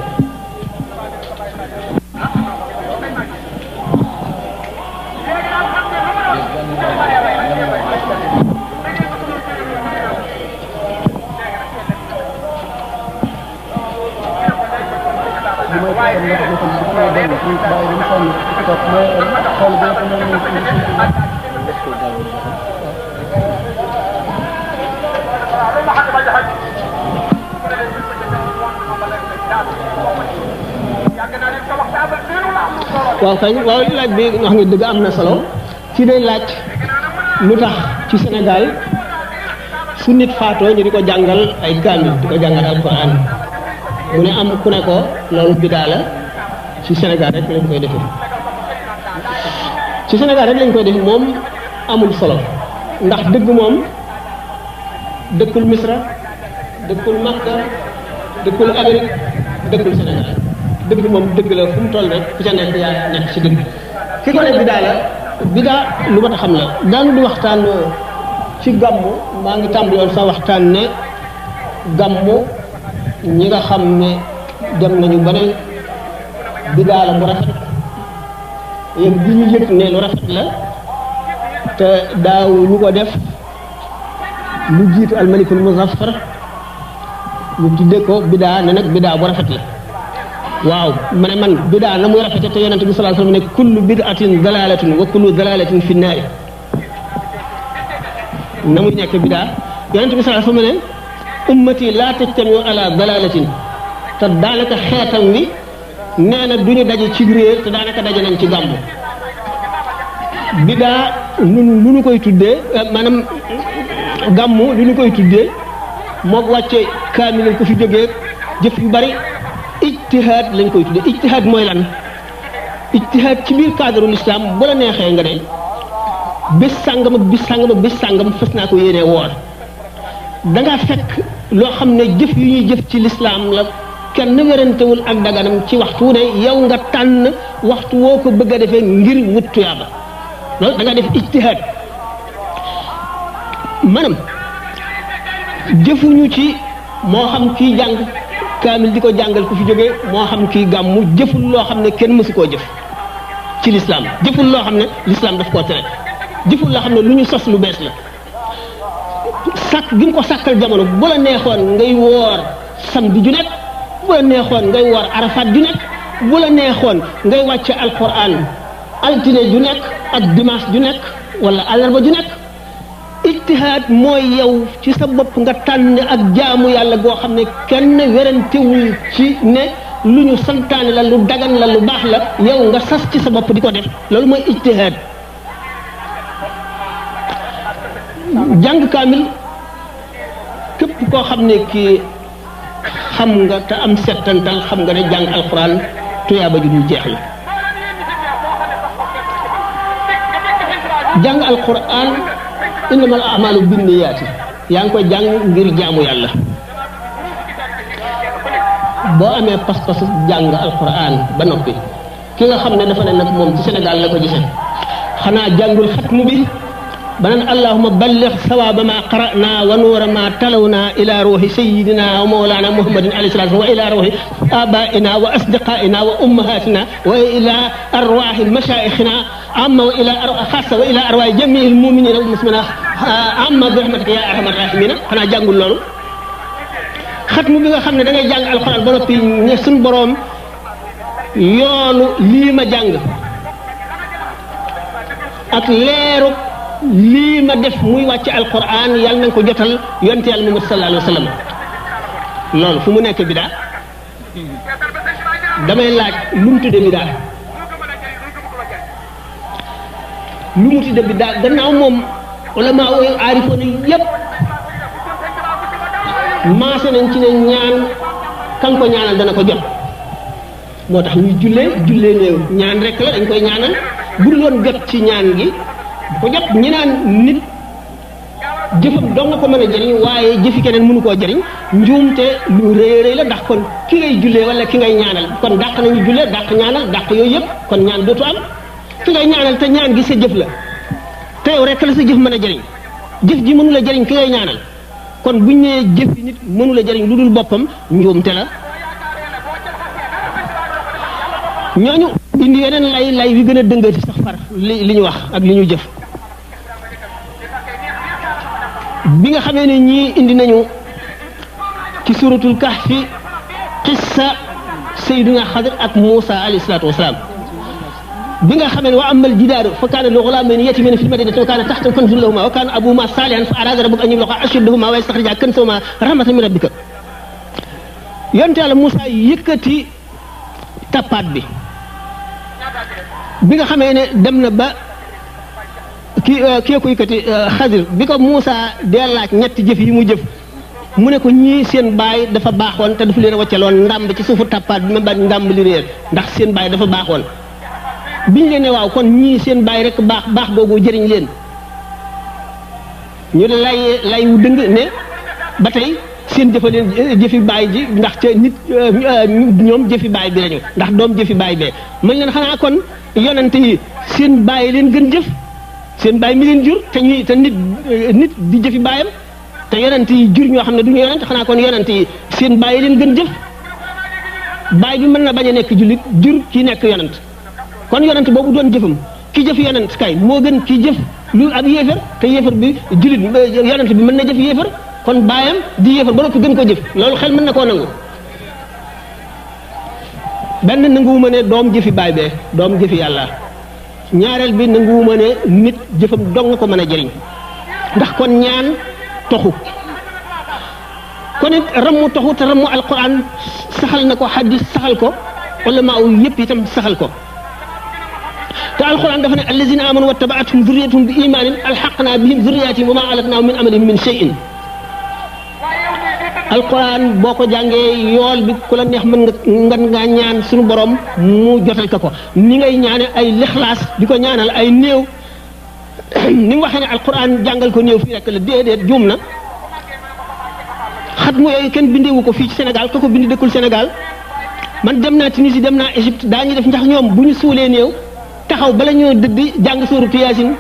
B: waaw kay waaw laaj bi wax nga dëgg am na solo ci day laaj lu tax ci Sénégal su nit faatoo ñu di ko jàngal ay kaamil di ko jàngal alquran mu ne am ku ne ko loolu bidaa la ci Sénégal rek lañ koy defee ci ci Sénégal rek lañ koy def moom amul solo ndax dëgg moom dëkkul Misra dëkkul Makka dëkkul Amérique dëkkul Sénégal dëgg moom dëgg la fu mu toll rek ku ca nekk yaa nekk ci dëgg ki ko ne bidaa la bidaa lu ma ta xam la daanu di waxtaan ci gàmmu maa ngi tàmbali woon sa waxtaan ne gàmmu ñi nga xam ne dem nañu ba ne bidaa la bu rafet yëg bi ñu yëg ne lu rafet la te daaw ñu ko def lu jiitu almalikul muzaffar ñu tuddee ko bidaa ne nag bidaa bu rafet la waaw ma ne man bidaa na muy rafete te yonente bi sallallahu alayhi wasallam ne kullu bid'atin dalalatun wa kullu dalalatin fi nnaari na muy nekk bidaa yonente bi sallallahu alayhi wasallam ne ummati laa tajtamiu ala dalalatin te daanaka xeetam wi nee na duñu daje ci réer te daanaka daje nañ ci gàmmu bidaa lu ñu koy tuddee maanaam gàmmu lu ñu koy tuddee moom wàcce kaamil ko fi jógee jëf yu bari ijtihaad lañ koy tuddee ijtihaad mooy lan ijtihaad ci biir cadre l'islam bu la neexee nga ne bés sàngam ak bés sàngam ak bés sàngam fas naa ko yéenee woor da nga fekk loo xam ne jëf yu ñuy jëf ci l'islam la kenn wérantewul ak daganam ci waxtu ne yow nga tànn waxtu woo ko bëgg a defee ngir wut tuyaaba loolu da nga def ijtihaad maanaam jëfuñu ci moo xam kii jàng kaamil di ko jàngal ku fi jógee moo xam kii gàmmu jëful loo xam ne kenn mësu koo jëf ci l'islam jëful loo xam ne l'islam daf koo tere jëful loo xam ne lu ñu sos lu bees la sàkk gi mu ko sàkkal jamono bu la neexoon ngay woor samedi ju nekk bu la neexoon ngay woor arafat ju nekk bu la neexoon ngay wàcce alquran altine ju nekk ak dimanche ju nekk wala àllarba ju nekk ijtihaad mooy yow ci sa bopp nga tànn ak jaamu yàlla goo xam ne kenn werantewul ci ne lu ñu santaane la lu dagan la lu baax la yow nga sas ci sa bopp di ko def loolu mooy ijtihaad jàng kaamil képp koo xam ne kii xam nga te am settantal xam nga ne jàng alquran tuyaaba ju dul jeex la jàng alquran innamal a'malu binniyaati yaa ngi koy jàng ngir jaamu yàlla boo amee pas-pas jàng alquran ba noppi ki nga xam ne dafa ne nag moom ci Sénégal la ko gisee xanaa jàngul xatmu bi banaan allahumma balligh sawaaba ma qara'na wa nuura ma talawna ila ruuhi sayyidina wa mawlana muhammadin alayhi salatu wa ila ruuhi abaina wa asdiqaina wa ummahatina wa ila arwaahi mashayikhina amma wa ila xaasa wa ila arwaahi jamiil muminina wal muslimina amma bi rahmatika ya arhamar rahimina xanaa jàngul loolu xatmu bi nga xam ne da ngay jàng alxuraan ba noppi ne suñ boroom yoonu lii ma jàng ak leeru lii ma def muy wàcc alquran yàlla nañ ko jotal yonte yàlla Muhammad sallallahu alayhi wa sallam loolu fu mu nekk bidaa damay laaj lu mu tudde bidaa lu mu tudde bidaa gannaaw moom ulama yi aarifoon yépp maase nañ ci ne ñaan kan ko ñaanal dana ko jot moo tax ñuy jullee néew ñaan rek la dañ koy ñaanal bu dul woon jot ci ñaan gi ko jot ñi naan nit jëfam doo nga ko mën a jëriñ waaye jëfi keneen mënu koo jëriñ njuumte lu rëy la ndax kon ki ngay jullee wala ki ngay ñaanal kon dàq nañu jullee dàq ñaanal dàq yooyu yëpp kon ñaan dootu am ki ngay ñaanal te ñaan gi sa jëf la te yow rek la sa jëf mën a jëriñ jëf ji mënu la jëriñ ki ngay ñaanal kon buñ nee jëfi nit mënu la jëriñ lu dul boppam njuumte la ñooñu indi yeneen lay wi gën a dëngati sax far li ñu wax ak li ñu jëf bi nga xamee ne ñii indi nañu ci suratul kahfi qissa sayyidina Xadir ak Muusa alayhi salaatu wasalaam bi nga xamee ne wa amal jidaaru fa kaana li ghulaamayni yatiimayni fil madiinati wa kaana tahtahu kanzun lahumaa wa kaana abuuhumaa saalihan fa araada rabbuka an yablugaa ashuddahumaa wa yastaxrijaa kanzahumaa rahmatan min rabbika yonent Yàlla Muusa yëkkati tappaat bi nga xamee ne dem na ba kii ko yëkkati Xadir bi ko Muusa dee laaj ñetti jëf yi mu jëf mu ne ko ñii seen baay dafa baaxoon te dafa leen a wàcceloon ndàmb ci suufu tappaat bi ma ba ndàmb li réer ndax seen baay dafa baaxoon biñ leen ne waaw kon ñii seen bàyyi rek baax googu jëriñ leen ñu ne lay wu dëng ne ba tey seen jëfi bàyyi ji ndax ca nit ñoom jëfi bàyyi bi lañu ndax doom jëfi bàyyi bee mañ leen xanaa kon yonante yi seen bàyyi leen gën jëf seen bàyyi mi leen jur te nit di jëfi bàyyam te yonante yi jur ñoo xam ne du ñu yonante xanaa kon yonante yi seen bàyyi leen gën jëf bàyyi bi mën na bañ a nekk jullit jur ki nekk yonant kon yonant boobu doon jëfam ki jëf yonant kay moo gën ki jëf lu ab yéefar te yéefar bi jullit yonant bi mën na jëf yéefar kon baayam di yéefar ba noppi gën ko jëf loolu xel mën na koo nangu benn nanguwuma ne doom jëfi baay bee doom jëfi yàlla ñaareel bi nanguwuma ne nit jëfam dong nga ko mën a jëriñ ndax kon ñaan toxu kon it rammu toxu te rammu alquran saxal na ko xadis saxal ko ulama yëpp itam saxal ko te alquran dafa ne allazina amanu wattabaatuhum zurriyatuhum bi imanin alxaqna bihim zurriyatihim wa ma alatnahum min amalihim min shay'in alquran boo ko jàngee yool bi ku la neex mën nga ñaan suñu borom mu jotal ko ni ngay ñaane ay lixlaas di ko ñaanal ay néew ni mu waxee ne alquran jàngal ko néew fii rek la déedéet juum na xat mu yooyu kenn bindeewu ko fii ci Sénégal ka ko bindi dëkkul Sénégal man dem naa Tunisie dem naa Égypte daañu def ndax ñoom bu ñu suulee néew taxaw bala ñoo dëdd jàng sóoratu yaasin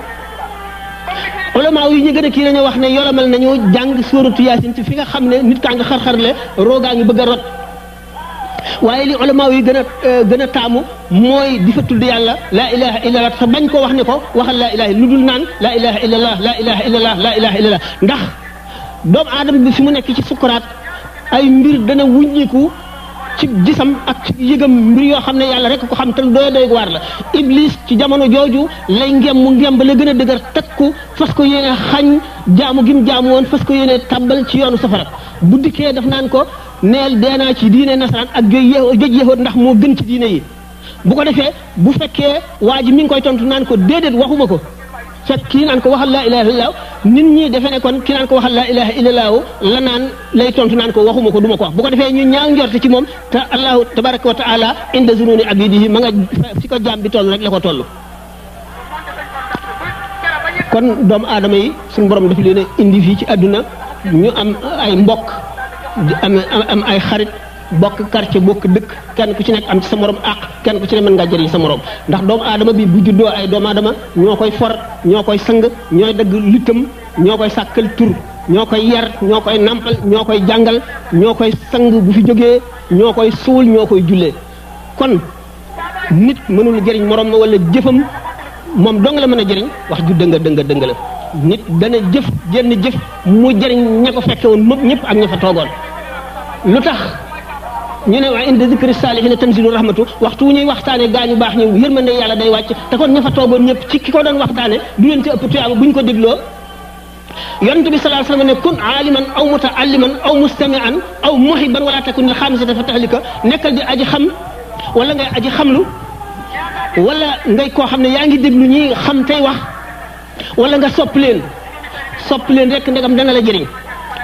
B: ulama yi ñu gën a kii nañu wax ne yolomal nañu jàng sóoratu yaasin ci fi nga xam ne nit kaa nga xar-xarle roogaa ngi bëgg a rot waaye li ulama yi gën a taamu mooy di fa tudd yàlla laa ilaha illallah te bañ ko wax ne ko waxal laa ilaha lu dul naan laa ilaha illallah laa ilaha illallah laa ilaha illallah ndax doomu aadama bi fi mu nekk ci sukuraat ay mbir dana wuññiku ci gisam ak ci yëgam mbir yoo xam ne yàlla rek ko xam te doy waar la iblis ci jamono jooju lay ngem ba la gën a dëgër takku fas ko yéene xañ jaamu gim jaamu woon fas ko yéene tàbbal ci yoonu safara bu dikkee daf naan ko neel deenaa ci diine nasaraan ak joj yéexoot ndax moo gën ci diine yi bu ko defee bu fekkee waa ji mi ngi koy tontu naan ko déedéet waxuma ko fekk kii naan ko waxal laa ilaha illallah nit ñi defe ne kon kii naan ko waxal laa ilaha illallah la naan lay tontu naan ko waxuma ko duma ko wax bu ko defee ñu ñaaw njorte ci moom te allahu tabaraka wa taala inda zununi abidihi ma nga fi ko jaam bi toll rek la ko toll kon doomu aadama yi suñu borom daf leen a indi fii ci àdduna ñu am ay mbokk am ay xarit bokk quartier bokk dëkk kenn ku ci nekk am ci sa morom àq kenn ku ci ne mën ngaa jëriñ sa morom ndax doomu aadama bi bu juddoo ay doomu aadama ñoo koy for ñoo koy sang ñooy dagg littam ñoo koy sàkkal tur ñoo koy yar ñoo koy nampal ñoo koy jàngal ñoo koy sang bu fi jógee ñoo koy suul ñoo koy jullee kon nit mënul jëriñ morom ma wala jëfam moom dong la mën a jëriñ wax ju dëng la nit dana jëf jenn jëf mu jëriñ ña ko fekke woon mëpp ñëpp ak ña fa toogoon lu tax ñu ne waa inda zikri saalihiina tanzilu rahmatu waxtu wu ñuy waxtaane gaañu baax ñu yërmande yàlla day wàcc te kon ña fa toogoon ñëpp ci ki ko doon waxtaane du leen ci ëpp tuyaaba bu ñu ko dégloo yonent bi sallallahu alayhi wasallam ne kun aaliman aw mutaalliman aw mustami'an aw muhibban wala takun lil xaamisati fa tahlika nekkal di aji xam wala ngay aji xamlu wala ngay koo xam ne yaa ngi déglu ñi xam tey wax wala nga sopp leen rek ndegam dana la jëriñ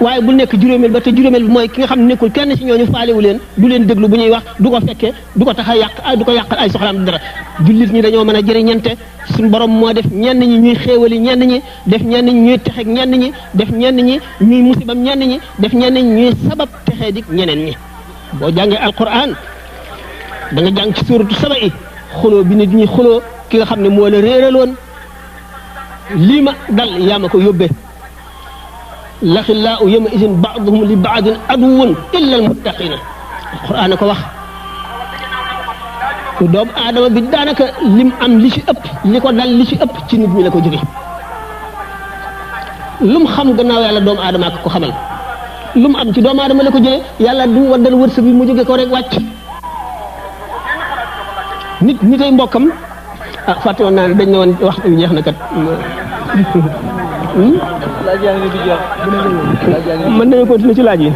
B: waaye bu nekk juróomeel ba te juróomeel bi mooy ki nga xam ne nekkul kenn ci ñooñu faalewu leen du leen déglu bu ñuy wax du ko fekkee du ko tax a yàq du ko yàqal ay soxlaam dara jullit ñi dañoo mën a jëriñante suñu borom moo def ñenn ñi ñuy xéewali ñenn ñi def ñenn ñi ñuy texeeg ñenn ñi def ñenn ñi ñuy musibam ñenn ñi def ñenn ñi ñuy sabab texee dik ñeneen ñi boo jàngee alquran da nga jàng ci suuratu saba i xuloo bi nit ñi xuloo ki nga xam ne moo la réeraloon lii ma dal yaa ma ko yóbbee laxillaa yawma idin ba'duhum li ba'din aduwwun illa almuttaqina alquran ko wax doomu aadama bi daanaka lim am li ci ëpp li ko dal li ci ëpp ci nit ñi la ko jóge lum xam gannaaw yàlla doomu aadama ak ko xamal lum am ci doomu aadama la ko jëlee yàlla du waddal wërsëg bi mu jóge ko rek wàcc nit ay mbokkam fàtte woon naa ne dañ ne woon waxtu bi jeex na kat mën nañu continuer ci laaj yi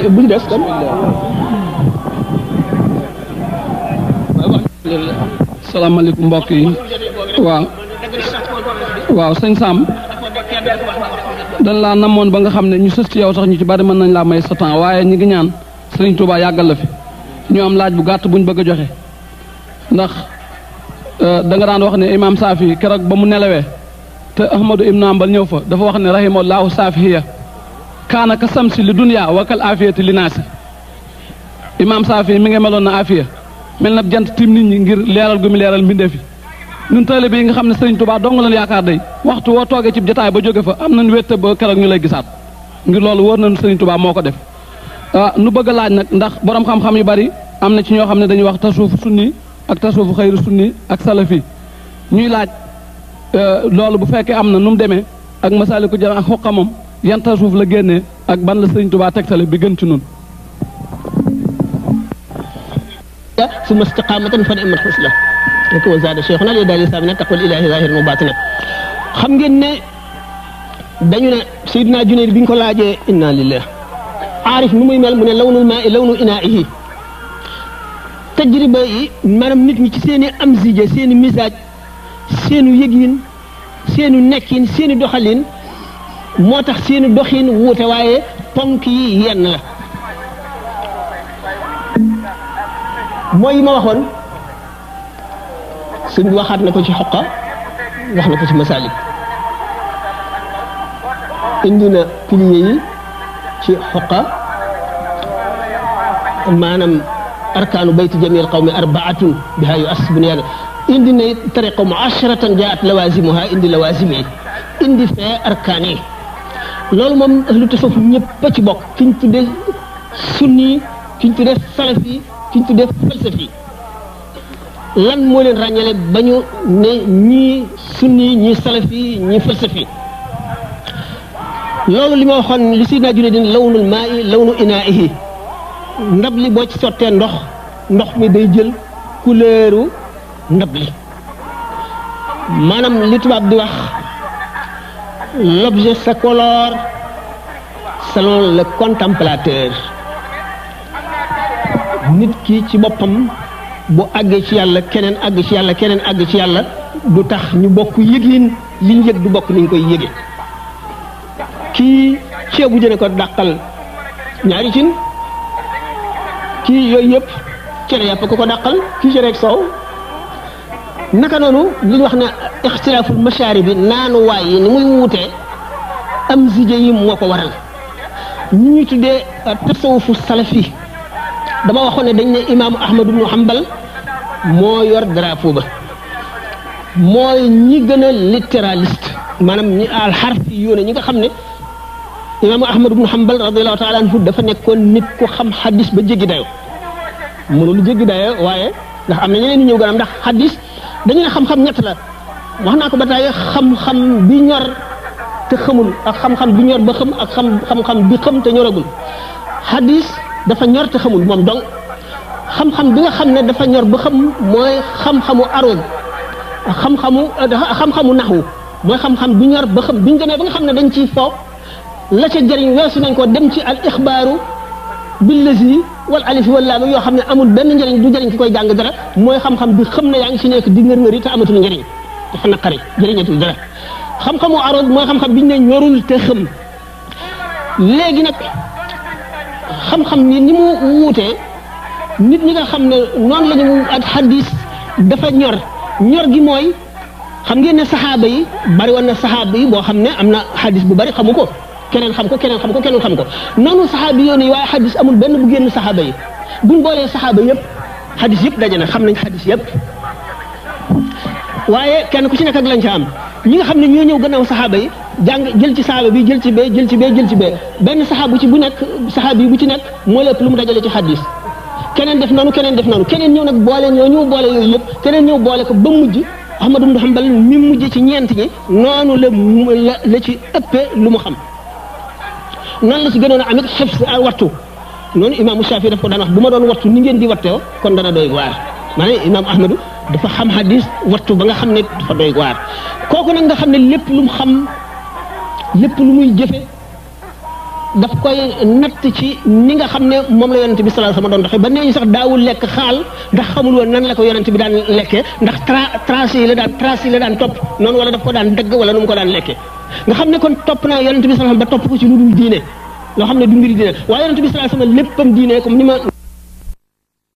B: bu ñu des kon
C: salaamaaleykum mbokk yi waaw sëñ Sam dañ laa namoon ba nga xam ne ñu sës ci yow sax ñu ci bari mën nañ laa may sa temps waaye ñi ngi ñaan Sëriñ Tuubaa yàggal la fi ñu am laaj bu gàtt buñ bëgg a joxe ndax da nga daan wax ne imaam Saafi keroog ba mu nelawee te Ahmadu ibnu Ambal ñëw fa dafa wax ne rahimahullahu Saafiya kaana ka samsi li dunya wa kal afiyati li naasi imaam Saafi mi ngi meloon na afiya mel na jant tim nit ñi ngir leeral gu mu leeral mbindeef yi ñun taalibe yi nga xam ne Sëriñ Tuubaa dong lañ yaakaar day waxtu woo toogee ci jotaay ba jóge fa am nañ wétte ba keroog ñu lay gisaat ngir loolu wóor nañu Sëriñ Tuubaa moo ko def nu bëgg a laaj nag ndax borom xam-xam yu bari am na ci ñoo xam ne dañuy wax tasawuf sunni ak tasawuf xayru sunni ak salafi ñuy laaj loolu bu fekkee am na nu mu demee ak Masaalikul Jinaan ak xoqamam yan tasawuf la génnee ak ban la Sëriñ Tuubaa tegtale bi gën ci nun
B: ثم استقامة فنعم الخصلة كما زاد شيخنا لدار الإسلام تقوى الإله ظاهر وباطنا xam ngeen ne dañu ne Seydina Junayd bi ñu ko laajee inna lillah aarif nu muy mel mu ne lawnul maa'i lawnu inaa'ihi tajriba yi maanaam nit ñi ci seen i amzija seen i misaaj seenu yëgin seenu nekkin seeni doxalin moo tax seeni doxin wuute waaye ponk yi yenn la mooy yi ma waxoon suñ waxaat na ko ci xoqa wax na ko ci masaalik indi na piliers yi ci xoqa maanaam arkaanu bayti jamil qawmi arbaatun biha yu as bunyaana indi na tariqa muasharatan jaat lawazimuha indi lawazim yi indi fee arkaan yi loolu moom ahlu tasawuf ñëpp a ci bokk ki ñu tuddee sunni ki ñu tuddee salafi ki ñu tuddee falsafi lan moo leen ràññale ba ñu ne ñii sunni ñii salafi ñii falsafi loolu li ma waxoon li Sayyidina Junayd lawnul maa'i lawnu inaa'ihi ndab li boo ci sottee ndox mi day jël couleuru ndab li maanaam li tubaab di wax l'objet se colore selon le contemplateur nit ki ci boppam bu àggee ci yàlla keneen àgg ci yàlla keneen àgg ci yàlla du tax ñu bokk yëgin li ñu yëg du bokk ni ñu koy yëge kii ceebu jëne ko dàqal ñaari cin kii yooyu yëpp cere yàpp ko dàqal kii cere ak soow naka noonu li ñu wax ne ixtilaaful mashaari bi naanu waay yi ni muy wuutee am zije yi moo ko waral ñi ñuy tuddee tasawufu salafi dama waxoon ne dañ ne imaamu Ahmad ibnu Hanbal moo yor drapeau ba mooy ñi gën a littéraliste maanaam ñi alxarfi yoone ñi nga xam ne imaamu Ahmad ibnu Hanbal radiyallahu taala anhu dafa nekkoon nit ku xam xadis ba jéggi dayo mënul jéggi dayo waaye ndax am na ñeneen ñu ñëw gën a ndax xadis dañu ne xam-xam ñett la wax naa ko ba tey xam-xam bi ñor te xamul ak xam-xam bi ñor ba xam ak xam-xam bi xam te ñoragul xadis dafa ñor te xamul moom donc xam-xam bi nga xam ne dafa ñor ba xam mooy xam-xamu aroon xam-xamu naxwu mooy xam-xam bi ñor ba xam bi ñu demee ba nga xam ne dañ ciy fo la ca jëriñ weesu nañ ko dem ci al ixbaaru billazi wal alif wal laam yoo xam ne amul benn njëriñ du jëriñ ki koy jàng dara mooy xam-xam bi xam ne yaa ngi ci nekk di ngër-ngëri te amatul njëriñ dafa naqari jëriñatul dara xam-xamu aroon mooy xam-xam bi ñu ne ñorul te xam léegi nag xam-xam ni mu wuutee nit ñi nga xam ne noonu la ñu ak xadis dafa ñor gi mooy xam ngeen ne saxaaba yi bari woon na saxaaba yi boo xam ne am na xadis bu bari xamu ko keneen xam ko keneen xam ko keneen xam ko noonu saxaaba yi yoon yi waaye xadis amul benn bu génn saxaaba yi buñ boolee saxaaba yëpp xadis yëpp daje na xam nañ xadis yëpp waaye kenn ku ci nekk ak lañ ca am ñi nga xam ne ñoo ñëw gannaaw saxaaba yi jàng jël ci saxaaba bi jël ci bee jël ci bee jël ci bee benn saxaabu ci bu nekk saxaabi yi bu ci nekk moo lépp lu mu dajale ci xadis keneen def noonu keneen ñëw nag boole ñoo boole yooyu yëpp keneen ñëw boole ko ba mujj Ahmad ibn Hanbal mi mujj ci ñeent ñi noonu la ci ëppee lu mu xam noonu la ci gënoon a amit xifs ak wattu noonu imaamu Shaafi daf ko daan wax bu ma doon wattu ni ngeen di wattoo kon dana doy waar maanaam imaam Ahmadu dafa xam hadis wattu ba nga xam ne dafa doy waar kooku nag nga xam ne lépp lu mu xam lépp lu muy jëfe daf koy natt ci ni nga xam ne moom la yonente bi sallallahu alayhi wasallam doon doxee ba nee ñu sax daawul lekk xaal ndax xamul woon nan la ko yonente bi daan lekkee ndax trace yi la daan topp noonu wala daf ko daan dëgg wala nu mu ko daan lekkee nga xam ne kon topp naa yonente bi sallallahu alayhi wasallam ba topp ko ci lu dul diine loo xam ne du mbiri diine waaye yonente bi sallallahu alayhi wasallam léppam diine comme ni ma